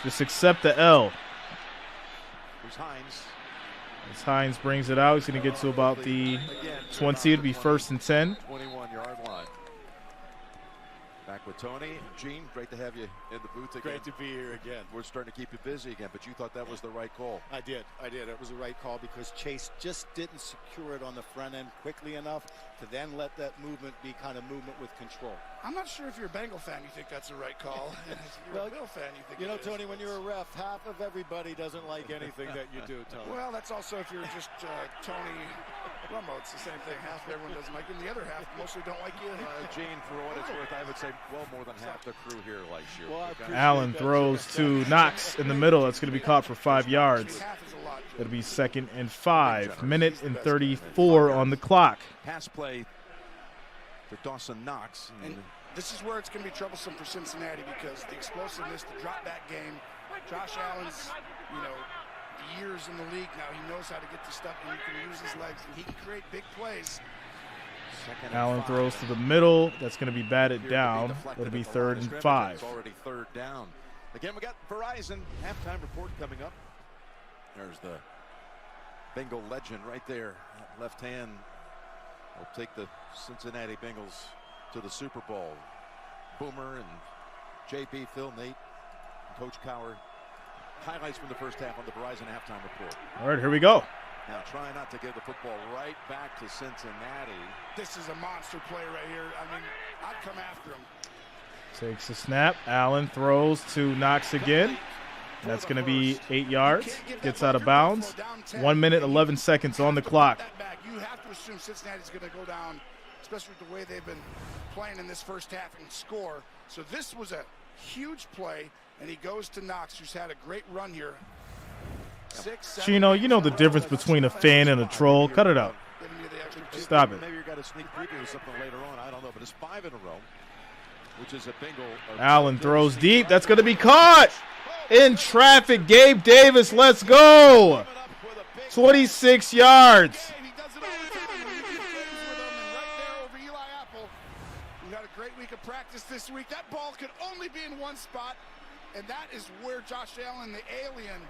Just accept the L. As Hines brings it out, he's going to get to about the 20. It'll be 1st and 10. 21-yard line. Back with Tony. Gene, great to have you in the booth again. Great to be here again. We're starting to keep you busy again, but you thought that was the right call. I did. It was the right call because Chase just didn't secure it on the front end quickly enough to then let that movement be kind of movement with control. I'm not sure if you're a Bengal fan, you think that's the right call. If you're a Bill fan, you think Tony, when you're a ref, half of everybody doesn't like anything that you do, Tony. Well, that's also if you're just Tony Romo. It's the same thing. Half of everyone doesn't like you, and the other half mostly don't like you. Gene, for what it's worth, I would say well more than half the crew here likes you. Well, Allen throws to Knox in the middle. That's going to be caught for 5 yards. It'll be 2nd and 5. Minute and 34 on the clock. Pass play for Dawson Knox. And this is where it's going to be troublesome for Cincinnati because the explosiveness, the drop back game. Josh Allen's, years in the league now. He knows how to get to stuff and he can use his legs and he can create big plays. Allen throws to the middle. That's going to be batted down. It'll be 3rd and 5. It's already 3rd down. Again, we got Verizon halftime report coming up. There's the Bengal legend right there. That left hand will take the Cincinnati Bengals to the Super Bowl. Boomer and JP, Phil, Nate, and Coach Cowher. Highlights from the first half on the Verizon halftime report. All right, here we go. Now try not to give the football right back to Cincinnati. This is a monster play right here. I mean, I'd come after him. Takes a snap. Allen throws to Knox again. That's going to be 8 yards. Gets out of bounds. 1 minute, 11 seconds on the clock. You have to assume Cincinnati's going to go down, especially with the way they've been playing in this first half and score. So this was a huge play, and he goes to Knox, who's had a great run here. Chino, you know the difference between a fan and a troll. Cut it out. Stop it. Maybe you got a sneak preview or something later on. I don't know, but it's 5 in a row, which is a Bengal. Allen throws deep. That's going to be caught in traffic. Gabe Davis, let's go. 26 yards. He does it all the time. He plays with them, and right there over Eli Apple. We had a great week of practice this week. That ball could only be in one spot, and that is where Josh Allen, the alien,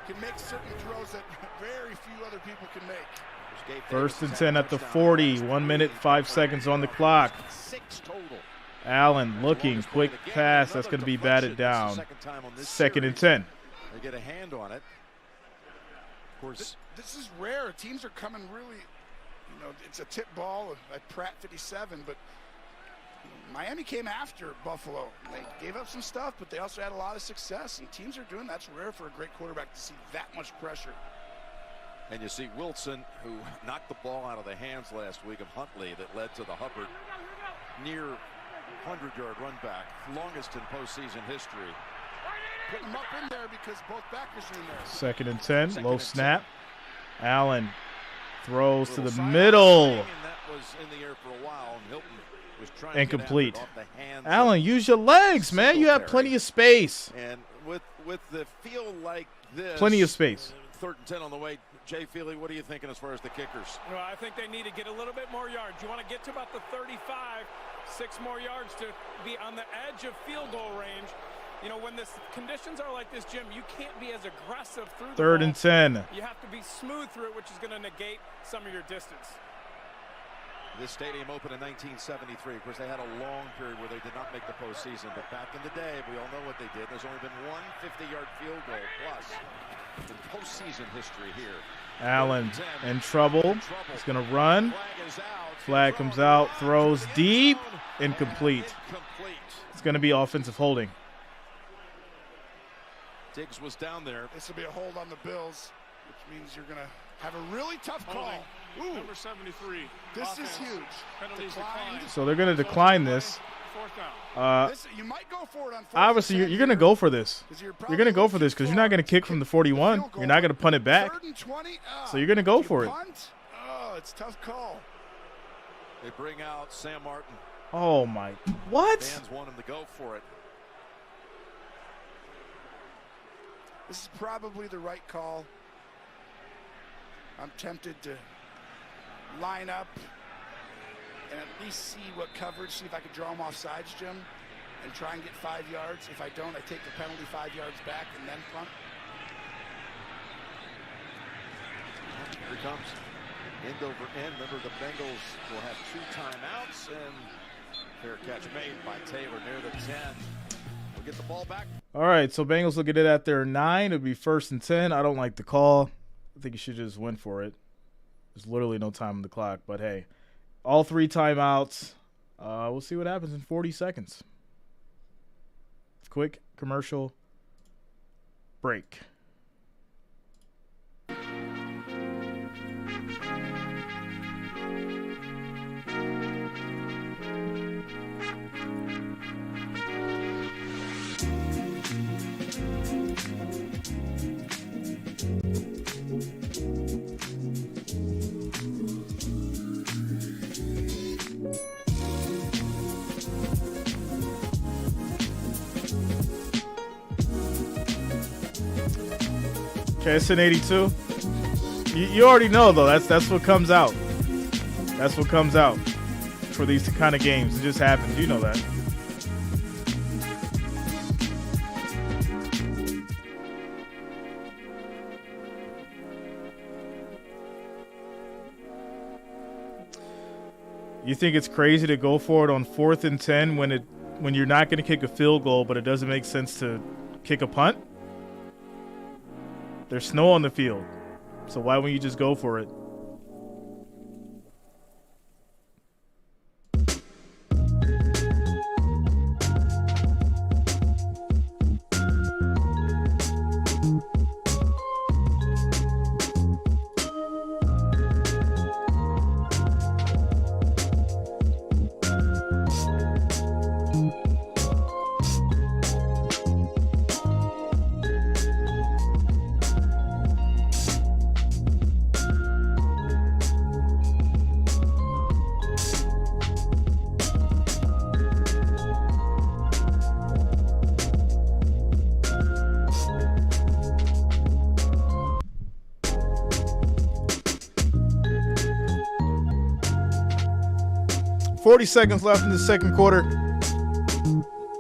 can make certain throws that very few other people can make. First and 10 at the 40. 1 minute, 5 seconds on the clock. 6 total. Allen looking, quick pass. That's going to be batted down. 2nd and 10. They get a hand on it. Of course, this is rare. Teams are coming really, it's a tip ball at Pratt 57, but Miami came after Buffalo. They gave up some stuff, but they also had a lot of success, and teams are doing that's rare for a great quarterback to see that much pressure. and you see Wilson, who knocked the ball out of the hands last week of Huntley that led to the Hubbard near 100-yard run back, longest in postseason history. Putting them up in there because both backers are in there. 2nd and 10, low snap. Allen throws to the middle. And that was in the air for a while, and Hilton was trying incomplete. to get after it off the hands. Allen, use your legs, man. You have plenty of space. And with the feel like this, Plenty of space. 3rd and 10 on the way. Jay Feely, what are you thinking as far as the kickers? Well, I think they need to get a little bit more yards. You want to get to about the 35, 6 more yards to be on the edge of field goal range. You know, when the conditions are like this, Jim, you can't be as aggressive through the 3rd ball. and 10. You have to be smooth through it, which is going to negate some of your distance. This stadium opened in 1973. Of course, they had a long period where they did not make the postseason. But back in the day, we all know what they did. There's only been one 50-yard field goal plus in postseason history here. Allen in trouble. He's going to run. Flag comes out. Throws deep. Incomplete. It's going to be offensive holding. Diggs was down there. This will be a hold on the Bills, which means you're going to have a really tough call. Ooh, Number 73. this offense. is huge. Penalties Declined. declined. So they're going to decline this. 4th down. You might go for it on 4th Obviously, and you're going to go for this. 10 You're going to go for this because you're not going to kick from the 41. You're not going to punt it back. 3rd and 20. So you're going to go for it. Punt? Oh, it's a tough call. They bring out Sam Martin. Oh, my. What? Fans want him to go for it. This is probably the right call. I'm tempted to line up and at least see what coverage, see if I could draw them off sides, Jim, and try and get 5 yards. If I don't, I take the penalty 5 yards back and then punt. Here he comes. End over end. Remember, the Bengals will have 2 timeouts, and fair catch made by Taylor near the 10. We'll get the ball back. All right, so Bengals look at it at their 9. It'll be 1st and 10. I don't like the call. I think you should just win for it. There's literally no time on the clock. But, hey, all 3 timeouts. We'll see what happens in 40 seconds. Quick commercial break. Okay, it's an 82. You already know, though. That's what comes out. That's what comes out for these kind of games. It just happens. You know that. You think it's crazy to go for it on 4th and 10 when you're not going to kick a field goal, but it doesn't make sense to kick a punt? There's snow on the field, so why wouldn't you just go for it? 40 seconds left in the second quarter.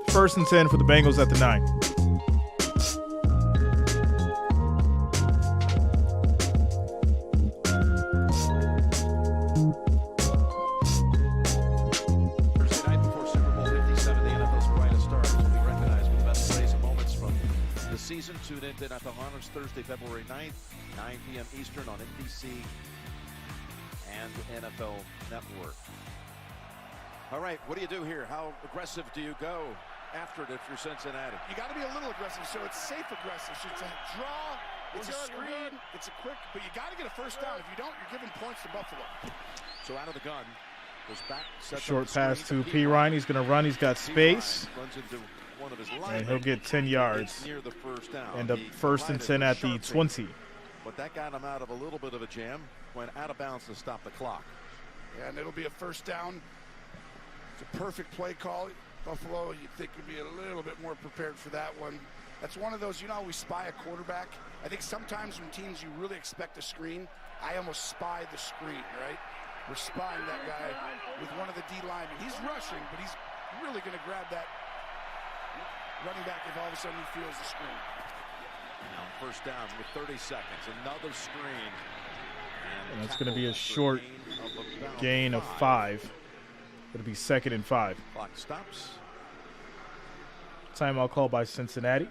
1st and 10 for the Bengals at the 9. Thursday night before Super Bowl 57, the NFL's brightest stars will be recognized with the best plays and moments from the season. Tune in to NFL Honors Thursday, February 9th, 9 p.m. Eastern on NBC and NFL Network. All right, what do you do here? How aggressive do you go after it if you're Cincinnati? You got to be a little aggressive, so it's safe aggressive. So it's a draw, it's a screen, it's a quick, but you got to get a first down. If you don't, you're giving points to Buffalo. So out of the gun, goes back, short pass to P. Ryan. He's going to run. He's got space, runs into one of his and he'll get 10 yards. near the first down. End up 1st and 10 at the 20. But that got him out of a little bit of a jam. Went out of bounds to stop the clock. Yeah, and it'll be a first down. It's a perfect play call. Buffalo, you'd think would be a little bit more prepared for that one. That's one of those, you know, we spy a quarterback. I think sometimes when teams you really expect a screen, I almost spy the screen, right? We're spying that guy with one of the D linemen. He's rushing, but he's really going to grab that running back if all of a sudden he feels the screen. Now first down with 30 seconds. Another screen. And that's going to be a short gain of 5. It'll be 2nd and 5. Clock stops. Timeout call by Cincinnati.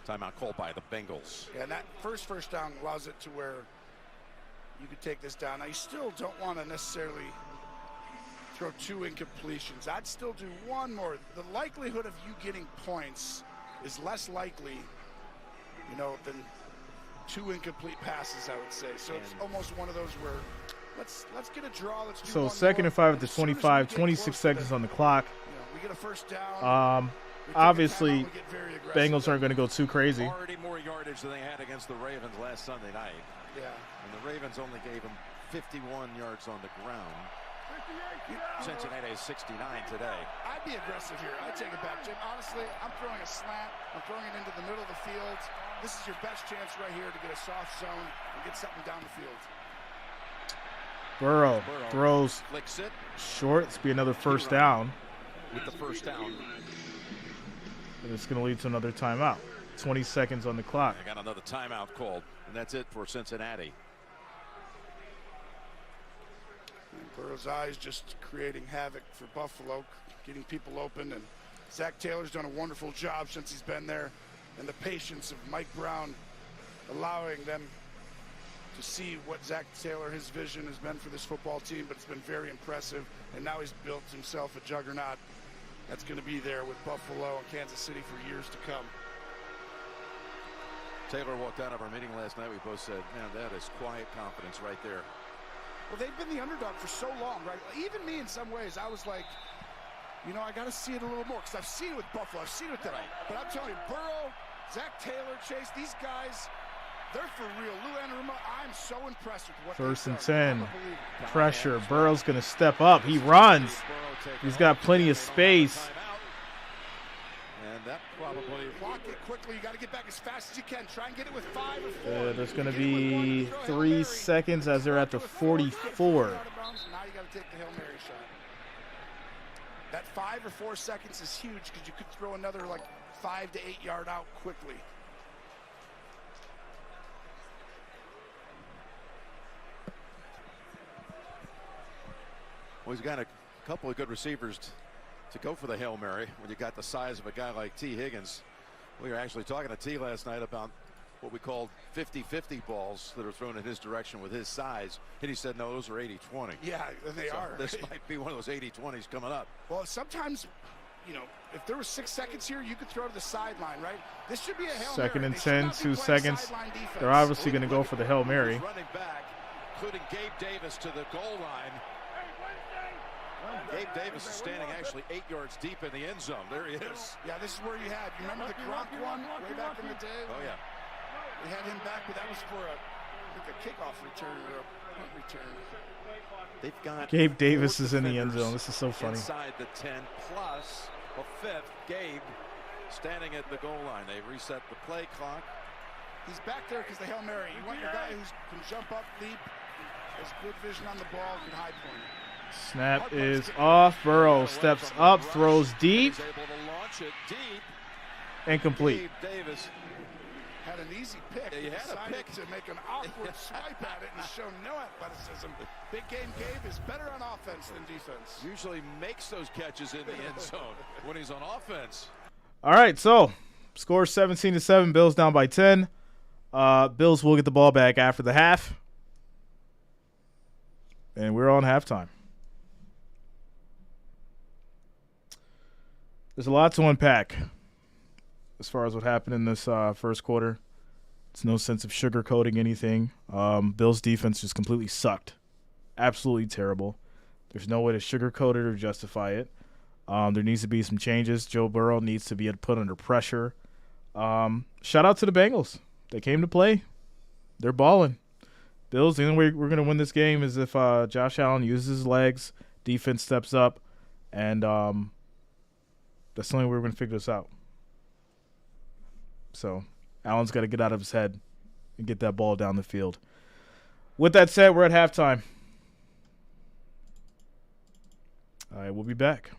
Timeout called by the Bengals. Yeah, and that first down allows it to where you could take this down. Now, you still don't want to necessarily throw 2 incompletions. I'd still do one more. The likelihood of you getting points is less likely, you know, than 2 incomplete passes, I would say. So it's almost one of those where let's get a draw. Let's do so one 2nd more. and 5 at the As soon as we 25, get 26 close to seconds on the clock. you know, we get a first down. Obviously, we get very aggressive. Bengals aren't going to go too crazy. Already more yardage than they had against the Ravens last Sunday night. Yeah. And the Ravens only gave them 51 yards on the ground. Cincinnati is 69 today. I'd be aggressive here. I'd take it back, Jim. Honestly, I'm throwing a slant. I'm throwing it into the middle of the field. This is your best chance right here to get a soft zone and get something down the field. Burrow throws Flicks it short. It's be another first down. with the first down. And it's going to lead to another timeout. 20 seconds on the clock. They got another timeout called, and that's it for Cincinnati. And Burrow's eyes just creating havoc for Buffalo, getting people open. And Zach Taylor's done a wonderful job since he's been there. And the patience of Mike Brown allowing them to see what Zach Taylor, his vision has been for this football team, but it's been very impressive. And now he's built himself a juggernaut that's going to be there with Buffalo and Kansas City for years to come. Taylor walked out of our meeting last night. We both said, man, that is quiet confidence right there. Well, they've been the underdog for so long, right? Even me, in some ways, I was like, you know, I got to see it a little more because I've seen it with Buffalo. I've seen it with them. Right. But I'm telling you, Burrow, Zach Taylor, Chase, these guys, they're for real. Lou Anarumo, I'm so impressed with what First and they've 10. Pressure. Burrow's going to step up. He runs. He's got plenty of space. And that probably block it quickly. You got to get back as fast as you can. Try and get it with 5 or 4. There's going to be 3 seconds as they're at the 44. Now you got to take the Hail Mary shot. That 5 or 4 seconds is huge because you could throw another like 5 to 8 yard out quickly. Well, he's got a couple of good receivers to go for the Hail Mary when you got the size of a guy like T. Higgins. We were actually talking to T last night about what we called 50-50 balls that are thrown in his direction with his size. And he said, no, those are 80-20. Yeah, and they are. This might be one of those 80-20s coming up. Well, sometimes, you know, if there was 6 seconds here, you could throw to the sideline, right? This should be a Hail Mary. Second and 10, 2 seconds. They're obviously going to go for the Hail Mary. Running back, including Gabe Davis to the goal line. Gabe Davis is standing actually 8 yards deep in the end zone. There he is. Yeah, this is where you had, you remember the Gronk one way back in the day? Oh, yeah. We had him back, but that was for a kickoff return or a punt return. They've got Gabe Davis is in the end zone. This is so funny. Inside the 10 plus a fifth. Gabe standing at the goal line. They reset the play clock. He's back there because the Hail Mary. You want your guy who can jump up deep, has good vision on the ball, can high point. Snap is off. Burrow steps up, throws deep. He's able to launch it deep. Incomplete. Gabe Davis had an easy pick. Yeah, he had a pick to make an awkward swipe at it and show no athleticism. Big game Gabe is better on offense than defense. Usually makes those catches in the end zone when he's on offense. All right, so score 17-7. Bills down by 10. Bills will get the ball back after the half. And we're on halftime. There's a lot to unpack as far as what happened in this first quarter. It's no sense of sugarcoating anything. Bills' defense just completely sucked. Absolutely terrible. There's no way to sugarcoat it or justify it. There needs to be some changes. Joe Burrow needs to be put under pressure. Shout out to the Bengals. They came to play. They're balling. Bills, the only way we're going to win this game is if Josh Allen uses his legs, defense steps up, and that's the only way we're going to figure this out. So Allen's got to get out of his head and get that ball down the field. With that said, we're at halftime. All right, we'll be back.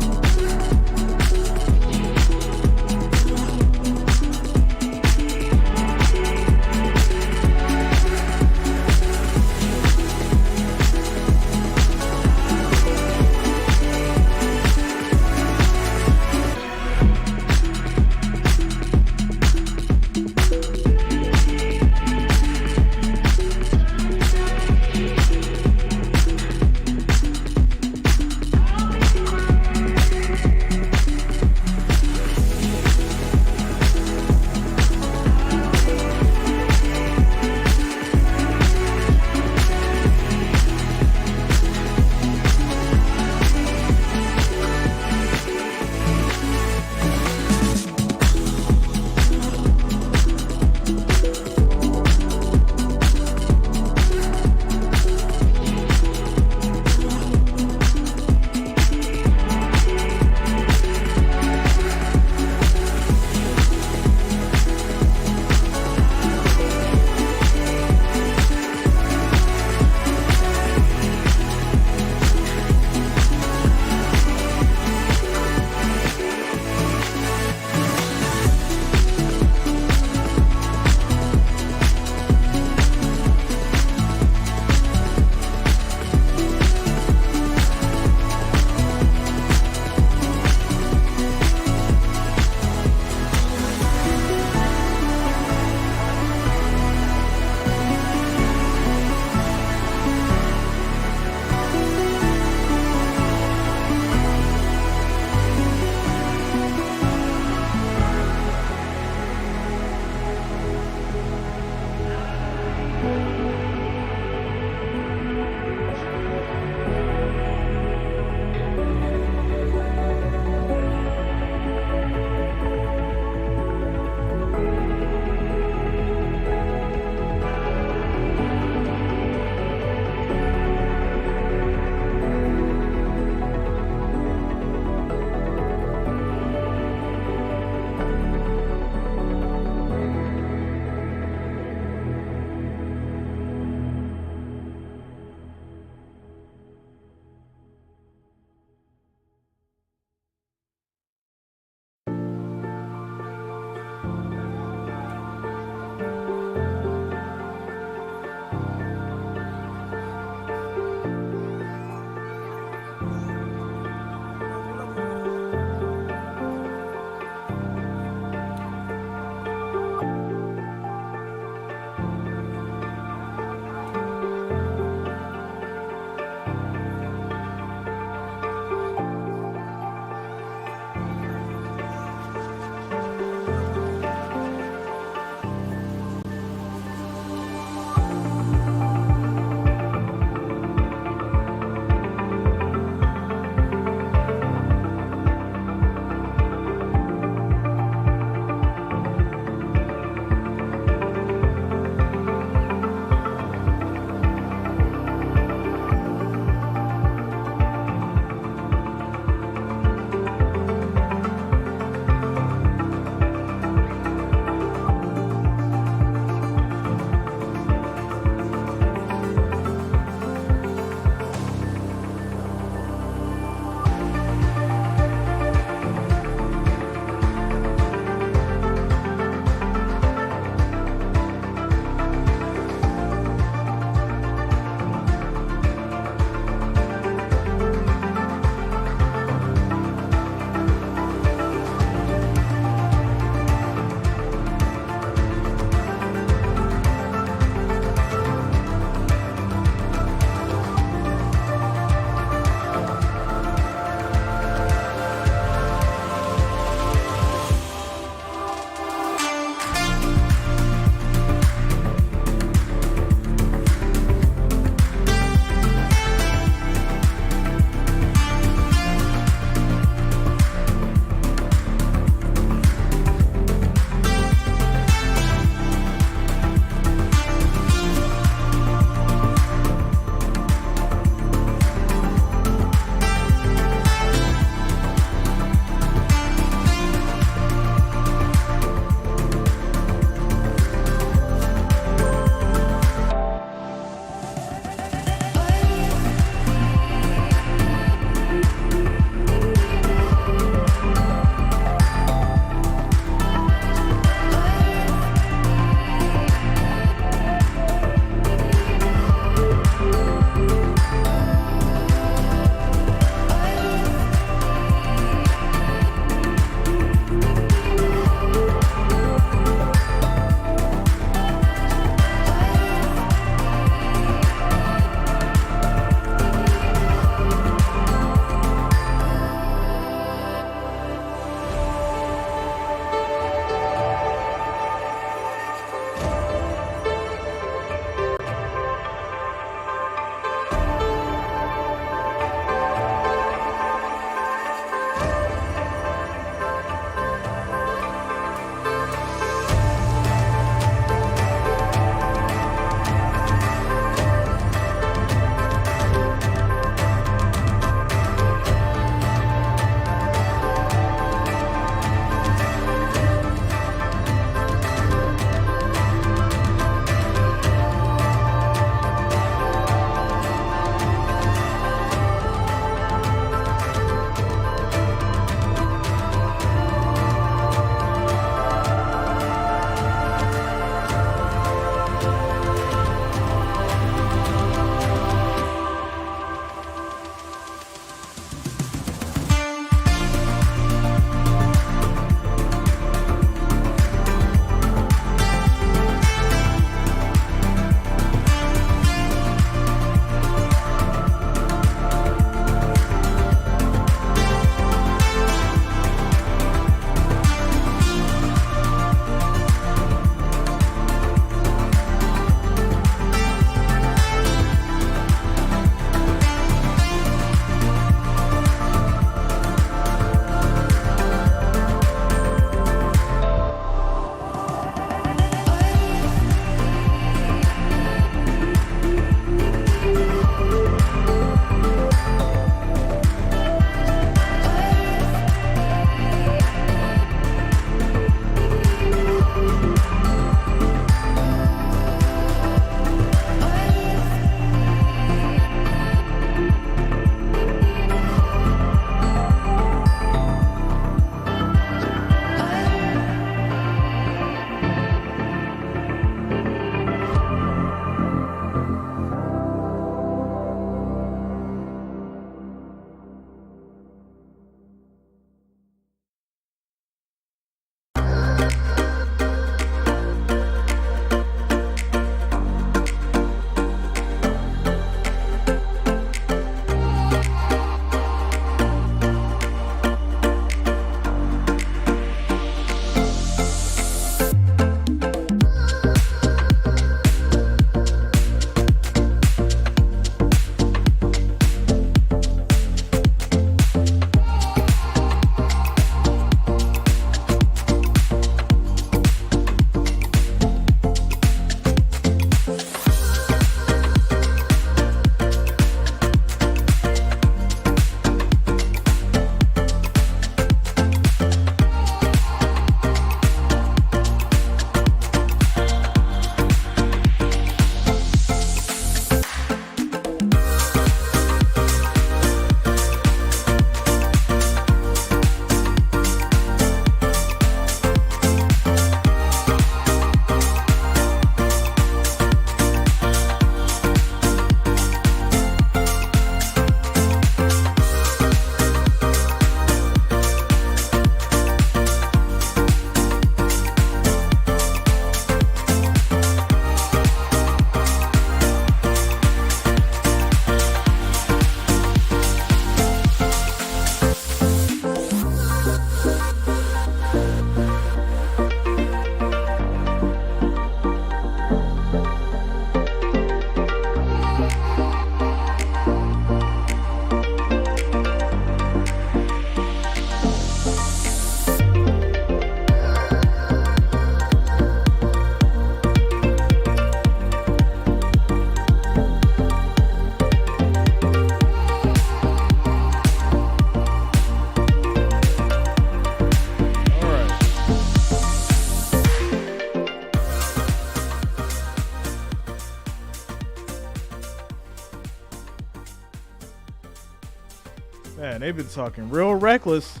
Man, they've been talking real reckless.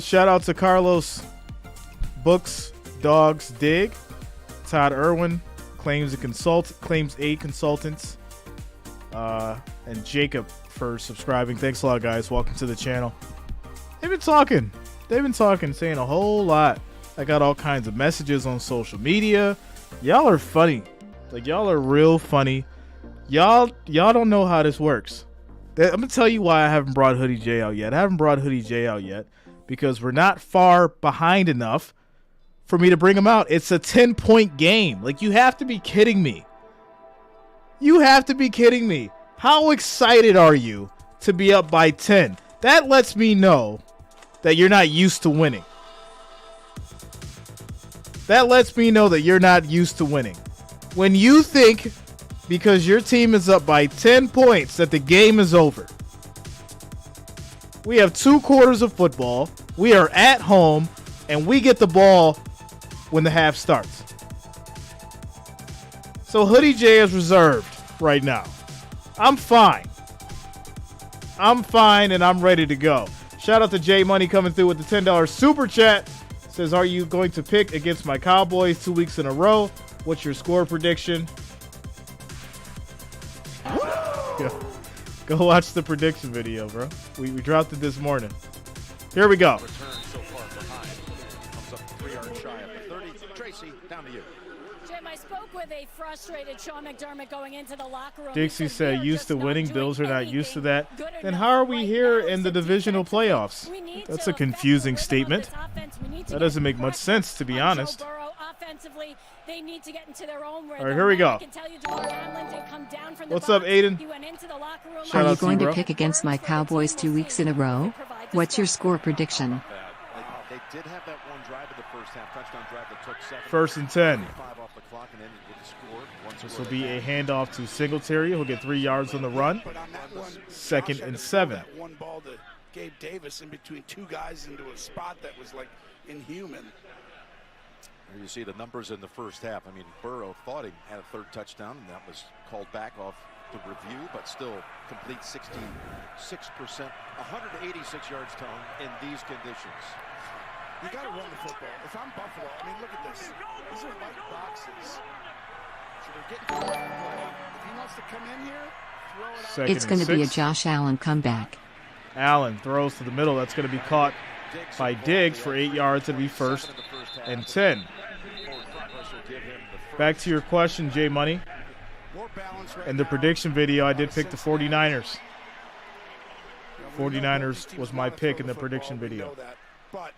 Shout out to Carlos Books Dogs Dig. Todd Irwin claims eight consultants. And Jacob for subscribing. Thanks a lot, guys. Welcome to the channel. They've been talking, saying a whole lot. I got all kinds of messages on social media. Y'all are funny. Like, y'all are real funny. Y'all don't know how this works. I'm going to tell you why I haven't brought Hoodie J out yet. I haven't brought Hoodie J out yet because we're not far behind enough for me to bring him out. It's a 10-point game. Like, you have to be kidding me. How excited are you to be up by 10? That lets me know that you're not used to winning. When you think because your team is up by 10 points that the game is over. We have 2 quarters of football. We are at home, and we get the ball when the half starts. So Hoodie J is reserved right now. I'm fine, and I'm ready to go. Shout out to J Money coming through with the $10 super chat. Says, are you going to pick against my Cowboys 2 weeks in a row? What's your score prediction? Go watch the prediction video, bro. We dropped it this morning. Here we go. Return so far behind. Comes up 3 yards shy of the 30. Tracy, down to you. Jim, I spoke with a frustrated Sean McDermott going into the locker room. Dixie said used to winning. Bills are not used to that. Then how are we here in the divisional playoffs? That's a confusing statement. That doesn't make much sense, to be honest. Offensively, they need to get into their own rhythm. All right, here we go. What's up, Aiden? Are you going to pick against my Cowboys 2 weeks in a row? What's your score prediction? They did have that one drive in the first half, touchdown drive that took 7. 1st and 10. Off the clock and ended with the score. This will be a handoff to Singletary. He'll get 3 yards on the run. 2nd and 7. That one ball to Gabe Davis in between 2 guys into a spot that was like inhuman. Here you see the numbers in the first half. I mean, Burrow thought he had a 3rd touchdown, and that was called back off the review, but still complete 66%, 186 yards total in these conditions. You got to run the football. If I'm Buffalo, I mean, look at this. These are white boxes. So they're getting to the right play. If he wants to come in here, throw it out. It's going to be a Josh Allen comeback. Allen throws to the middle. That's going to be caught by Diggs for 8 yards. It'll be 1st and 10. Back to your question, J Money. In the prediction video, I did pick the 49ers. 49ers was my pick in the prediction video. But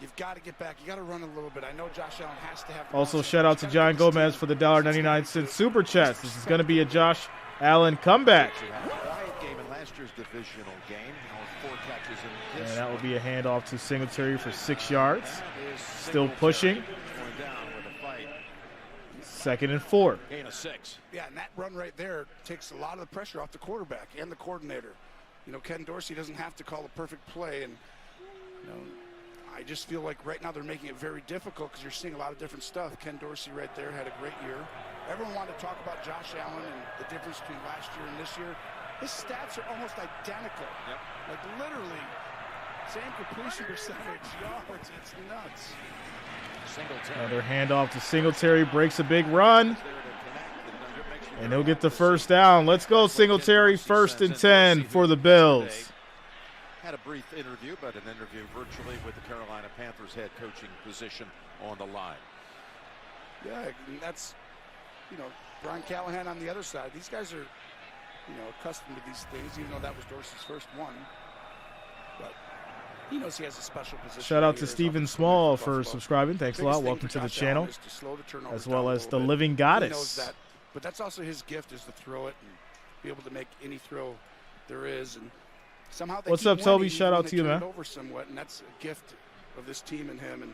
you've got to get back. You got to run a little bit. I know Josh Allen has to have. Also, shout out to John Gomez for the $1.99 super chats. This is going to be a Josh Allen comeback. And that will be a handoff to Singletary for 6 yards. Still pushing. 2nd and 4. Gain of 6. Yeah, and that run right there takes a lot of the pressure off the quarterback and the coordinator. You know, Ken Dorsey doesn't have to call a perfect play, and you know, I just feel like right now they're making it very difficult because you're seeing a lot of different stuff. Ken Dorsey right there had a great year. Everyone wanted to talk about Josh Allen and the difference between last year and this year. His stats are almost identical. Yep. Like literally, same completion percentage, yards. It's nuts. Another handoff to Singletary, breaks a big run, and he'll get the 1st down. Let's go, Singletary. 1st and 10 for the Bills. Had a brief interview, but an interview virtually with the Carolina Panthers head coaching position on the line. Yeah, and that's, you know, Brian Callahan on the other side. These guys are, you know, accustomed to these things, even though that was Dorsey's first one. But he knows he has a special position. Shout out to Stephen Small for subscribing. Thanks a lot. Welcome to the channel, as well as the Living Goddess. That, but that's also his gift, is to throw it and be able to make any throw there is. And somehow they What's keep up, Toby? winning Shout when out they to you, turn man. it over somewhat, and that's a gift of this team and him. And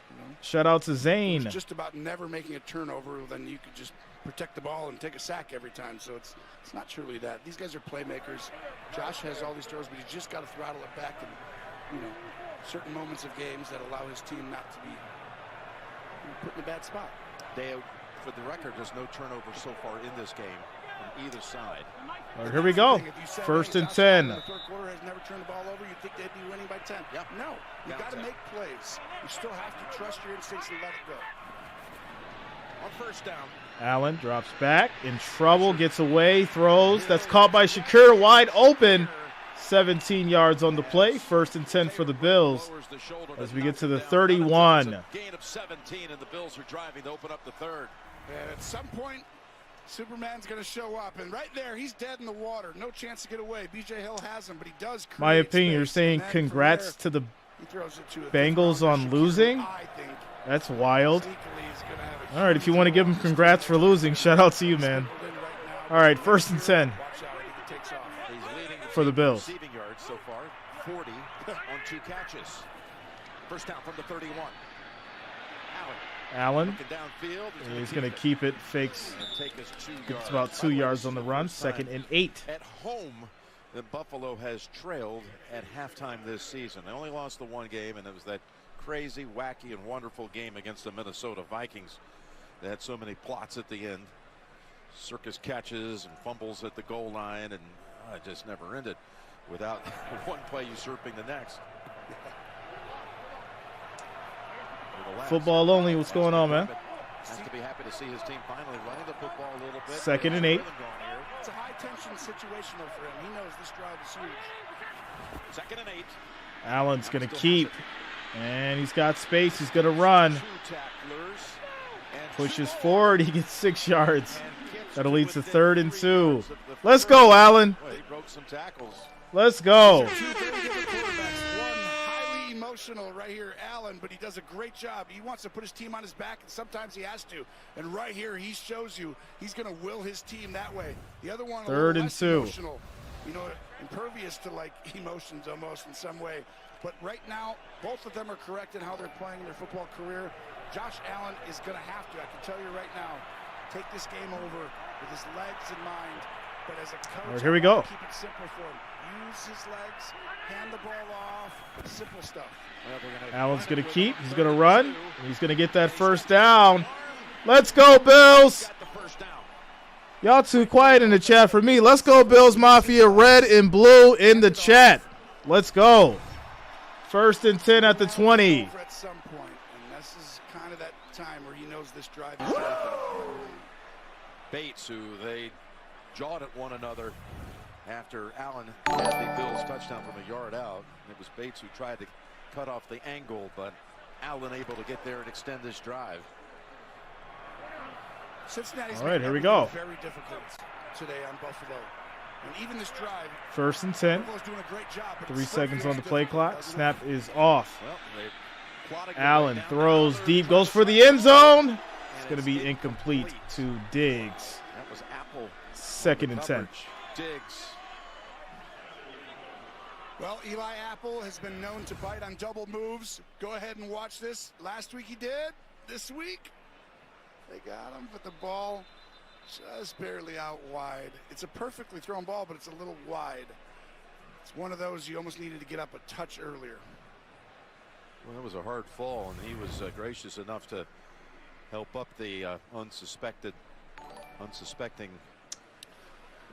you know, Shout out to Zane. it's just about never making a turnover. Then you could just protect the ball and take a sack every time. So it's not truly that. These guys are playmakers. Josh has all these throws, but he's just got to throttle it back in, you know, certain moments of games that allow his team not to be, you know, put in a bad spot. They, for the record, there's no turnover so far in this game. from either side. All right, here we go. First and 10. The third quarter has never turned the ball over. You think they'd be winning by 10? Yep. No. You got to make plays. You still have to trust your instincts and let it go. On first down. Allen drops back, in trouble, gets away, throws. That's caught by Shakur, wide open. 17 yards on the play. First and 10 for the Bills as we get to the 31. Gain of 17, and the Bills are driving to open up the third. And at some point, Superman's going to show up. And right there, he's dead in the water. No chance to get away. B.J. Hill has him, but he does create My opinion, you're space. saying And then congrats from to the there, he throws it to a Bengals fifth on rounder. losing? I think That's wild. sneakily he's gonna have a All right, if you want to give him congrats for losing, shout out to you, man. All right, first and 10 Watch out, I think he takes off. He's leading for the Bills. receiving yards so far, 40 on 2 catches. First down from the 31. Allen, Looking downfield. he's going to keep it, fakes. And take us 2 yards. It's about 2 yards on the run, second and 8. At home, the Buffalo has trailed at halftime this season. They only lost the one game, and it was that crazy, wacky, and wonderful game against the Minnesota Vikings. They had so many plots at the end. Circus catches and fumbles at the goal line, and it just never ended without one play usurping the next. Football only, what's going on, man? Has to be happy to see his team finally running the football a little bit. Second and 8. It's a high-tension situation, though, for him. He knows this drive is huge. Second and 8. Allen's going to keep, and he's got space. He's going to run. 2 tacklers. And Pushes forward. He gets 6 yards. That'll lead to 3rd and 2. Let's go, Allen. Well, he broke some tackles. Let's go. 2 very different quarterbacks. One highly emotional right here, Allen, but he does a great job. He wants to put his team on his back, and sometimes he has to. And right here, he shows you he's going to will his team that way. The other one, a 3rd little and less 2. emotional, you know, impervious to like emotions almost in some way. But right now, both of them are correct in how they're playing in their football career. Josh Allen is going to have to, I can tell you right now, take this game over with his legs in mind. But as a coach, All right, here we go. keep it simple for him. Use his legs, hand the ball off, simple stuff. Allen's going to keep. He's going to run. He's going to get that first down. Let's go, Bills. Got the first down. Y'all too quiet in the chat for me. Let's go, Bills Mafia. Red and blue in the chat. Let's go. First and 10 at the 20. At some point, and this is kind of that time where he knows this drive is going. Bates, who they jawed at one another after Allen had the Bills touchdown from a yard out. It was Bates who tried to cut off the angle, but Allen able to get there and extend this drive. Cincinnati's All right, here we go. Very difficult today on Buffalo. And even this drive, First and 10. Buffalo's doing a great job. But 3 it's seconds on the play difficult, clock. doesn't it? Snap is off. Well, they plotted Allen down throws the deep, goes for the end zone. It's going to be incomplete to Diggs. That was Apple. Second and 10. Diggs. Well, Eli Apple has been known to bite on double moves. Go ahead and watch this. Last week he did. This week, they got him, but the ball just barely out wide. It's a perfectly thrown ball, but it's a little wide. It's one of those you almost needed to get up a touch earlier. Well, that was a hard fall, and he was gracious enough to help up the unsuspecting.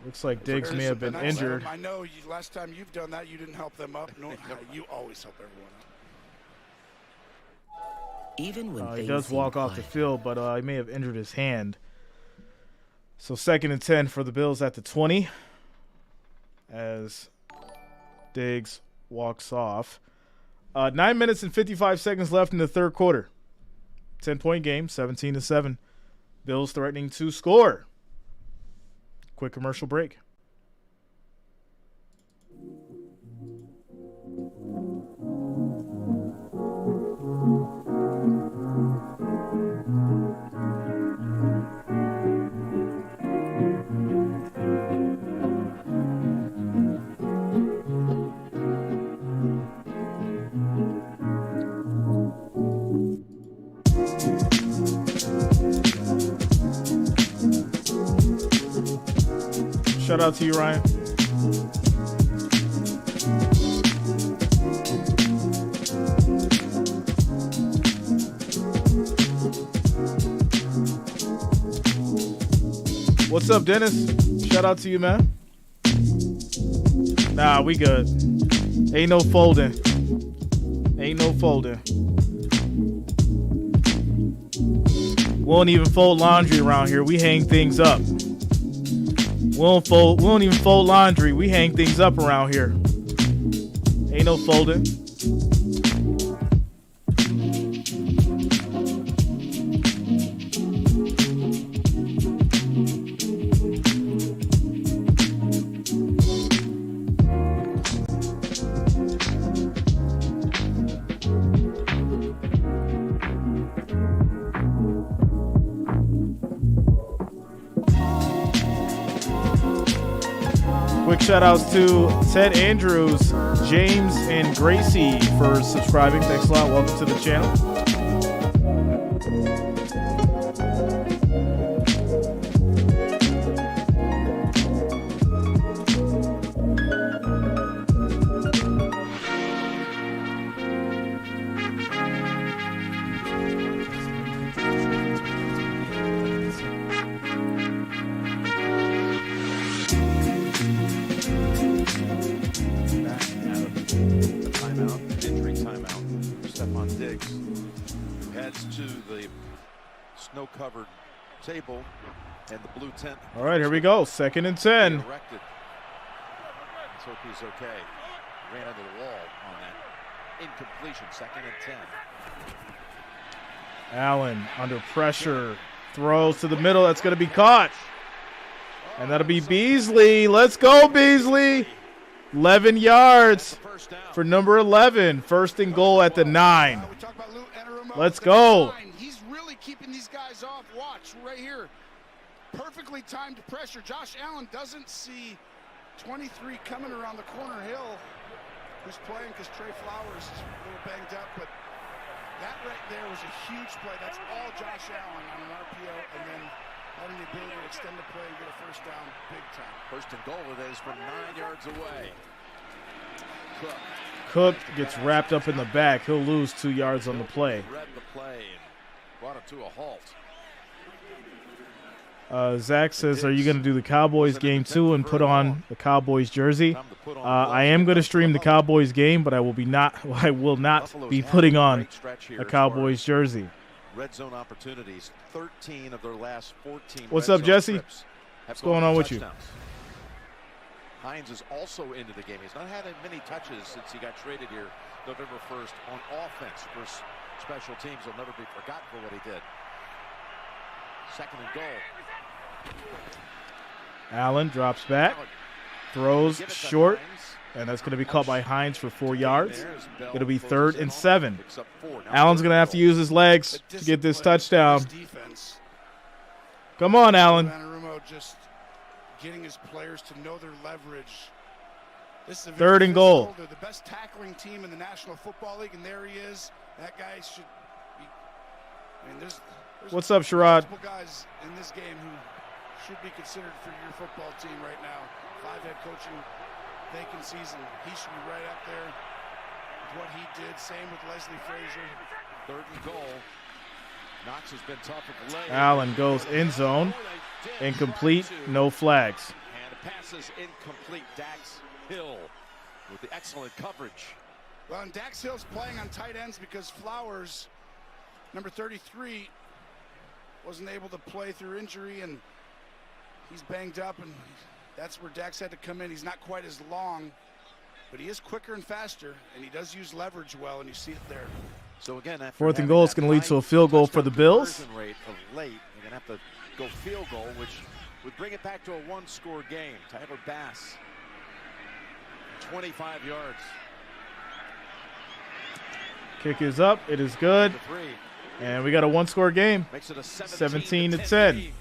Looks like Diggs may have been injured. I know last time you've done that, you didn't help them up. No, you always help everyone up. Even when He does walk off the field, but he may have injured his hand. So second and 10 for the Bills at the 20 as Diggs walks off. 9 minutes and 55 seconds left in the third quarter. 10-point game, 17-7. Bills threatening to score. Quick commercial break. Shout out to you, Ryan. What's up, Dennis? Shout out to you, man. Nah, we good. Ain't no folding. Ain't no folding. We won't even fold laundry around here. We hang things up. We won't even fold laundry. We hang things up around here. Ain't no folding. Quick shout outs to Ted Andrews, James, and Gracie for subscribing. Thanks a lot. Welcome to the channel. Snow-covered table and the blue tent. All right, here we go. 2nd and 10. Let's hope he's okay. Ran into the wall on that incompletion. 2nd and 10. Allen under pressure. Throws to the middle. That's going to be caught. And that'll be Beasley. Let's go, Beasley. 11 yards for number 11. 1st and goal at the 9. Let's go. Keeping these guys off. Watch right here. Perfectly timed pressure. Josh Allen doesn't see 23 coming around the corner. Hill, who's playing because Trey Flowers is a little banged up, but that right there was a huge play. That's all Josh Allen on an RPO, and then having the ability to extend the play and get a 1st down big time. 1st and goal it is from 9 yards away. Cook gets wrapped up in the back. He'll lose 2 yards on the play. Read the play. Brought it to a halt. Zach says, are you going to do the Cowboys game too and put on the Cowboys jersey? I am going to stream the Cowboys game, but I will not be putting on a Cowboys jersey. Red zone opportunities, 13 of their last 14. What's up, Jesse? What's going on with you? Hines is also into the game. He's not had many touches since he got traded here November 1st on offense. First special teams will never be forgotten for what he did. 2nd and goal. Allen drops back, throws short, and that's going to be caught by Hines for 4 yards. It'll be 3rd and 7. Allen's going to have to use his legs to get this touchdown. Come on, Allen. Just getting his players to know their leverage. This is 3rd and goal. They're the best tackling team in the National Football League, and there he is. That guy should be. I mean, there's what's up, Sherrod? Multiple guys in this game who should be considered for your football team right now. 5 head coaching vacancies, and he should be right up there with what he did. Same with Leslie Frazier. 3rd and goal. Knox has been tough of late. Allen goes end zone. Incomplete. No flags. And the pass is incomplete. Dax Hill with the excellent coverage. Well, and Dax Hill's playing on tight ends because Flowers, number 33, wasn't able to play through injury, and he's banged up, and that's where Dax had to come in. He's not quite as long, but he is quicker and faster, and he does use leverage well, and you see it there. So again, 4th and goal is going to lead to a field goal for the Bills. Rate of late, you're going to have to go field goal, which would bring it back to a 1-score game. Tyler Bass, 25 yards. Kick is up. It is good. And we got a 1-score game. Makes it a 17-10.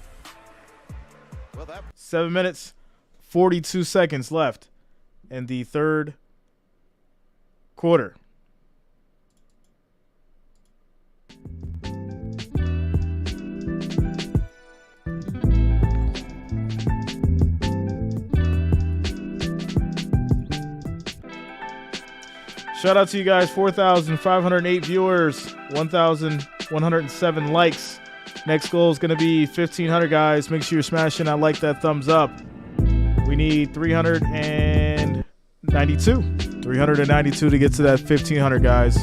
Well, 7 minutes, 42 seconds left in the 3rd quarter. Shout out to you guys, 4,508 viewers, 1,107 likes. Next goal is going to be 1,500, guys. Make sure you're smashing that like, that thumbs up. We need 392. 392 to get to that 1,500, guys.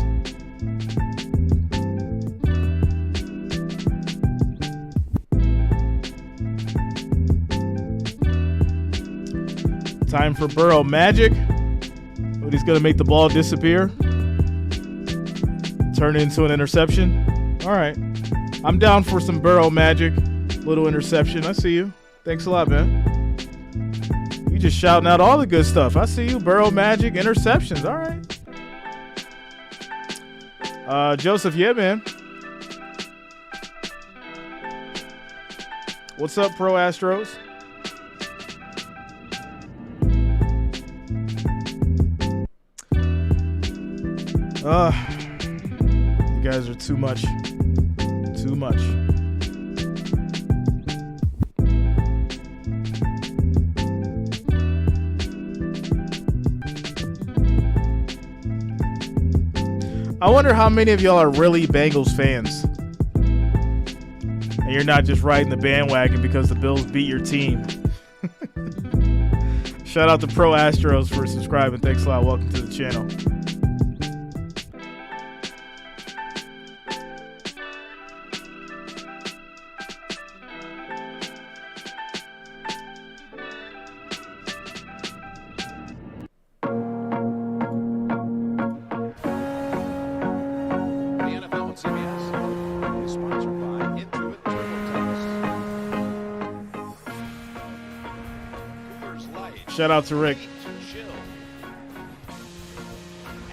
Time for Burrow magic. But he's going to make the ball disappear. Turn it into an interception. All right. I'm down for some Burrow magic. Little interception. I see you. Thanks a lot, man. You just shouting out all the good stuff. I see you. Burrow magic, interceptions. All right. Joseph, yeah, man. What's up, Pro Astros? You guys are too much. Too much. I wonder how many of y'all are really Bengals fans. And you're not just riding the bandwagon because the Bills beat your team. Shout out to Pro Astros for subscribing. Thanks a lot. Welcome to the channel. Shout out to Rick.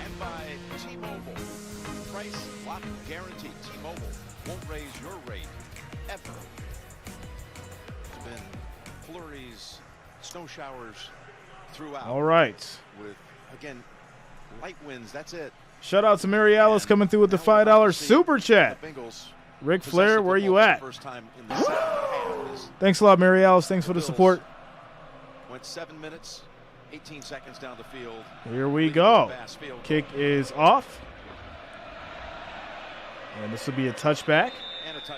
And by T-Mobile. Price lock guarantee. T-Mobile won't raise your rate ever. It's been flurries, snow showers throughout. All right. With, again, light winds. That's it. Shout out to Mary Alice coming through with the $5 super chat. Rick Flair, where you at? Thanks a lot, Mary Alice. Thanks for the support. Went 7 minutes, 18 seconds down the field. Here we go. Kick is off. And this will be a touchback.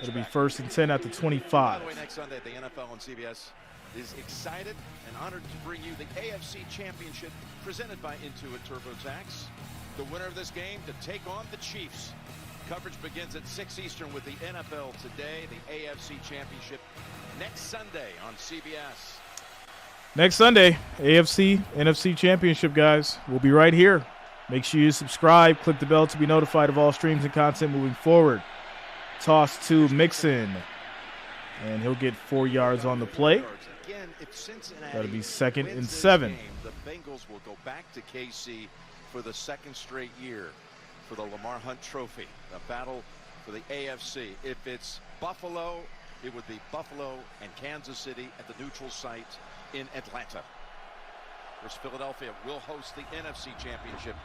It'll be 1st and 10 at the 25. By the way, next Sunday, the NFL on CBS is excited and honored to bring you the AFC Championship presented by Intuit TurboTax. The winner of this game to take on the Chiefs. Coverage begins at 6 Eastern with the NFL Today, the AFC Championship next Sunday on CBS. Next Sunday, AFC, NFC Championship, guys. We'll be right here. Make sure you subscribe. Click the bell to be notified of all streams and content moving forward. Toss to Mixon. And he'll get 4 yards on the play. That'll be 2nd and 7. The Bengals will go back to KC for the 2nd straight year for the Lamar Hunt Trophy. The battle for the AFC. If it's Buffalo, it would be Buffalo and Kansas City at the neutral site in Atlanta. Of course, Philadelphia will host the NFC Championship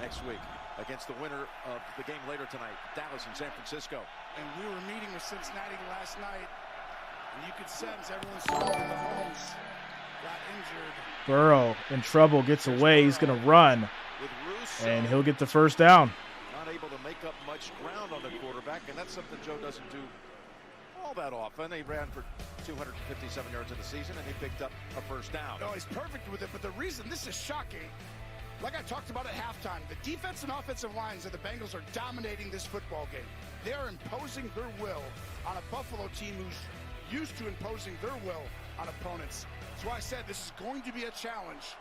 next week against the winner of the game later tonight, Dallas and San Francisco. And we were meeting with Cincinnati last night, and you could sense everyone's in the homes got injured. Burrow in trouble, gets away. He's going to run, and he'll get the 1st down. Not able to make up much ground on the quarterback, and that's something Joe doesn't do all that often. He ran for 257 yards in the season, and he picked up a 1st down. No, he's perfect with it, but the reason this is shocking, like I talked about at halftime, the defense and offensive lines of the Bengals are dominating this football game. They are imposing their will on a Buffalo team who's used to imposing their will on opponents. That's why I said this is going to be a challenge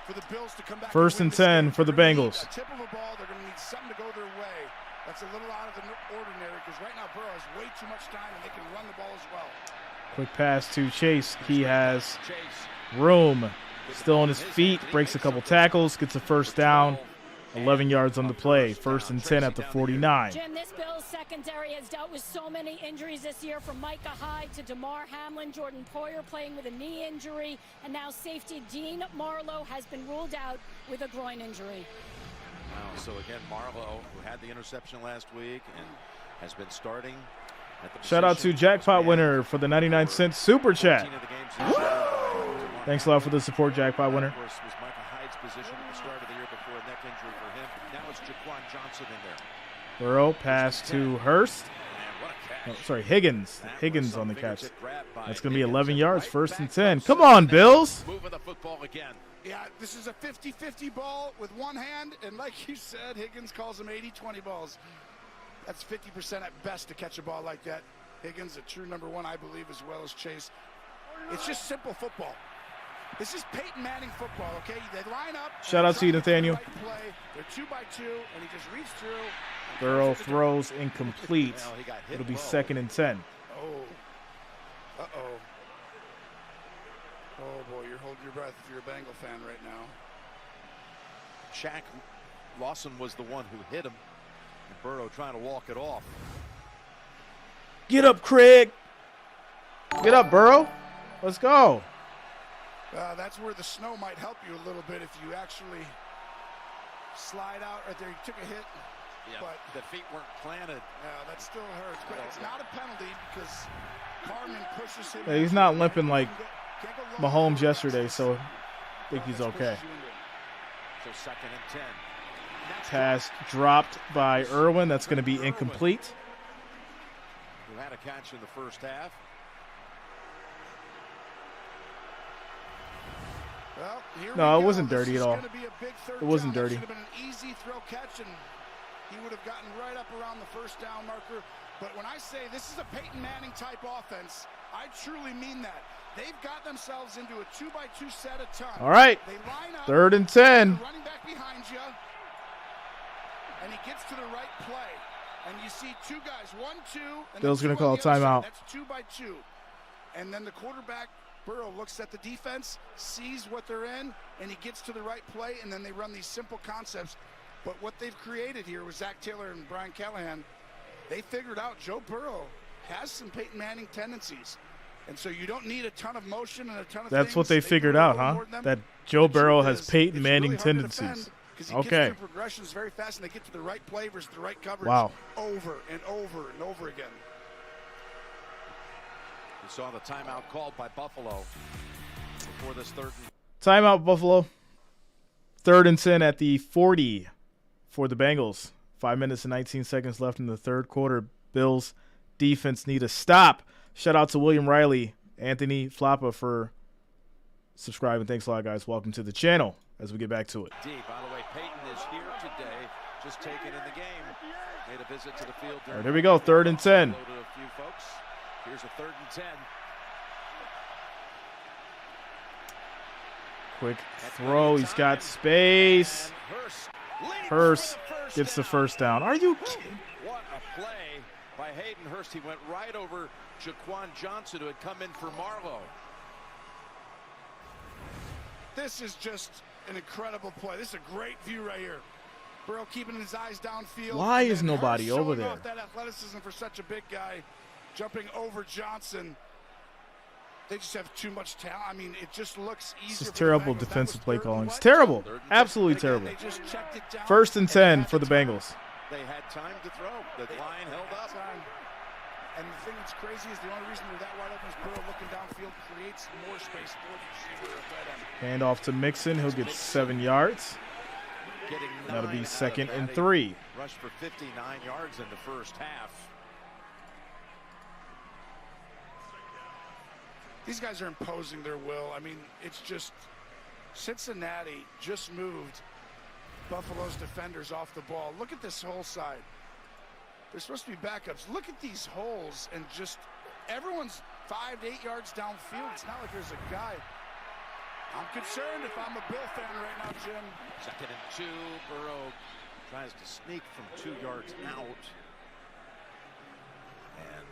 for the Bills to come back. 1st and 10 for the Bengals. A tip of a ball, they're going to need something to go their way. That's a little out of the ordinary because right now Burrow has way too much time and they can run the ball as well. Quick pass to Chase. He has room. Still on his feet. Breaks a couple tackles. Gets a 1st down. 11 yards on the play. 1st and 10 at the 49. Jim, this Bills secondary has dealt with so many injuries this year, from Micah Hyde to DeMar Hamlin, Jordan Poyer playing with a knee injury, and now safety Dean Marlowe has been ruled out with a groin injury. Wow. So again, Marlowe, who had the interception last week and has been starting at the Shout out to Jackpot winner for the 99-cent super chat. Thanks a lot for the support, Jackpot winner. Of course, was Micah Hyde's position at the start of the year before a neck injury for him. Now it's Jaquan Johnson in there. Burrow pass to Hurst. Man, what a catch. Oh, sorry, Higgins. Higgins on the catch. That's going to be 11 yards, Right 1st and back 10. up Come center. on, Bills. Moving the football again. Yeah, this is a 50-50 ball with one hand, and like you said, Higgins calls them 80-20 balls. That's 50% at best to catch a ball like that. Higgins, a true number one, I believe, as well as Chase. It's just simple football. This is Peyton Manning football, okay? They line up. Shout out to you, Nathaniel. Play. They're 2 by 2, and he just reaches through. Burrow throws incomplete. Well, he got hit It'll be well. 2nd and 10. Oh. Uh-oh. Oh, boy, you're holding your breath if you're a Bengal fan right now. Shaq Lawson was the one who hit him. And Burrow trying to walk it off. Get up, Craig. Get up, Burrow. Let's go. That's where the snow might help you a little bit if you actually slide out right there. You took a hit. Yeah, but the feet weren't planted. Yeah, that still hurts. But it's not a penalty because Carmen pushes him. Yeah, he's not limping like Can't go long. Mahomes yesterday, so I think he's okay. So 2nd and 10. Pass dropped by Irwin. That's going to be incomplete. Who had a catch in the first half. Well, here No, we it wasn't go. dirty This at is all. gonna be a big third It wasn't down. That dirty. should have been an easy throw catch, and he would have gotten right up around the first down marker. But when I say this is a Peyton Manning type offense, I truly mean that. They've got themselves into a 2 by 2 set a ton. All right. They line up. 3rd and 10. Running back behind you, and he gets to the right play. And you see 2 guys, 1, 2. And Bill's going to call a timeout. That's 2 by 2. And then the quarterback, Burrow, looks at the defense, sees what they're in, and he gets to the right play, and then they run these simple concepts. But what they've created here with Zach Taylor and Brian Callahan, they figured out Joe Burrow has some Peyton Manning tendencies. And so you don't need a ton of motion and a ton of That's what things. they figured out, huh? That Joe Burrow has Peyton Manning tendencies. Okay. Gets through progressions very fast, and they get to the right play versus the right coverage. Wow. Over and over and over again. You saw the timeout called by Buffalo before this third. Timeout, Buffalo. 3rd and 10 at the 40 for the Bengals. 5 minutes and 19 seconds left in the third quarter. Bills defense need a stop. Shout out to William Riley, Anthony Flappa for subscribing. Thanks a lot, guys. Welcome to the channel as we get back to it. By the way, Peyton is here today, just taken in the game. Made a visit to the field. All right, here we go. 3rd and 10. Loaded a few folks. Here's a 3rd and 10. Quick throw. He's got space. Hurst gets the first down. Are you kidding? What a play by Hayden Hurst. He went right over Jaquan Johnson, who had come in for Marlowe. This is just an incredible play. This is a great view right here. Burrow keeping his eyes downfield. Why and is then nobody Hurst over showing there? off that athleticism for such a big guy, jumping over Johnson. They just have too much talent. I mean, it just looks easier. This is for the terrible Bengals. defensive That play was calling. third It's and terrible. what? Absolutely Again, terrible. They just checked it down. 1st and 10 had for the time. Bengals. They had time to throw. The line held up. And the thing that's crazy is the only reason they're that wide open is Burrow looking downfield creates more space for the receiver at that end. Hand off to Mixon. He'll get 7 yards. Getting That'll 9 be out of 2nd and that. 3. Rushed for 59 yards in the first half. These guys are imposing their will. I mean, it's just Cincinnati just moved Buffalo's defenders off the ball. Look at this whole side. They're supposed to be backups. Look at these holes, and just everyone's 5 to 8 yards downfield. It's not like there's a guy. I'm concerned if I'm a Bill fan right now, Jim. 2nd and 2. Burrow tries to sneak from 2 yards out. And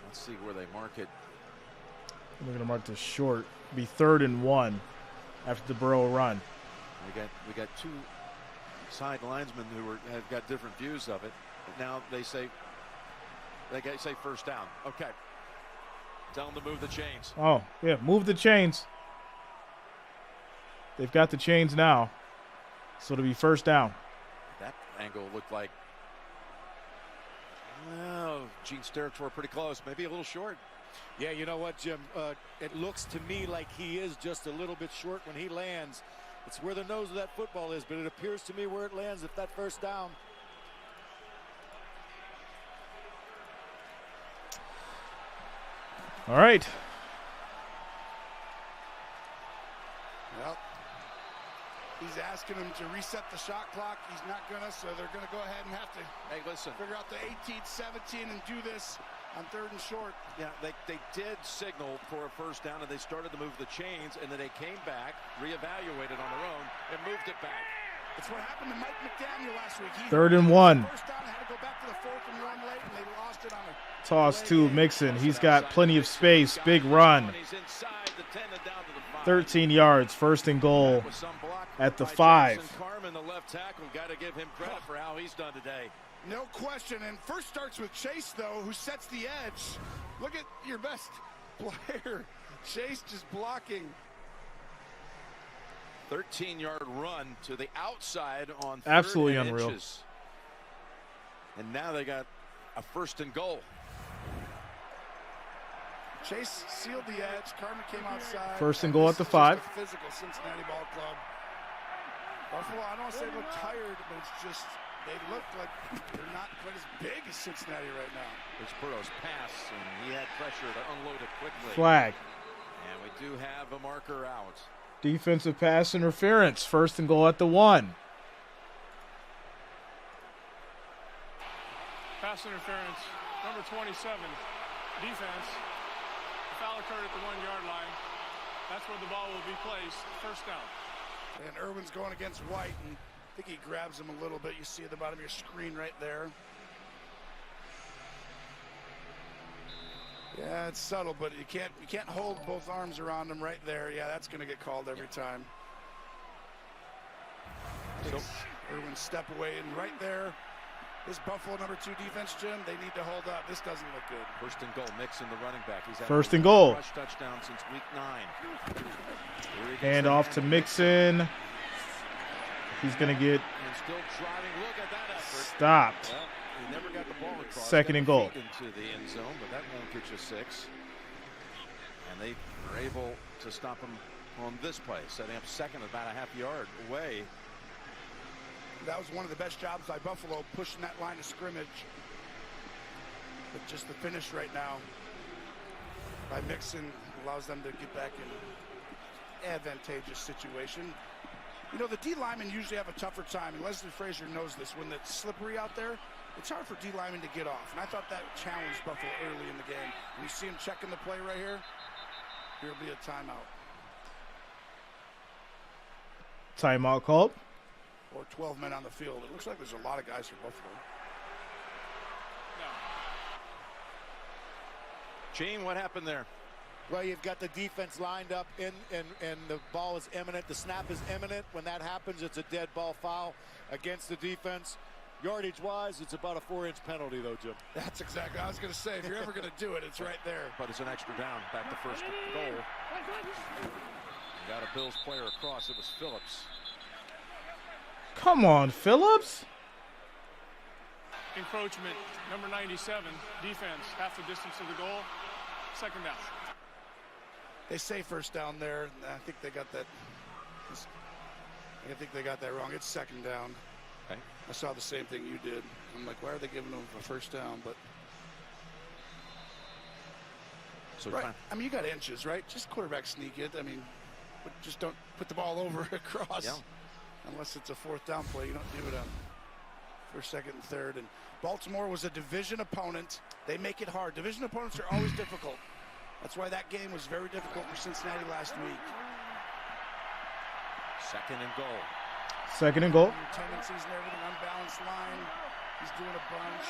let's see where they mark it. We're going to mark this short. Be 3rd and 1 after the Burrow run. We got 2 side linesmen who have got different views of it. Now they say first down. Okay. Tell them to move the chains. Oh, yeah, move the chains. They've got the chains now. So it'll be first down. That angle looked like, well, Gene's territory pretty close. Maybe a little short. Yeah, you know what, Jim? It looks to me like he is just a little bit short when he lands. It's where the nose of that football is, but it appears to me where it lands if that first down. All right. Well, he's asking him to reset the shot clock. He's not going to, so they're going to go ahead and have to figure out the 18-17 and do this on 3rd and short. Yeah, they did signal for a first down, and they started to move the chains, and then they came back, reevaluated on their own, and moved it back. It's what happened to Mike McDaniel last week. 3rd and 1. First down, had to go back to the 4th and 1 late, and they lost it on a Toss to Mixon. He's got plenty of space. Big run. 13 yards. 1st and goal at the 5. Carmen, the left tackle, got to give him credit for how he's done today. No question. And first starts with Chase, though, who sets the edge. Look at your best player. Chase just blocking. 13-yard run to the outside on 3rd Absolutely and unreal. inches. And now they got a 1st and goal. Chase sealed the edge. Carmen came outside. 1st and goal at the 5. Physical Cincinnati ball club. Buffalo, I don't want to say look tired, but it's just they look like they're not quite as big as Cincinnati right now. There's Burrow's pass, and he had pressure to unload it quickly. Flag. And we do have a marker out. Defensive pass interference. 1st and goal at the 1. Pass interference, number 27, defense. Foul occurred at the 1-yard line. That's where the ball will be placed. First down. And Irwin's going against White, and I think he grabs him a little bit. You see at the bottom of your screen right there. Yeah, it's subtle, but you can't hold both arms around him right there. Yeah, that's going to get called every time. So Irwin step away, and right there, this Buffalo number 2 defense, Jim, they need to hold up. This doesn't look good. 1st and goal, Mixon, the running back. He's had 1st and goal. Rush touchdown since week 9. Hand off to Mixon. He's going to get And still driving. Look at that effort. stopped. Well, he never got the ball across. 2nd and goal. Into the end zone, but that won't get you 6. And they were able to stop him on this play, setting up 2nd about a half yard away. That was one of the best jobs by Buffalo, pushing that line of scrimmage. But just the finish right now by Mixon allows them to get back in an advantageous situation. You know, the D linemen usually have a tougher time, and Leslie Frazier knows this. When it's slippery out there, it's hard for D linemen to get off. And I thought that challenged Buffalo early in the game. When you see him checking the play right here, here'll be a timeout. Timeout called. Or 12 men on the field. It looks like there's a lot of guys for Buffalo. Gene, what happened there? Well, you've got the defense lined up and the ball is imminent. The snap is imminent. When that happens, it's a dead ball foul against the defense. Yardage-wise, it's about a 4-inch penalty, though, Jim. That's exactly what I was going to say. If you're ever going to do it, it's right there. But it's an extra down. Back to 1st and goal. Got a Bills player across. It was Phillips. Come on, Phillips. Encroachment, number 97, defense, half the distance to the goal. 2nd down. They say 1st down there. I think they got that. I think they got that wrong. It's 2nd down. Okay. I saw the same thing you did. I'm like, why are they giving them a 1st down? But So right. I mean, you got inches, right? Just quarterback sneak it. I mean, but just don't put the ball over across. Yeah. Unless it's a 4th down play, you don't do it on 1st, 2nd, and 3rd. And Baltimore was a division opponent. They make it hard. Division opponents are always difficult. That's why that game was very difficult for Cincinnati last week. 2nd and goal. 2nd and goal. Tendencies and everything, unbalanced line. He's doing a bunch.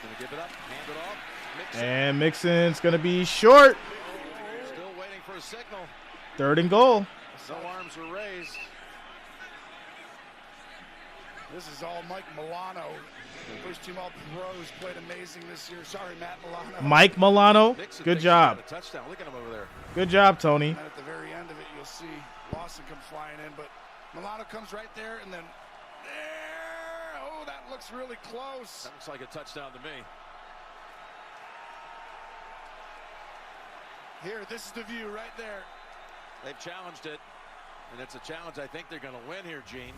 Gonna give it up, hand it off. Mixon. And Mixon's going to be short. Still waiting for a signal. 3rd and goal. No arms are raised. This is all Mike Milano. First team All-Pros, played amazing this year. Sorry, Matt Milano. Mike Milano, Mixon good job. A touchdown. Look at him over there. Good job, Tony. And at the very end of it, you'll see Lawson come flying in, but Milano comes right there, and then there. Oh, that looks really close. That looks like a touchdown to me. Here, this is the view right there. They've challenged it, and it's a challenge I think they're going to win here, Gene.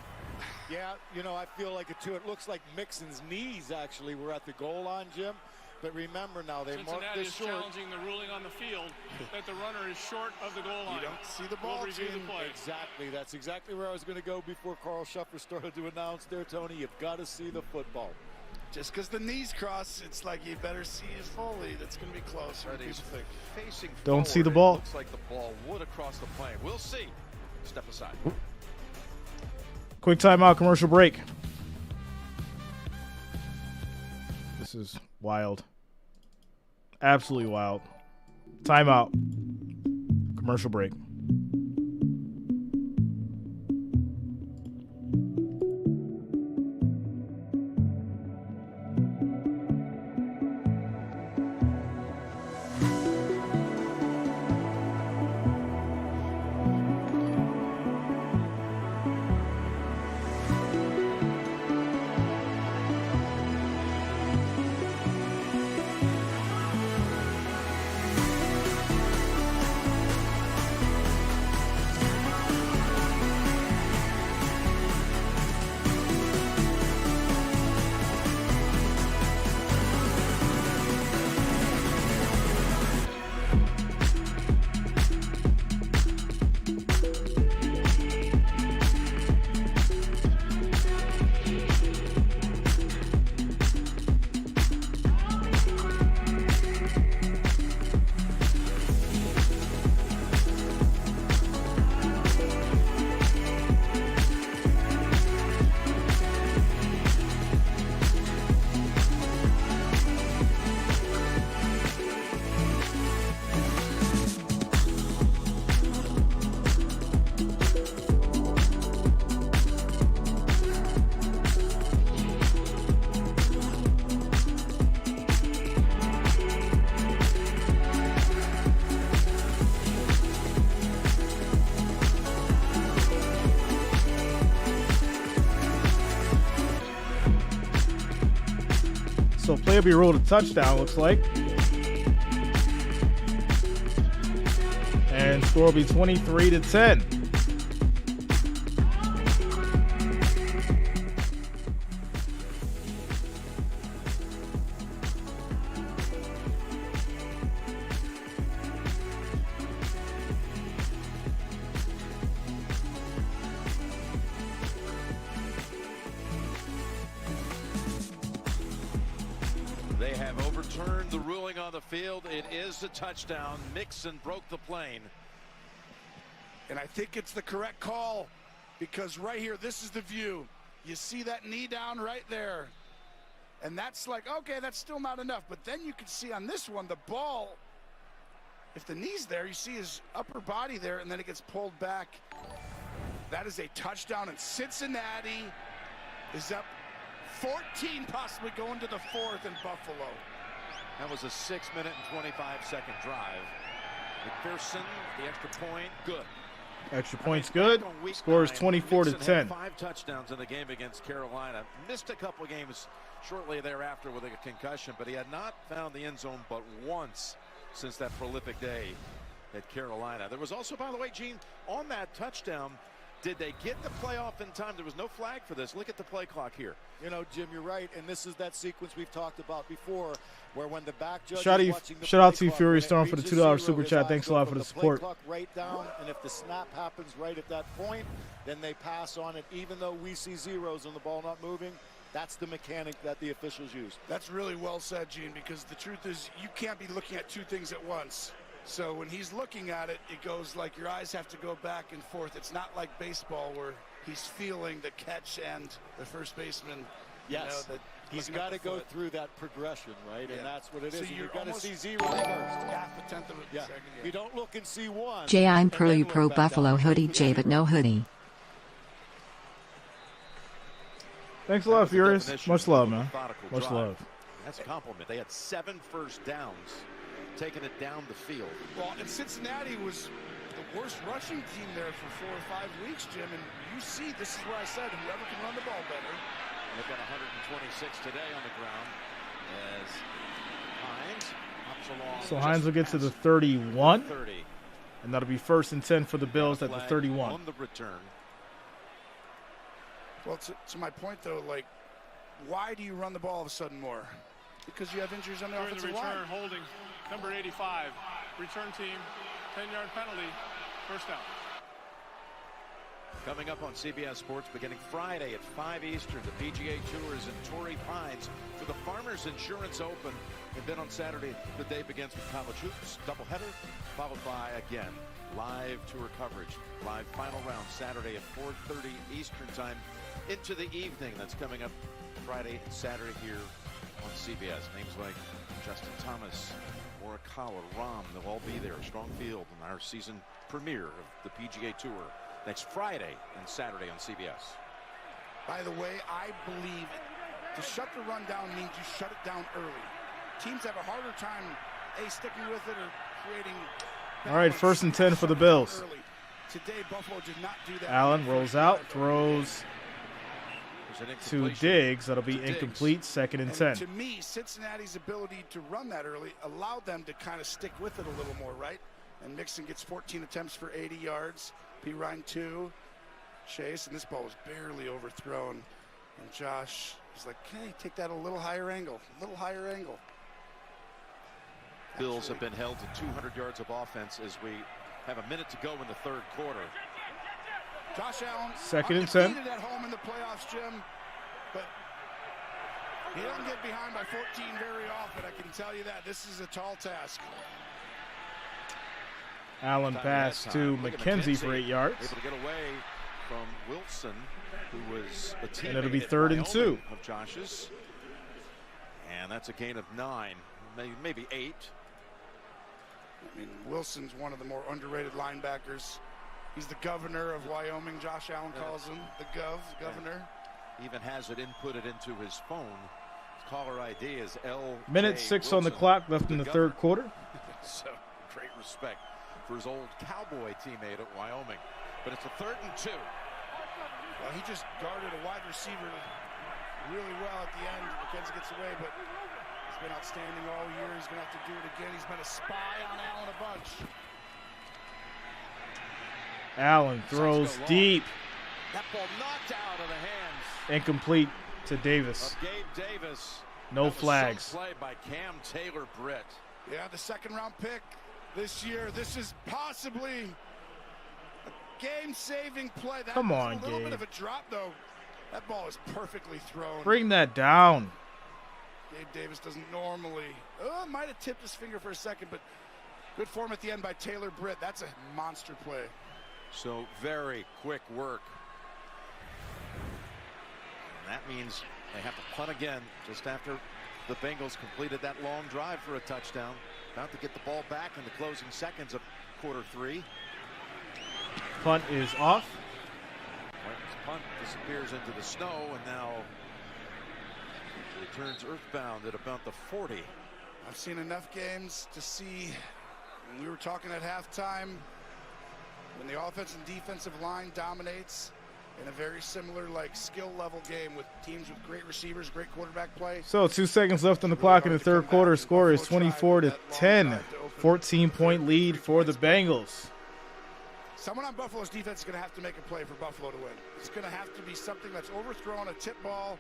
Yeah, you know, I feel like it too. It looks like Mixon's knees actually were at the goal line, Jim. But remember now, they marked Cincinnati this is short. challenging the ruling on the field that the runner is short of the goal line. You don't see the ball, We'll review Gene. the play. Exactly. That's exactly where I was going to go before Carl Scheffer started to announce there, Tony. You've got to see the football. Just because the knees cross, it's like you better see it fully. That's going to be close. Right, he's facing Don't see the forward. ball. It looks like the ball would have crossed the plane. We'll see. Step aside. Quick timeout, commercial break. This is wild. Absolutely wild. Timeout. Commercial break. So play will be ruled a touchdown, looks like. And score will be 23-10. They have overturned the ruling on the field. It is a touchdown. Mixon broke the plane. And I think it's the correct call because right here, this is the view. You see that knee down right there. And that's like, okay, that's still not enough. But then you can see on this one, the ball, if the knee's there, you see his upper body there, and then it gets pulled back. That is a touchdown, and Cincinnati is up 14, possibly going to the fourth in Buffalo. That was a 6-minute and 25-second drive. McPherson, the extra point, good. Extra points good. Score is 24-10. 5 touchdowns in the game against Carolina. Missed a couple games shortly thereafter with a concussion, but he had not found the end zone but once since that prolific day at Carolina. There was also, by the way, Gene, on that touchdown, did they get the playoff in time? There was no flag for this. Look at the play clock here. You know, Jim, you're right, and this is that sequence we've talked about before, where when the back judge Shout is watching the out to play you, clock, Fury when it Storm, for the reaches $2 zero, super his chat. eyes Thanks a go lot from for the play support. clock right down, and if the snap happens right at that point, then they pass on it. Even though we see zeros and the ball not moving, that's the mechanic that the officials use. That's really well said, Gene, because the truth is you can't be looking at two things at once. So when he's looking at it, it goes like your eyes have to go back and forth. It's not like baseball where he's feeling the catch and the first baseman. Yes, you know, he's got to go through that progression, right? Yeah. And that's what it is. So And you're you've got to almost see zero first. half a tenth of a Yeah. second. You don't look and see one. Jay, I'm and pro then you look pro back Buffalo down. hoodie, Jay, but no hoodie. Thanks a lot, Furious. Definition Much love, of a man. methodical Much drive. love. That's a compliment. They had 7 first downs, taking it down the field. Well, and Cincinnati was the worst rushing team there for 4 or 5 weeks, Jim. And you see, this is where I said whoever can run the ball better. They've got 126 today on the ground as Hines hops along. So just Hines will get to the past 31, 30. and that'll be 1st and 10 for the Bills at the Flag 31. on the return. Well, to my point, though, like, why do you run the ball all of a sudden more? because you have injuries on the During the offensive return, line. holding number 85. Return team, 10-yard penalty, first down. Coming up on CBS Sports beginning Friday at 5 Eastern, the PGA Tour is in Torrey Pines for the Farmers Insurance Open. And then on Saturday, the day begins with college hoops, doubleheader, followed by, again, live tour coverage. Live final round Saturday at 4:30 Eastern time into the evening. That's coming up Friday and Saturday here on CBS. Names like Justin Thomas, Morikawa, Rahm, they'll all be there. Strong field in our season premiere of the PGA Tour next Friday and Saturday on CBS. By the way, I believe to shut the run down means you shut it down early. Teams have a harder time, sticking with it or creating. All right, 1st and 10 for the Bills. Early. Today, Buffalo did not do that. Allen rolls out, throws to Diggs. That'll be incomplete, 2nd and 10. To me, Cincinnati's ability to run that early allowed them to kind of stick with it a little more, right? And Mixon gets 14 attempts for 80 yards. P. Ryan 2. Chase, and this ball was barely overthrown. And Josh is like, hey, take that a little higher angle, Bills have been held to 200 yards of offense as we have a minute to go in the third quarter. Josh Allen, 2nd and 10. At home in the playoffs, Jim, but he doesn't get behind by 14 very often. I can tell you that. This is a tall task. Allen pass to McKenzie for 8 yards. Able to get away from Wilson, who was a teammate. And it'll be 3rd and 2 of Josh's. And that's a gain of 9, maybe 8. I mean, Wilson's one of the more underrated linebackers. He's the governor of Wyoming. Josh Allen calls him the governor. Even has it inputted into his phone. His caller ID is L. Minute 6 on the clock left in the third quarter. So great respect for his old Cowboy teammate at Wyoming. But it's a 3rd and 2. Well, he just guarded a wide receiver really well at the end. McKenzie gets away, but he's been outstanding all year. He's going to have to do it again. He's been a spy on Allen a bunch. Allen throws deep. That ball knocked out of the hands. Incomplete to Davis. Of Gabe Davis. No flags. Play by Cam Taylor-Britt. Yeah, the 2nd-round pick this year. This is possibly a game-saving play. That Come was on, a little Gabe. bit of a drop, though. That ball is perfectly thrown. Bring that down. Gabe Davis doesn't normally. Oh, might have tipped his finger for a second, but good form at the end by Taylor-Britt. That's a monster play. So very quick work. And that means they have to punt again just after the Bengals completed that long drive for a touchdown. About to get the ball back in the closing seconds of quarter 3. Punt is off. White's punt disappears into the snow and now returns earthbound at about the 40. I've seen enough games to see, when we were talking at halftime, when the offensive and defensive line dominates in a very similar skill level game with teams with great receivers, great quarterback play. So 2 seconds left on the clock in the third quarter. Score is 24-10. 14-point lead for the Bengals. Someone on Buffalo's defense is going to have to make a play for Buffalo to win. It's going to have to be something that's overthrown, a tip ball.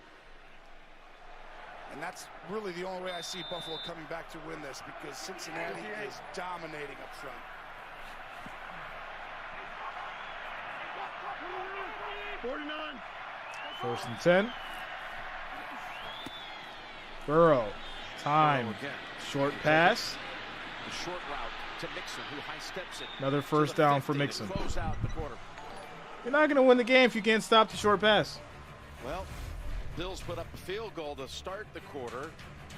And that's really the only way I see Buffalo coming back to win this, because Cincinnati is dominating up front. First and 10. Burrow. Time. Short pass. The short route to Mixon, who high steps it. Another first down for Mixon. Close out the quarter. You're not going to win the game if you can't stop the short pass. Well, Bills put up a field goal to start the quarter,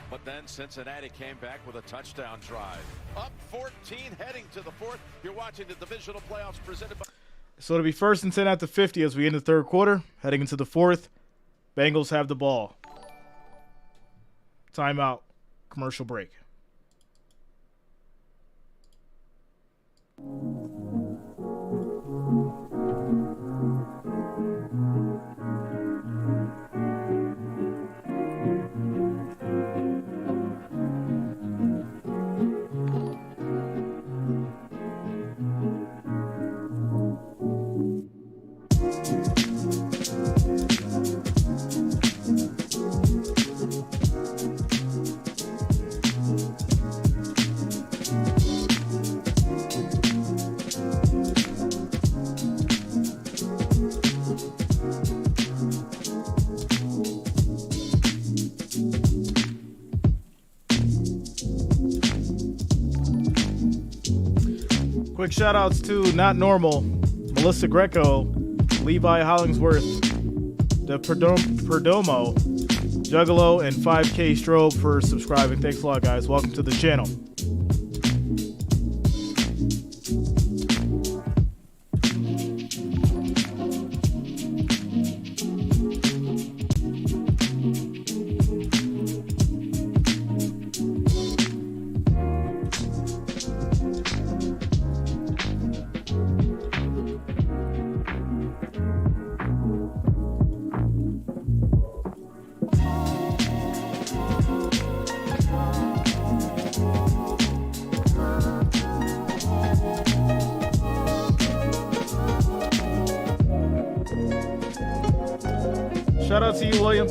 but then Cincinnati came back with a touchdown drive. Up 14 heading to the 4th. You're watching the divisional playoffs presented by... So it'll be 1st and 10 at the 50 as we end the third quarter. Heading into the 4th. Bengals have the ball. Timeout. Commercial break. Quick shout-outs to Not Normal, Melissa Greco, Levi Hollingsworth, the Perdomo, Juggalo, and 5K Strobe for subscribing. Thanks a lot, guys. Welcome to the channel. Shout out to you, William.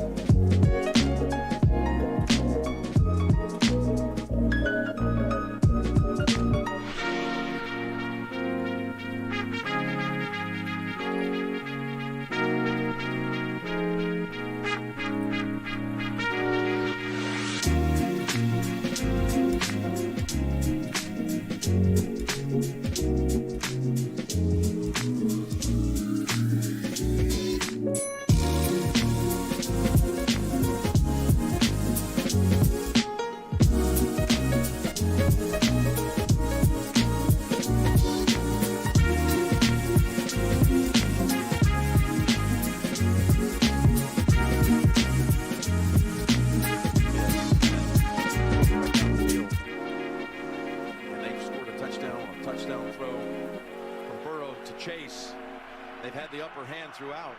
Throughout.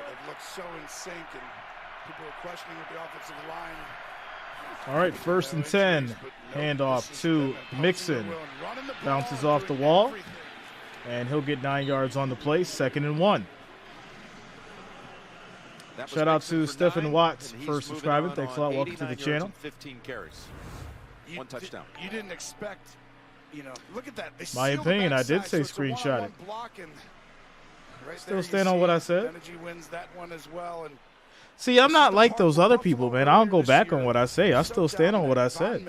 It looks so in sync, and people are questioning with the offensive line. All right, 1st and 10. Handoff to Mixon. Bounces off the wall, and he'll get 9 yards on the play. 2nd and 1. Shout out to Stephen Watts for subscribing. Thanks a lot. Welcome to the channel. 15 carries. 1 touchdown. You didn't expect, look at that. My opinion, I did say screenshot it. Still stand on what I said. See, I'm not like those other people, man. I don't go back on what I say. I still stand on what I said.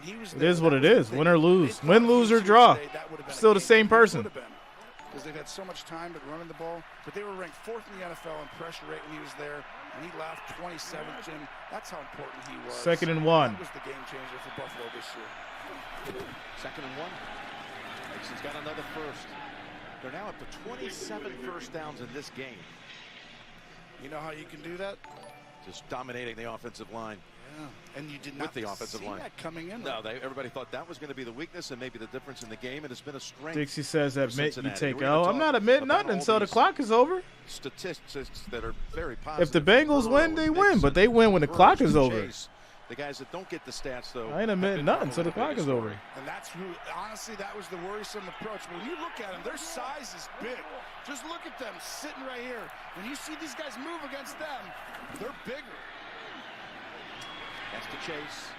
It is what it is. Win or lose. Win, lose, or draw. Still the same person. Because they've had so much time at running the ball. But they were ranked 4th in the NFL in pressure rate when he was there. And he left 27th, Jim. That's how important he was. 2nd and 1. That was the game changer for Buffalo this year. 2nd and 1. Mixon's got another first. They're now up to 27 first downs in this game. You know how you can do that? Just dominating the offensive line. Yeah, and you did not with the offensive see line that coming in. No, everybody thought that was going to be the weakness and maybe the difference in the game, and it's been a strength. Dixie says, admit you take L. I'm not admitting nothing until the clock is over. Statistics that are very positive. If the Bengals win, they win, but they win when the clock is over. The guys that don't get the stats, though, I ain't admitting nothing until the clock is over. And that's who, honestly, that was the worrisome approach. But when you look at them, their size is big. Just look at them sitting right here. When you see these guys move against them, they're bigger. That's the chase.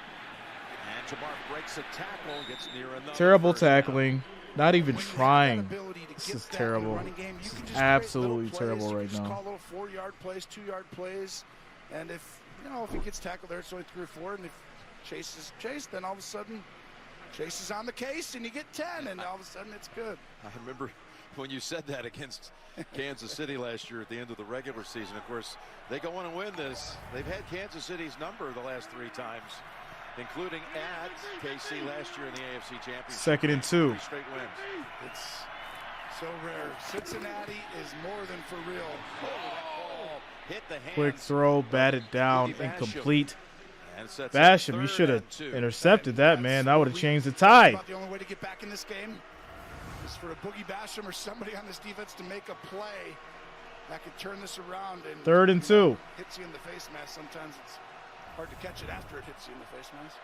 And Jamar breaks a tackle, gets near another. Terrible tackling. Not even trying. This is terrible. This is absolutely terrible right now. Just call little 4-yard plays, 2-yard plays. And if he gets tackled there, it's only 3 or 4. And if Chase is chased, then all of a sudden Chase is on the case and you get 10, and all of a sudden it's good. I remember when you said that against Kansas City last year at the end of the regular season. Of course, they go on and win this. They've had Kansas City's number the last 3 times, including at KC last year in the AFC Championship. 2nd and 2. 3 straight wins. It's so rare. Cincinnati is more than for real. Oh, hit the hands. Quick throw, batted down, incomplete. Basham, you should have intercepted that, man. That would have changed the tide. The only way to get back in this game is for a Boogie Basham or somebody on this defense to make a play that could turn this around. And 3rd and 2. Hits you in the face mask. Sometimes it's hard to catch it after it hits you in the face mask.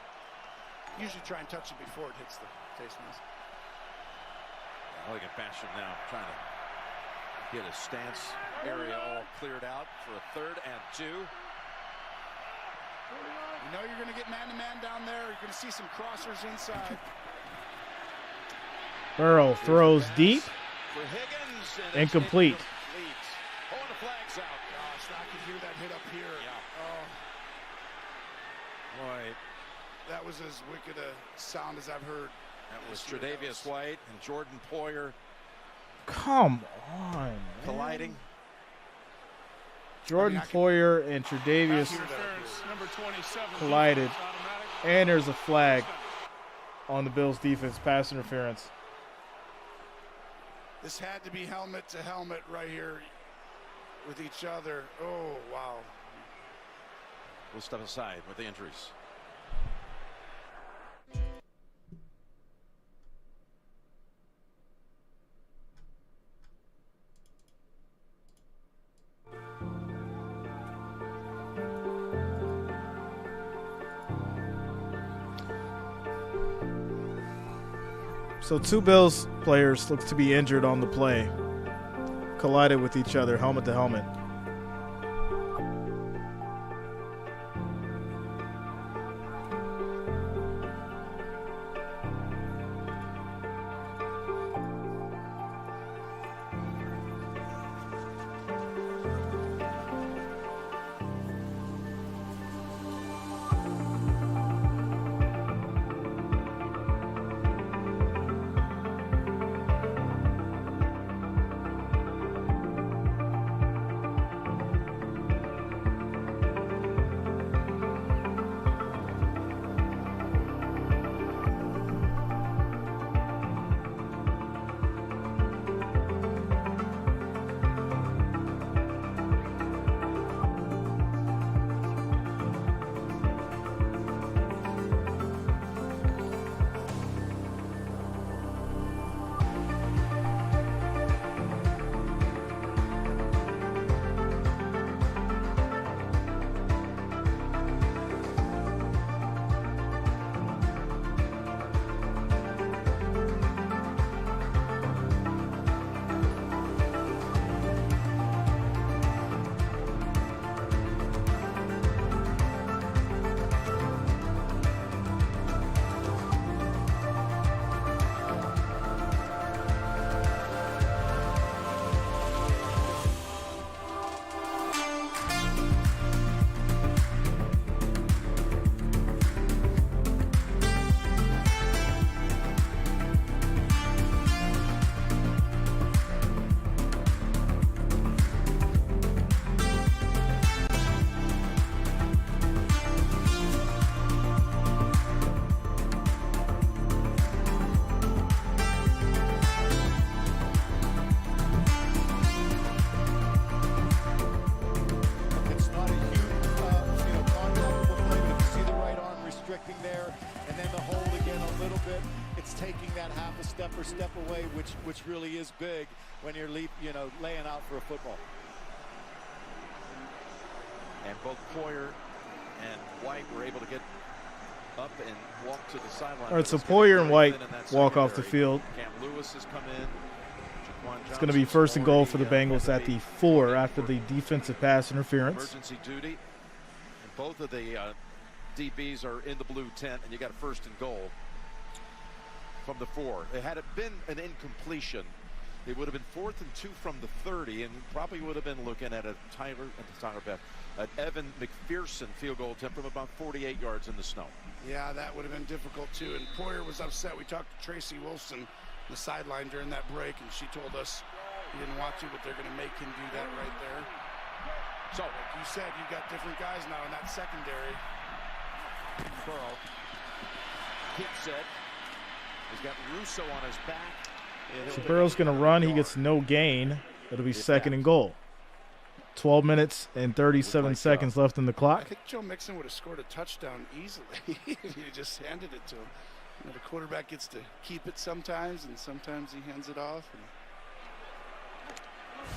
Usually try and touch it before it hits the face mask. I look at Basham now trying to get his stance area all cleared out for a 3rd and 2. You know you're going to get man-to-man down there. You're going to see some crossers inside. Burrow throws deep. For Higgins, incomplete. Oh, and the flag's out. Gosh, I could hear that hit up here. Yeah. Oh. Boy. That was as wicked a sound as I've heard. That was Tre'Davious White and Jordan Poyer Come on, man. colliding. Jordan Poyer and Tre'Davious collided, and there's a flag on the Bills defense, pass interference. This had to be helmet to helmet right here with each other. Oh, wow. We'll step aside with the injuries. So 2 Bills players look to be injured on the play. Collided with each other, helmet to helmet. Step away, which really is big when you're laying out for a football. And both Poyer and White were able to get up and walk to the sideline. All right, so Poyer and White walk off the field. Cam Lewis has come in. It's going to be first and goal for the Bengals at the 4 after the defensive pass interference. Emergency duty. And both of the DBs are in the blue tent, and you got a first and goal from the 4. Had it been an incompletion, it would have been 4th and 2 from the 30, and probably would have been looking at an Evan McPherson field goal attempt from about 48 yards in the snow. Yeah, that would have been difficult too. And Poyer was upset. We talked to Tracy Wilson, the sideline during that break, and she told us he didn't want to, but they're going to make him do that right there. So, like you said, you've got different guys now in that secondary. Burrow keeps it. He's got Russo on his back. So Burrow's going to run. He gets no gain. It'll be second and goal. 12 minutes and 37 seconds left in the clock. I think Joe Mixon would have scored a touchdown easily if you just handed it to him. The quarterback gets to keep it sometimes, and sometimes he hands it off.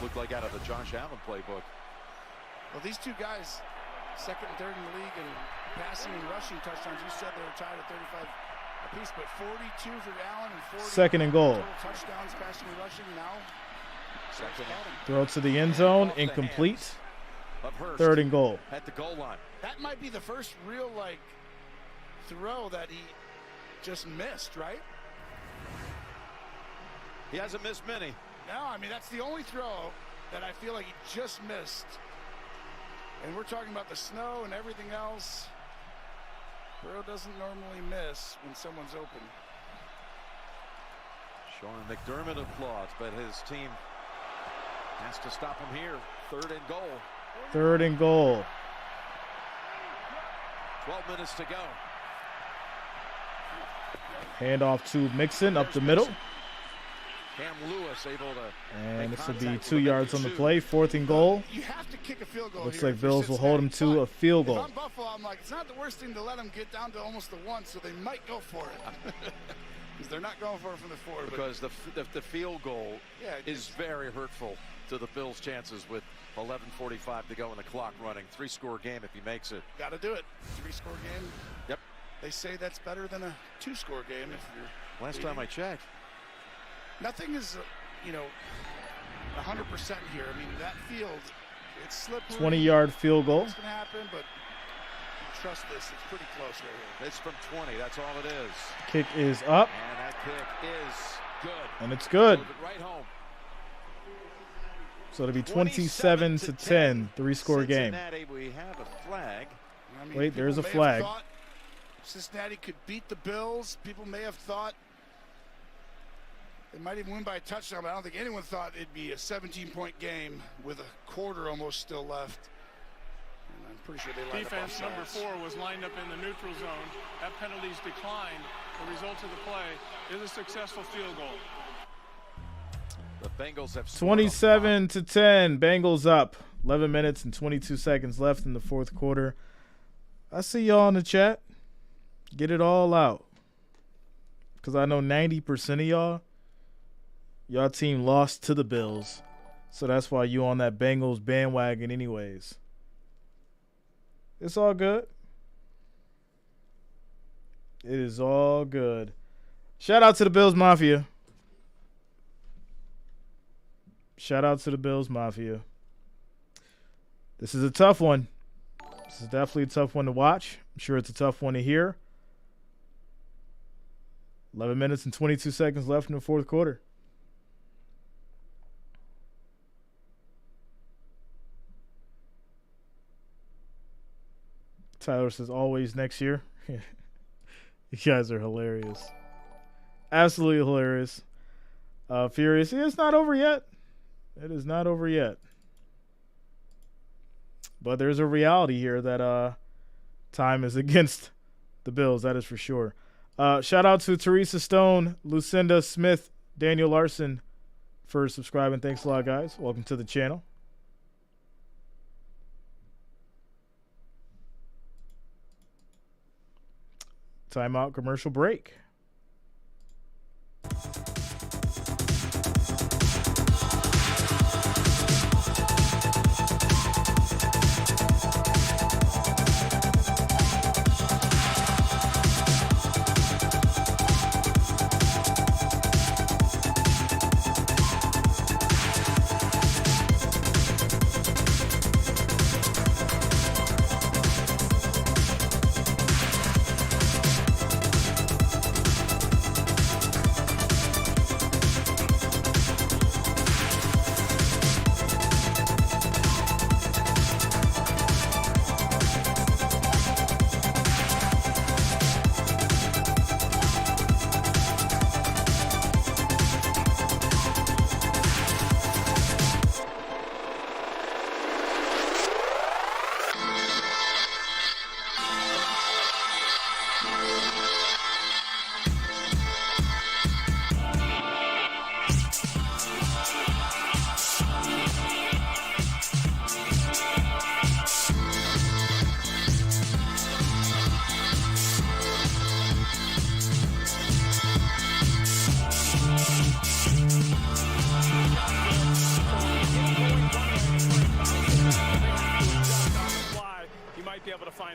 Looked like out of the Josh Allen playbook. Well, these two guys, second and third in the league in passing and rushing touchdowns. You said they were tied at 35 apiece, but 42 for Allen and 40 second and goal. Touchdowns, passing and rushing now. Throw it to the end zone, incomplete. Third and goal. At the goal line. That might be the first real throw that he just missed, right? He hasn't missed many. No, I mean, that's the only throw that I feel like he just missed. And we're talking about the snow and everything else. Burrow doesn't normally miss when someone's open. Sean McDermott applauds, but his team has to stop him here. 3rd and goal. 3rd and goal. 12 minutes to go. Handoff to Mixon up the middle. Cam Lewis able to. And this will be 2 yards on the play. 4th and goal. You have to kick a field goal. Looks here like Bills will hold him to a field goal. If I'm Buffalo, I'm like, it's not the worst thing to let them get down to almost the 1, so they might go for it. Because they're not going for it from the 4. Because the field goal is very hurtful to the Bills' chances with 11:45 to go and the clock running. 3-score game if he makes it. Got to do it. 3-score game. Yep. They say that's better than a 2-score game if you're. Last time I checked. Nothing is, 100% here. I mean, that field, it's slippery. 20-yard field goal. It's going to happen, but trust this. It's pretty close right here. It's from 20. That's all it is. Kick is up. And that kick is good. And it's good. Move it right home. So it'll be 27-10, 3-score game. Cincinnati, we have a flag. I mean, Wait, there's a people may have flag. thought Cincinnati could beat the Bills. People may have thought they might even win by a touchdown, but I don't think anyone thought it'd be a 17-point game with a quarter almost still left. And I'm pretty sure they lined Defense up number 4 was lined up in the neutral zone. That penalty's declined. The result of the play is a successful field goal. The Bengals have 27-10, Bengals up. 11 minutes and 22 seconds left in the 4th quarter. I see y'all in the chat. Get it all out. Because I know 90% of y'all team lost to the Bills. So that's why you on that Bengals bandwagon anyways. It's all good. It is all good. Shout out to the Bills Mafia. Shout out to the Bills Mafia. This is a tough one. This is definitely a tough one to watch. I'm sure it's a tough one to hear. 11 minutes and 22 seconds left in the 4th quarter. Tyler says always next year. You guys are hilarious. Absolutely hilarious. Furious. It's not over yet. It is not over yet. But there's a reality here that time is against the Bills. That is for sure. Shout out to Teresa Stone, Lucinda Smith, Daniel Larson for subscribing. Thanks a lot, guys. Welcome to the channel. Timeout, commercial break.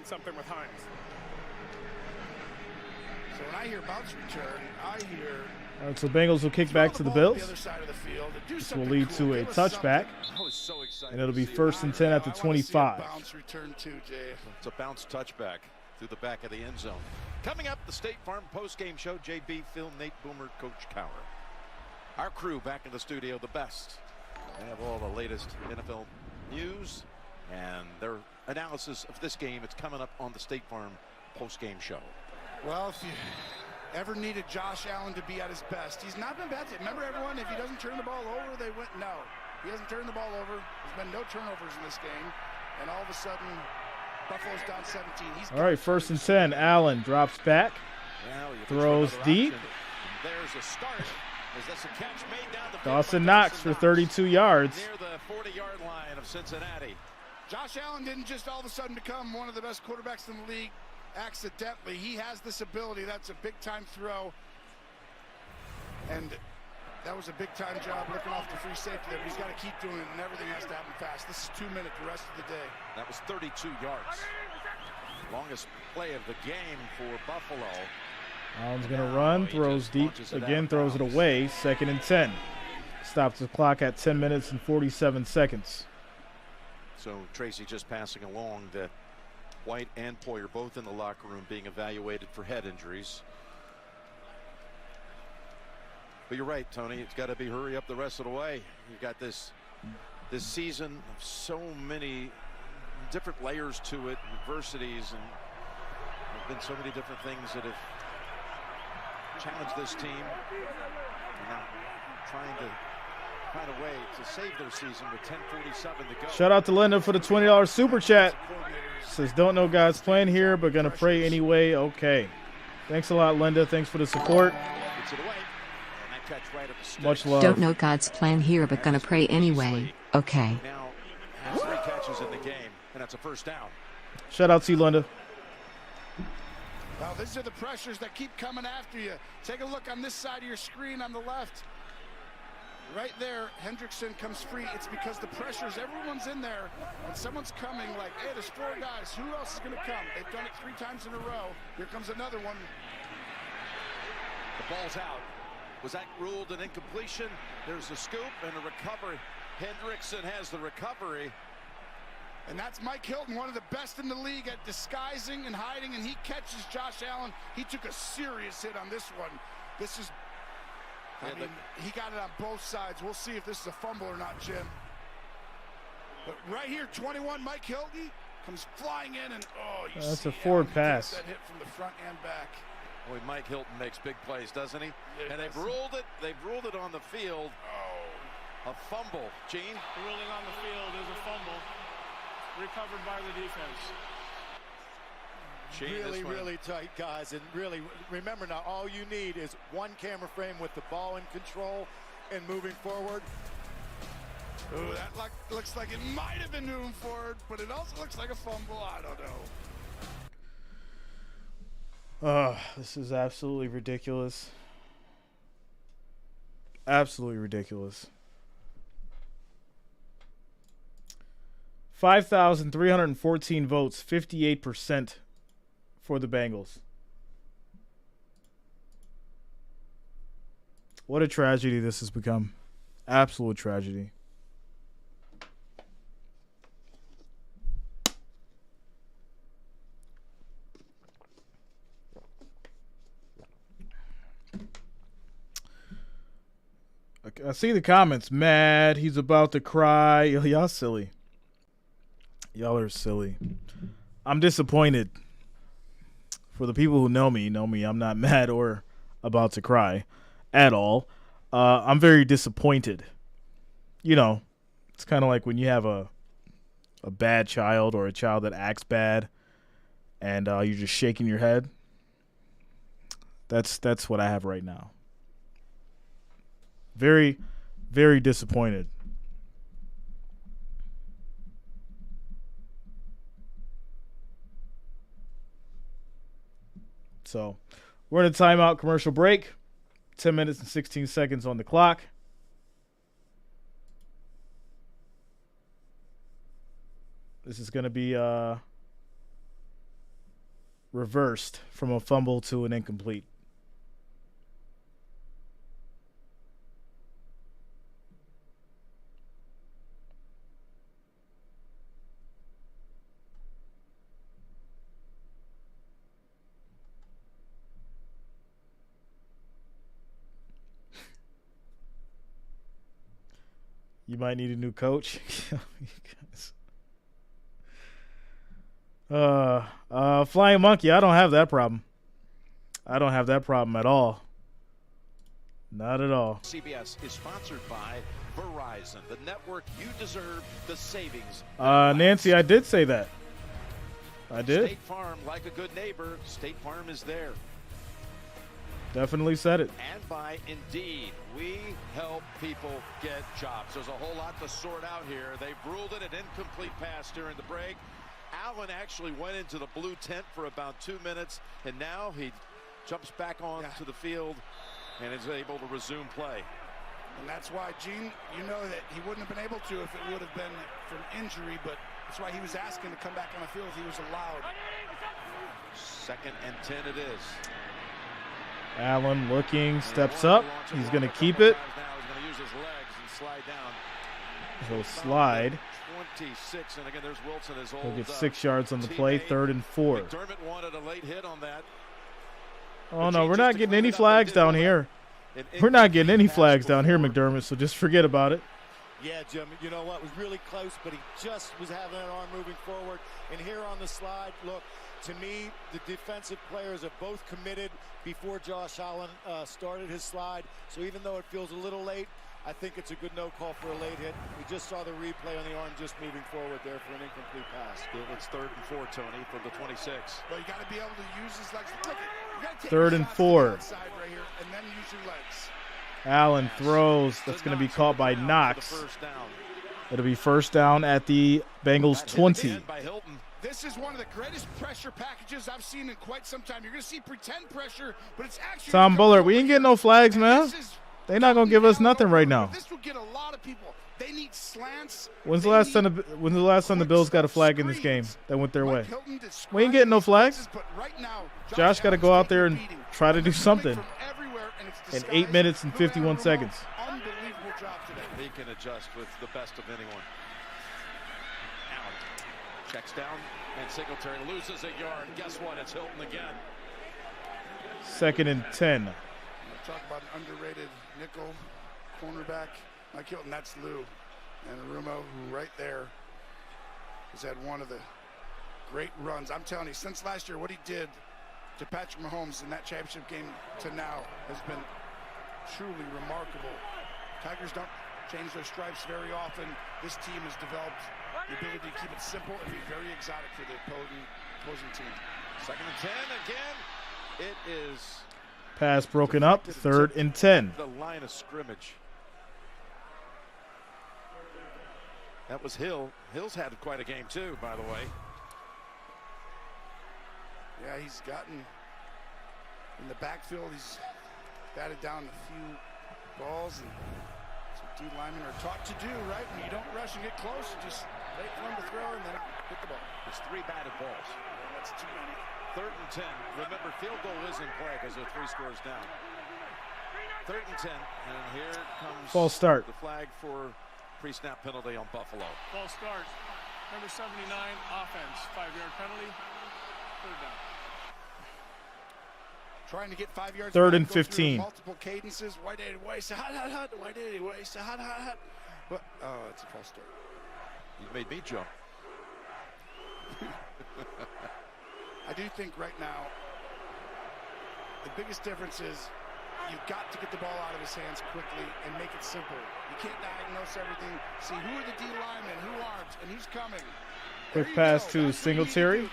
Something with Hines. So when I hear bounce return, I hear. All right, so Bengals will kick back to the Bills. This will lead to a touchback. And it'll be 1st and 10 at the 25. Bounce return too, Jay. It's a bounce touchback through the back of the end zone. Coming up, the State Farm post-game show. JB, Phil, Nate, Boomer, Coach Cower. Our crew back in the studio, the best. They have all the latest NFL news and their analysis of this game. It's coming up on the State Farm post-game show. Well, ever needed Josh Allen to be at his best. He's not been bad. Remember, everyone, if he doesn't turn the ball over, they win. No, he hasn't turned the ball over. There's been no turnovers in this game. And all of a sudden, Buffalo's down 17. All right, 1st and 10. Allen drops back, throws deep. There's a start. That's a catch made down the Dawson Knox for 32 yards. Near the 40-yard line of Cincinnati. Josh Allen didn't just all of a sudden become one of the best quarterbacks in the league accidentally. He has this ability. That's a big-time throw. And that was a big-time job looking off the free safety there. But he's got to keep doing it, and everything has to happen fast. This is 2 minutes the rest of the day. That was 32 yards. Longest play of the game for Buffalo. Allen's going to run, throws deep, again throws it away, 2nd and 10. Stops the clock at 10 minutes and 47 seconds. So Tracy just passing along that White and Poyer both in the locker room being evaluated for head injuries. But you're right, Tony, it's got to be hurry up the rest of the way. You've got this season of so many different layers to it, adversities, and there have been so many different things that have challenge this team. They're now trying to find a way to save their season with 10:47 to go. Shout out to Linda for the $20 super chat. Says, don't know God's plan here, but going to pray anyway. Okay. Thanks a lot, Linda. Thanks for the support. Gets it away. And that catch right at the sticks. Much love. Don't know God's plan here, but going to pray anyway. Okay. Now has 3 catches in the game, and that's a 1st down. Shout out to you, Linda. Well, these are the pressures that keep coming after you. Take a look on this side of your screen on the left. Right there, Hendrickson comes free. It's because the pressures, everyone's in there. When someone's coming like, hey, there's 4 guys. Who else is going to come? They've done it 3 times in a row. Here comes another one. The ball's out. Was that ruled an incompletion? There's a scoop and a recovery. Hendrickson has the recovery. And that's Mike Hilton, one of the best in the league at disguising and hiding, and he catches Josh Allen. He took a serious hit on this one. This is, I mean, he got it on both sides. We'll see if this is a fumble or not, Jim. But right here, 21, Mike Hilton comes flying in, and you that's see a forward Allen pass. That hit from the front and back. Boy, Mike Hilton makes big plays, doesn't he? Yeah, and they've ruled it on the field. A fumble, Gene. The ruling on the field is a fumble. Recovered by the defense. Really tight, guys. And really, remember now, all you need is one camera frame with the ball in control and moving forward. Ooh, that looks like it might have been moving forward, but it also looks like a fumble. I don't know. This is absolutely ridiculous. Absolutely ridiculous. 5,314 votes, 58% for the Bengals. What a tragedy this has become. Absolute tragedy. I see the comments. Mad, he's about to cry. Y'all silly. Y'all are silly. I'm disappointed. For the people who know me, I'm not mad or about to cry at all. I'm very disappointed. You know, it's kind of like when you have a bad child or a child that acts bad and you're just shaking your head. That's what I have right now. Very, very disappointed. So we're in a timeout commercial break. 10 minutes and 16 seconds on the clock. This is going to be reversed from a fumble to an incomplete. You might need a new coach. Flying Monkey, I don't have that problem. I don't have that problem at all. Not at all. CBS is sponsored by Verizon, the network you deserve, the savings. Nancy, I did say that. I did. State Farm, like a good neighbor, State Farm is there. Definitely said it. And by Indeed, we help people get jobs. There's a whole lot to sort out here. They ruled it an incomplete pass during the break. Allen actually went into the blue tent for about 2 minutes, and now he jumps back onto the field and is able to resume play. And that's why, Gene, you know that he wouldn't have been able to if it would have been from injury, but that's why he was asking to come back on the field if he was allowed. 2nd and 10 it is. Allen looking, steps up. He's going to keep it. Now he's going to use his legs and slide down. He'll slide. 26, and again, there's Wilson. He'll get 6 yards on the play, 3rd and 4. McDermott wanted a late hit on that. Oh, no, we're not getting any flags down here. We're not getting any flags down here, McDermott, so just forget about it. Yeah, Jim, you know what? It was really close, but he just was having that arm moving forward. And here on the slide, look, to me, the defensive players have both committed before Josh Allen started his slide. So even though it feels a little late, I think it's a good no call for a late hit. We just saw the replay on the arm just moving forward there for an incomplete pass. It's 3rd and 4, Tony, from the 26. Well, you got to be able to use his legs. Look, you got to take 3rd and 4. right here, and then use your legs. Allen throws. That's going to be caught by Knox. It'll be 1st down at the Bengals 20. This is one of the greatest pressure packages I've seen in quite some time. You're going to see pretend pressure, but it's actually Tom Bullard, we ain't getting no flags, man. They're not gonna give us nothing right now. This will get a lot of people. They need slants. When's the last time the Bills got a flag in this game that went their way? We ain't getting no flags. Josh got to go out there and try to do something in 8 minutes and 51 seconds. Unbelievable job today. He can adjust with the best of anyone. Allen checks down, and Singletary loses a yard. Guess what? It's Hilton again. 2nd and 10. Talk about an underrated nickel cornerback, Mike Hilton. That's Lou and Arumo, who right there has had one of the great runs. I'm telling you, since last year, what he did to Patrick Mahomes in that championship game to now has been truly remarkable. Tigers don't change their stripes very often. This team has developed the ability to keep it simple and be very exotic for the opposing team. 2nd and 10 again. It is. Pass broken up, 3rd and 10. The line of scrimmage. That was Hill. Hill's had quite a game too, by the way. Yeah, he's gotten in the backfield. He's batted down a few balls, and some D linemen are taught to do, right? When you don't rush and get close, you just wait for him to throw and then hit the ball. There's 3 batted balls. Yeah, that's too many. 3rd and 10. Remember, field goal is in play because they're 3 scores down. 3rd and 10, and here comes false start. The flag for pre-snap penalty on Buffalo. False start. Number 79, offense. 5-yard penalty. 3rd down. Trying to get 5 yards. 3rd and back, 15. Multiple cadences. White anyway. So hot. White anyway. So hot. But it's a false start. You made me jump. I do think right now the biggest difference is you've got to get the ball out of his hands quickly and make it simple. You can't diagnose everything. See who are the D linemen, who aren't, and who's coming. Quick pass to Singletary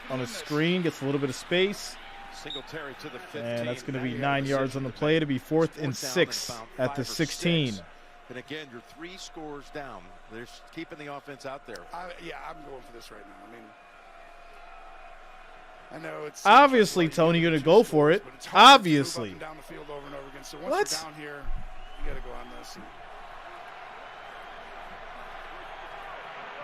on a screen, gets a little bit of space. Singletary to the 15. And that's going to be 9 yards on the play to be 4th and 6 at the 16. And again, you're 3 scores down. They're keeping the offense out there. I'm going for this right now. I mean, I know it's obviously, Tony, you're going to go for it. Obviously. Down the field over and over again. So once you're down here, you got to go on this.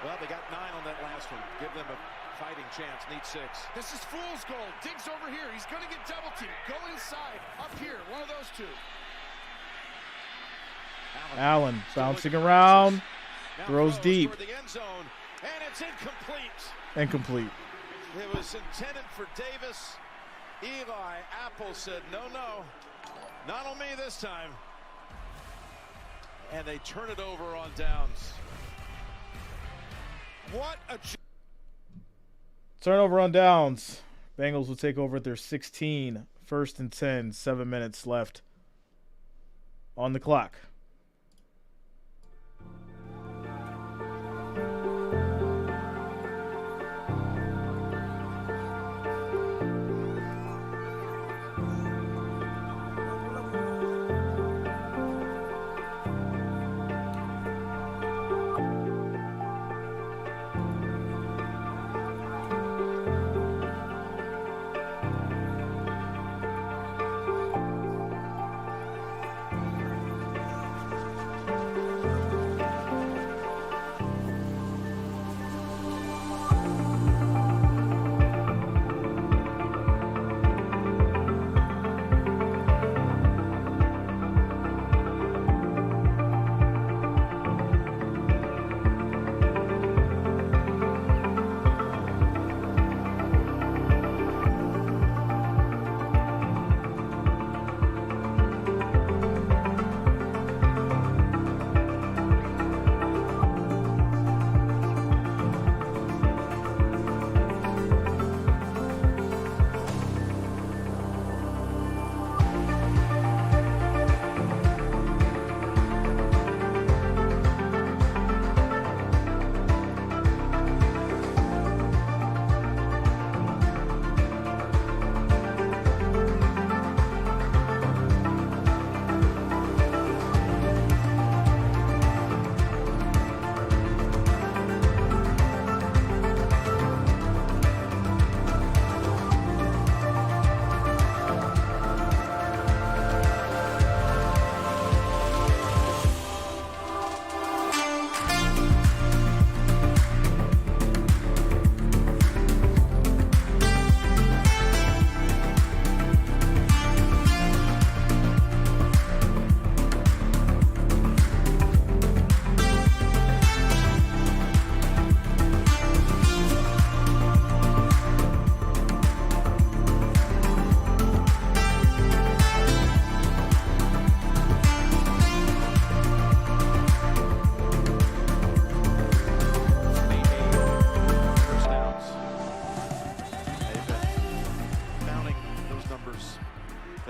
Well, they got 9 on that last one. Give them a fighting chance. Need 6. This is fool's gold. Diggs over here. He's going to get double teamed. Go inside. Up here. One of those two. Allen bouncing around. Throws deep. The end zone, and it's incomplete. Incomplete. It was intended for Davis. Eli Apple said, no, not on me this time. And they turn it over on downs. What a turnover on downs. Bengals will take over at their 16 First and 10, 7 minutes left on the clock.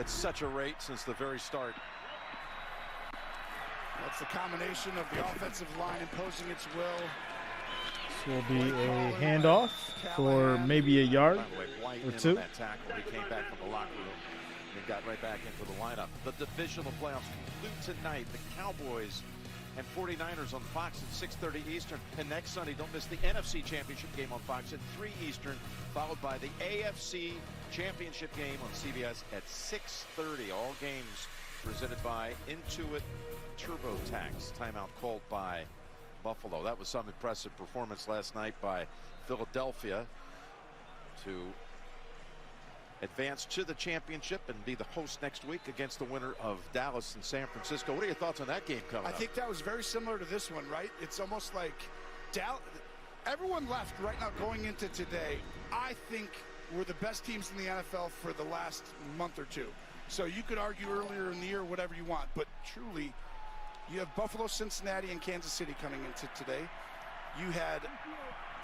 Such a rate since the very start. That's the combination of the offensive line imposing its will. This will be a handoff for maybe a yard or two. That tackle. He came back from the locker room and got right back into the lineup. The divisional playoffs conclude tonight. The Cowboys and 49ers on Fox at 6:30 Eastern. And next Sunday, don't miss the NFC Championship game on Fox at 3 Eastern, followed by the AFC Championship game on CBS at 6:30. All games presented by Intuit TurboTax. Timeout called by Buffalo. That was some impressive performance last night by Philadelphia to advance to the championship and be the host next week against the winner of Dallas and San Francisco. What are your thoughts on that game coming up? I think that was very similar to this one, right? It's almost like everyone left right now going into today. I think we're the best teams in the NFL for the last month or two. So you could argue earlier in the year whatever you want, but truly you have Buffalo, Cincinnati, and Kansas City coming into today. You had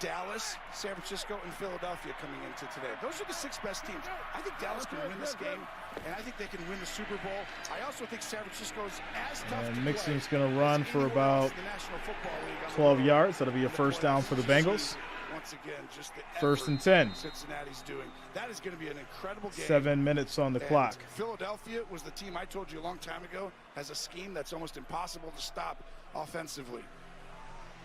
Dallas, San Francisco, and Philadelphia coming into today. Those are the 6 best teams. I think Dallas can win this game, and I think they can win the Super Bowl. I also think San Francisco is as tough to play. Mixon's going to run for about 12 yards. That'll be a first down for the Bengals. Once again, just the first and 10. Cincinnati's doing. That is going to be an incredible game. 7 minutes on the clock. Philadelphia was the team I told you a long time ago has a scheme that's almost impossible to stop offensively.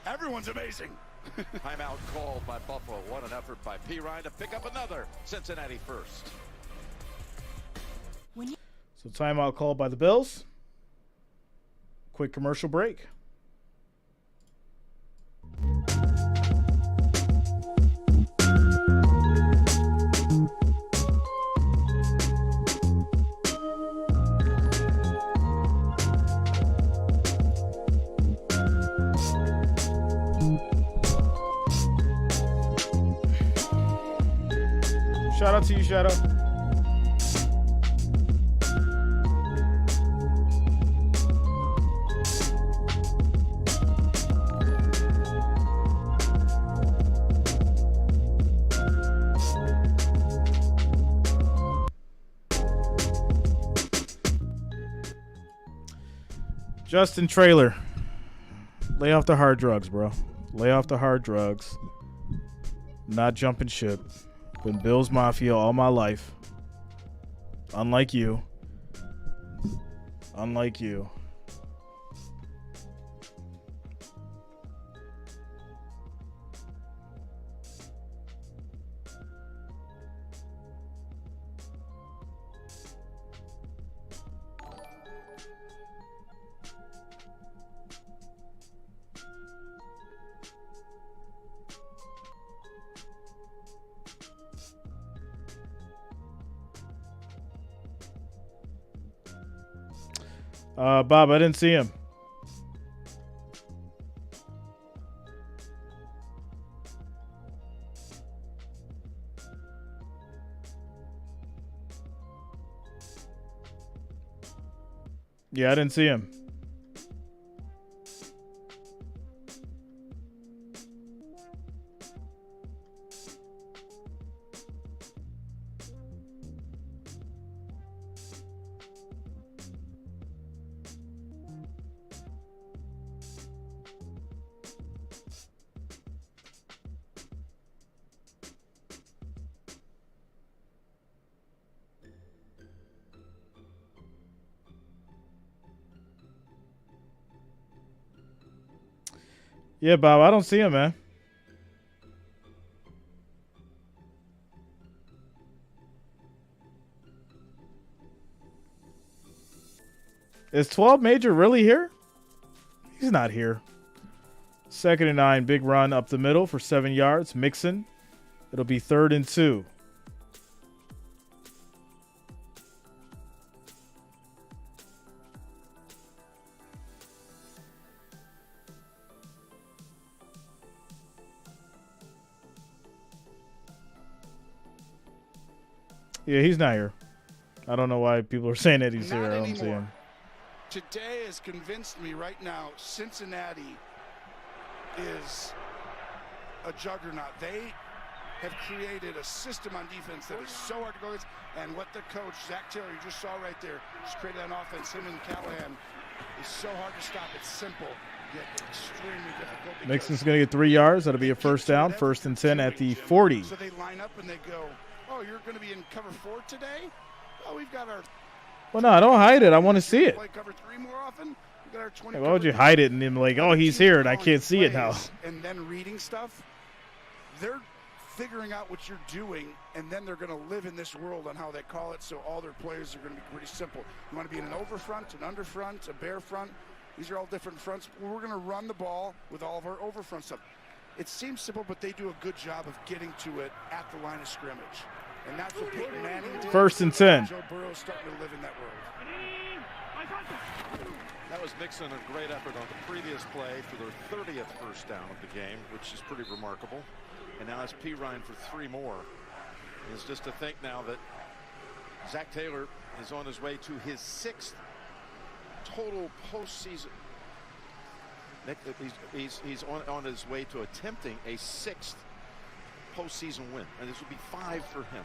Everyone's amazing. Timeout called by Buffalo. What an effort by P. Ryan to pick up another Cincinnati first. So timeout called by the Bills. Quick commercial break. Shout out to you, Shadow. Justin Trailer. Lay off the hard drugs, bro. Lay off the hard drugs. Not jumping ship. Been Bills Mafia all my life. Unlike you. Unlike you. Bob, I didn't see him. Yeah, I didn't see him. Yeah, Bob, I don't see him, man. Is 12 Major really here? He's not here. 2nd and 9, big run up the middle for 7 yards. Mixon. It'll be 3rd and 2. Yeah, he's not here. I don't know why people are saying that he's here. I don't see him. Today has convinced me right now Cincinnati is a juggernaut. They have created a system on defense that is so hard to go against. And what the coach, Zach Taylor, you just saw right there, just created an offense, him and Callahan, is so hard to stop. It's simple, yet extremely difficult. Mixon's going to get 3 yards. That'll be a first down. 1st and 10 at the 40. So they line up and they go, oh, you're going to be in cover 4 today? Oh, we've got our... Well, no, don't hide it. I want to see it. Play cover 3 more often. We've got our 20. Why would you hide it and then like, oh, he's here and I can't see it now? And then reading stuff, they're figuring out what you're doing, and then they're going to live in this world on how they call it, so all their plays are going to be pretty simple. You want to be in an over front, an under front, a bear front. These are all different fronts. We're going to run the ball with all of our over front stuff. It seems simple, but they do a good job of getting to it at the line of scrimmage. And that's what Peyton Manning did. 1st and 10. Joe Burrow's starting to live in that world. That was Mixon, a great effort on the previous play for their 30th first down of the game, which is pretty remarkable. And now it's P. Ryan for 3 more. It's just to think now that Zach Taylor is on his way to his 6th total postseason. He's on his way to attempting a 6th postseason win, and this would be 5 for him.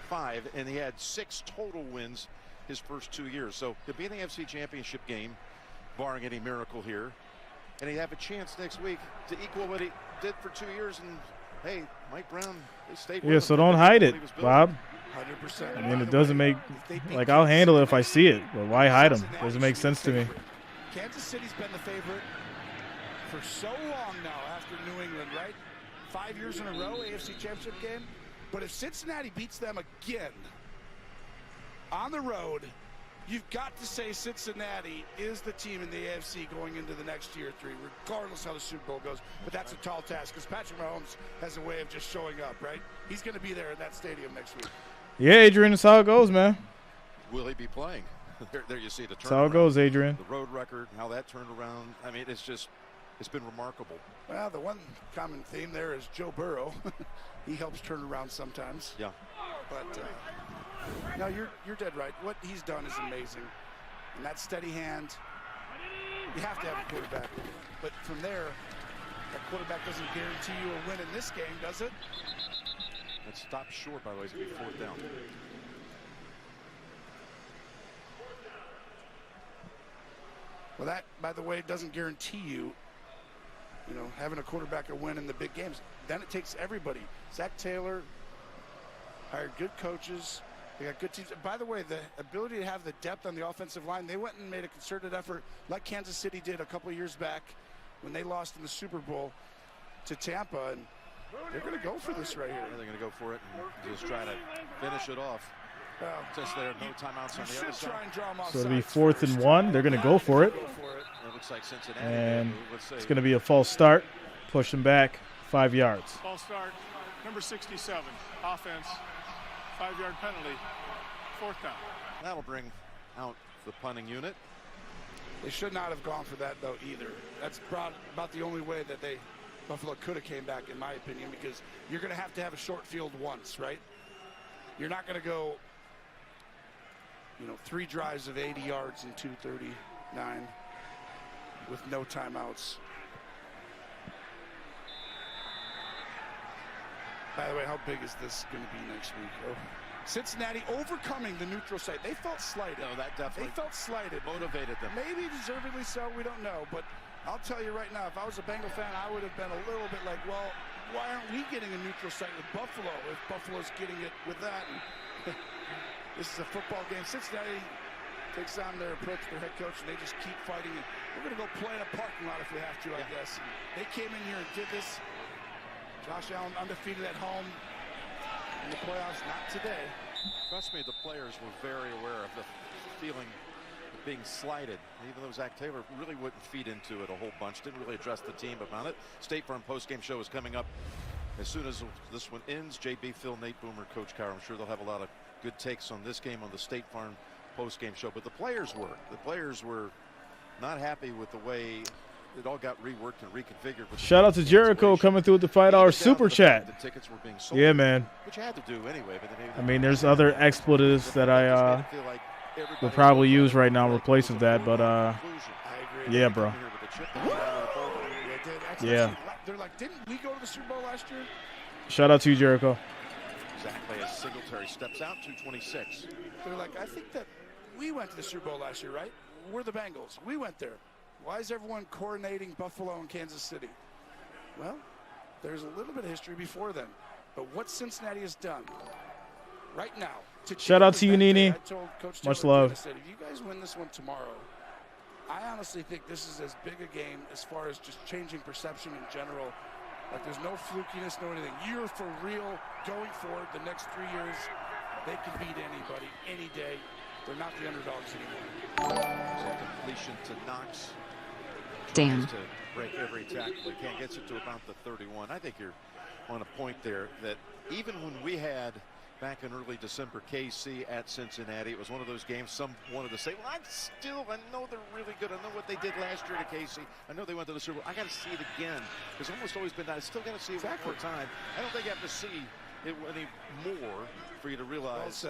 5, and he had 6 total wins his first 2 years. So he'll be in the AFC Championship game, barring any miracle here, and he'd have a chance next week to equal what he did for 2 years. And hey, Mike Brown, they stayed with him. So don't hide it, Bob. 100%. I mean, it doesn't make, like, I'll handle it if I see it, but why hide them? Doesn't make sense to me. Kansas City's been the favorite for so long now after New England, right? 5 years in a row, AFC Championship game. But if Cincinnati beats them again on the road, you've got to say Cincinnati is the team in the AFC going into the next year 3, regardless how the Super Bowl goes. But that's a tall task because Patrick Mahomes has a way of just showing up, right? He's going to be there in that stadium next week. Yeah, Adrian, that's how it goes, man. Will he be playing? There you see the turnaround. That's how it goes, Adrian. The road record, how that turned around. I mean, it's been remarkable. Well, the one common theme there is Joe Burrow. He helps turn around sometimes. Yeah. But no, you're dead right. What he's done is amazing. And that steady hand, you have to have a quarterback. But from there, that quarterback doesn't guarantee you a win in this game, does it? It stopped short, by the way. It's going to be 4th down. Well, that, by the way, doesn't guarantee you, having a quarterback a win in the big games. Then it takes everybody. Zach Taylor hired good coaches. They got good teams. By the way, the ability to have the depth on the offensive line, they went and made a concerted effort like Kansas City did a couple of years back when they lost in the Super Bowl to Tampa. And they're going to go for this right here. Yeah, they're going to go for it and just try to finish it off. Since there are no timeouts on the other side. Try and draw them off. So it'll be 4th and 1. They're going to go for it. It looks like Cincinnati. And it's going to be a false start. Push them back 5 yards. False start, number 67, offense, 5-yard penalty, 4th down. That'll bring out the punting unit. They should not have gone for that, though, either. That's about the only way that Buffalo could have came back, in my opinion, because you're going to have a short field once, right? You're not going to go, 3 drives of 80 yards and 239 with no timeouts. By the way, how big is this going to be next week? Oh. Cincinnati overcoming the neutral site. They felt slighted. No, that definitely. They felt slighted. Motivated them. Maybe deservedly so. We don't know. But I'll tell you right now, if I was a Bengal fan, I would have been a little bit like, well, why aren't we getting a neutral site with Buffalo if Buffalo's getting it with that? And this is a football game. Cincinnati takes on their approach, their head coach, and they just keep fighting. And we're going to go play in a parking lot if we have to, I guess. And they came in here and did this. Josh Allen undefeated at home in the playoffs, not today. Trust me, the players were very aware of the feeling of being slighted. Even though Zach Taylor really wouldn't feed into it a whole bunch, didn't really address the team about it. State Farm postgame show is coming up as soon as this one ends. JB, Phil, Nate, Boomer, Coach Carr. I'm sure they'll have a lot of good takes on this game on the State Farm postgame show. But the players were not happy with the way it all got reworked and reconfigured. Shout out to Jericho coming through with the $5 super chat. The tickets were being sold, yeah, man. Which you had to do anyway. But I mean, there's other expletives that I would probably use right now in replace of that, but yeah, bro. Yeah. They're like, didn't we go to the Super Bowl last year? Shout out to you, Jericho. Exactly as Singletary steps out, 226. They're like, I think that we went to the Super Bowl last year, right? We're the Bengals. We went there. Why is everyone coordinating Buffalo and Kansas City? Well, there's a little bit of history before then. But what Cincinnati has done right now. Shout out to you, Nini. Much love. I said, if you guys win this one tomorrow, I honestly think this is as big a game as far as just changing perception in general. Like, there's no flukiness, no anything. You're for real going forward the next 3 years. They can beat anybody any day. They're not the underdogs anymore. Completion to Knox. Damn. To break every tackle he can, gets it to about the 31. I think you're on a point there that even when we had back in early December KC at Cincinnati, it was one of those games some wanted to say, well, I know they're really good. I know what they did last year to KC. I know they went to the Super Bowl. I got to see it again. It's almost always been that. I still got to see it one more time. I don't think you have to see it any more for you to realize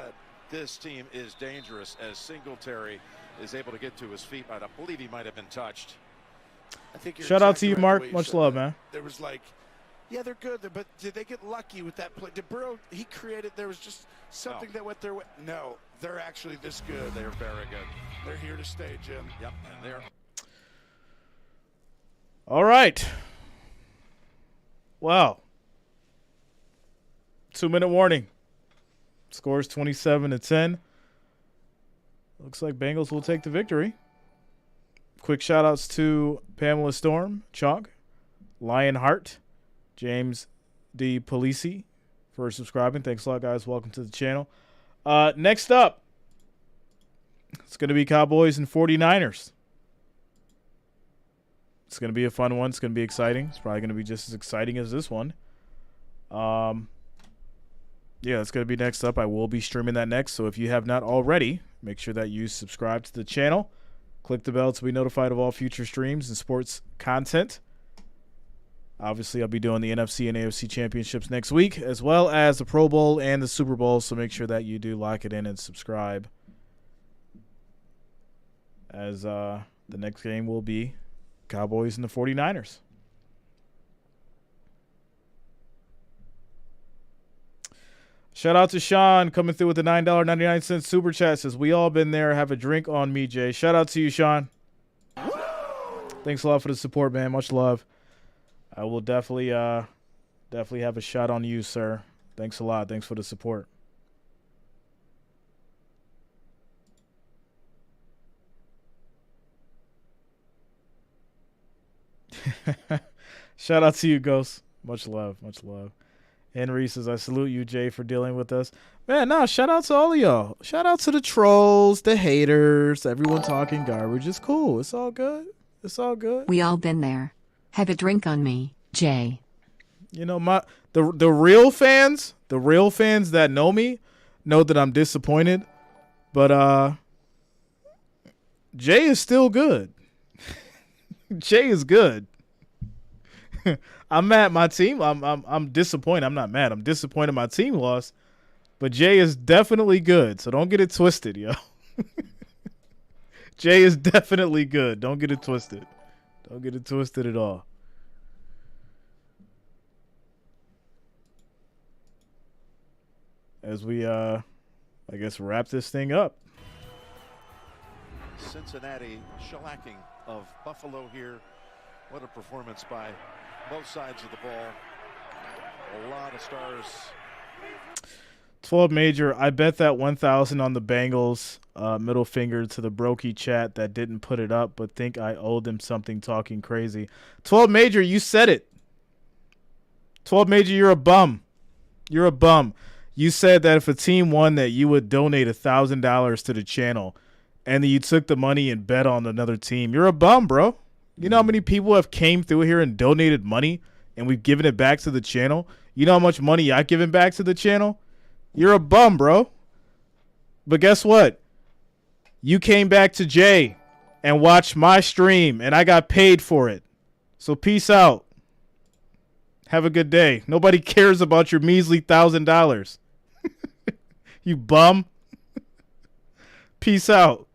this team is dangerous as Singletary is able to get to his feet. I believe he might have been touched. I think shout out to you, Mark. Much love, man. There was like, yeah, they're good, but did they get lucky with that play? Did Burrow, he created, there was just something that went their way? No, they're actually this good. They're very good. They're here to stay, Jim. Yep, and they're. All right. Wow. 2-minute warning. Scores 27-10. Looks like Bengals will take the victory. Quick shout-outs to Pamela Storm, Chalk, Lionheart, James D. Polisi for subscribing. Thanks a lot, guys. Welcome to the channel. Next up, it's going to be Cowboys and 49ers. It's going to be a fun one. It's going to be exciting. It's probably going to be just as exciting as this one. Yeah, it's going to be next up. I will be streaming that next. So if you have not already, make sure that you subscribe to the channel. Click the bell to be notified of all future streams and sports content. Obviously, I'll be doing the NFC and AFC championships next week, as well as the Pro Bowl and the Super Bowl. So make sure that you do lock it in and subscribe, as the next game will be Cowboys and the 49ers. Shout out to Sean coming through with the $9.99 super chat. Says, we all been there. Have a drink on me, Jay. Shout out to you, Sean. Thanks a lot for the support, man. Much love. I will definitely have a shot on you, sir. Thanks a lot. Thanks for the support. Shout out to you, Ghost. Much love. Much love. Henry says, I salute you, Jay, for dealing with us. Man, nah, shout out to all of y'all. Shout out to the trolls, the haters, everyone talking garbage. It's cool. It's all good. It's all good. We all been there. Have a drink on me, Jay. You know, the real fans that know me know that I'm disappointed. But Jay is still good. Jay is good. I'm mad at my team. I'm disappointed. I'm not mad. I'm disappointed my team lost. But Jay is definitely good. So don't get it twisted, yo. Jay is definitely good. Don't get it twisted. Don't get it twisted at all. As we I guess wrap this thing up. Cincinnati shellacking of Buffalo here. What a performance by both sides of the ball. A lot of stars. 12 major. I bet that 1,000 on the Bengals. Middle finger to the Brokey chat that didn't put it up, but think I owed them something talking crazy. 12 major, you said it. 12 major, you're a bum. You're a bum. You said that if a team won that you would donate $1,000 to the channel, and then you took the money and bet on another team. You're a bum, bro. You know how many people have came through here and donated money, and we've given it back to the channel? You know how much money I've given back to the channel? You're a bum, bro. But guess what? You came back to Jay and watched my stream, and I got paid for it. So peace out. Have a good day. Nobody cares about your measly $1,000. You bum. Peace out.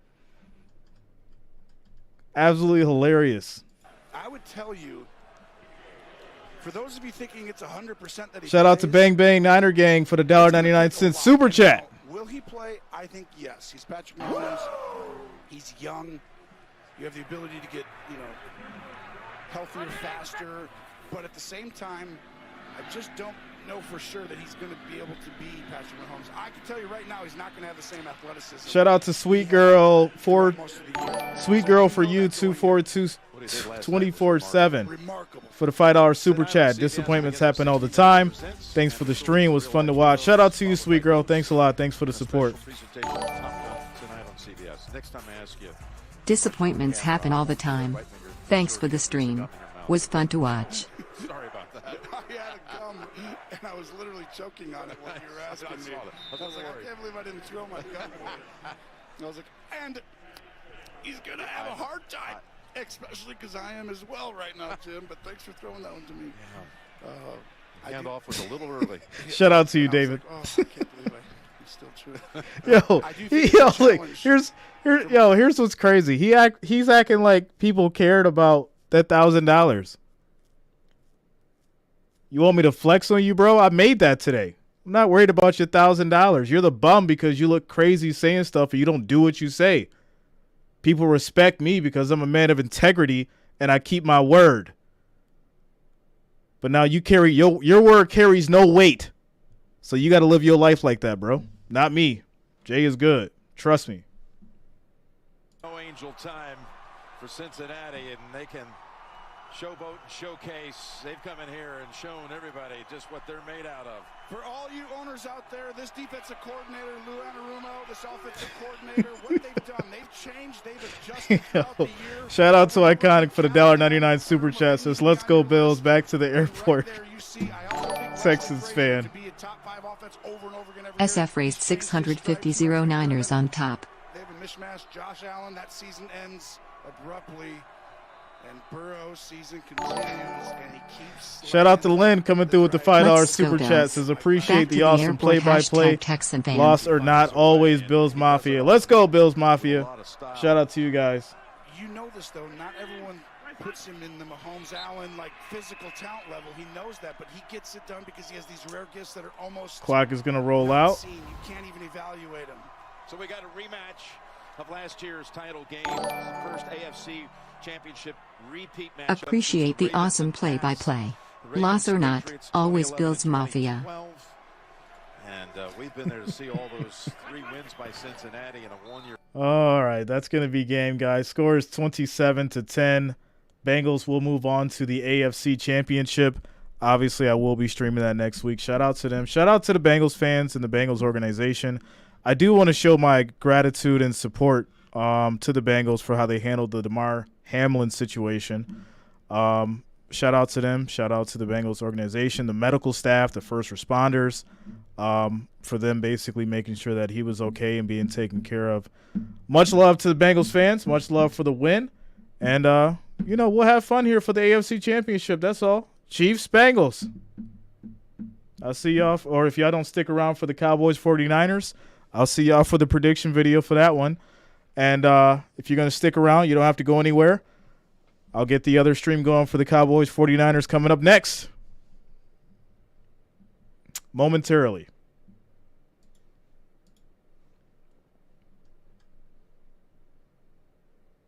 Absolutely hilarious. I would tell you, for those of you thinking it's 100% that he Shout out to Bang Bang Niner Gang for the $1.99 super chat. Will he play? I think yes. He's Patrick Mahomes. He's young. You have the ability to get, healthier, faster. But at the same time, I just don't know for sure that he's going to be able to be Patrick Mahomes. I can tell you right now, he's not going to have the same athleticism. Shout out to Sweet Girl for you 242 24/7 for the $5 super chat. Disappointments happen all the time. Thanks for the stream. It was fun to watch. Shout out to you, Sweet Girl. Thanks a lot. Thanks for the support. Disappointments happen all the time. Thanks for the stream. Was fun to watch. Sorry about that. I had a gum, and I was literally choking on it while you were asking me. I was like, I can't believe I didn't throw my gum away. I was like, and he's going to have a hard time, especially because I am as well right now, Jim. But thanks for throwing that one to me. Handoff was a little early. Shout out to you, David. I can't believe it's still true. Here's what's crazy. He's acting like people cared about that $1,000. You want me to flex on you, bro? I made that today. I'm not worried about your $1,000. You're the bum because you look crazy saying stuff and you don't do what you say. People respect me because I'm a man of integrity and I keep my word. But now you carry your word carries no weight. So you got to live your life like that, bro. Not me. Jay is good. Trust me. No angel time for Cincinnati, and they can showboat and showcase. They've come in here and shown everybody just what they're made out of. For all you owners out there, this defensive coordinator, Lou Anarumo, this offensive coordinator, what they've done, they've changed, they've adjusted throughout the year. Shout out to Iconic for the $1.99 super chat. Says, let's go Bills, back to the airport. Texans fan. SF raised 650 Niners on top. They have a mishmash. Josh Allen, that season ends abruptly. And Burrow's season continues, and he keeps. Shout out to Lynn coming through with the $5 super chat. Says, appreciate the awesome play-by-play. Lost or not, always Bills Mafia. Let's go, Bills Mafia. Shout out to you guys. You know this, though. Not everyone puts him in the Mahomes Allen physical talent level. He knows that, but he gets it done because he has these rare gifts that are almost. Clock is going to roll out. You can't even evaluate him. So we got a rematch of last year's title game, first AFC championship repeat matchup. Appreciate the awesome play-by-play. Loss or not, always Bills Mafia. And we've been there to see all those 3 wins by Cincinnati in a 1-year. All right, that's going to be game, guys. Score is 27-10. Bengals will move on to the AFC Championship. Obviously, I will be streaming that next week. Shout out to them. Shout out to the Bengals fans and the Bengals organization. I do want to show my gratitude and support to the Bengals for how they handled the Damar Hamlin situation. Shout out to them. Shout out to the Bengals organization, the medical staff, the first responders, for them basically making sure that he was okay and being taken care of. Much love to the Bengals fans. Much love for the win. And, we'll have fun here for the AFC Championship. That's all. Chiefs, Bengals. I'll see y'all. Or if y'all don't stick around for the Cowboys 49ers, I'll see y'all for the prediction video for that one. And if you're going to stick around, you don't have to go anywhere. I'll get the other stream going for the Cowboys 49ers coming up next momentarily.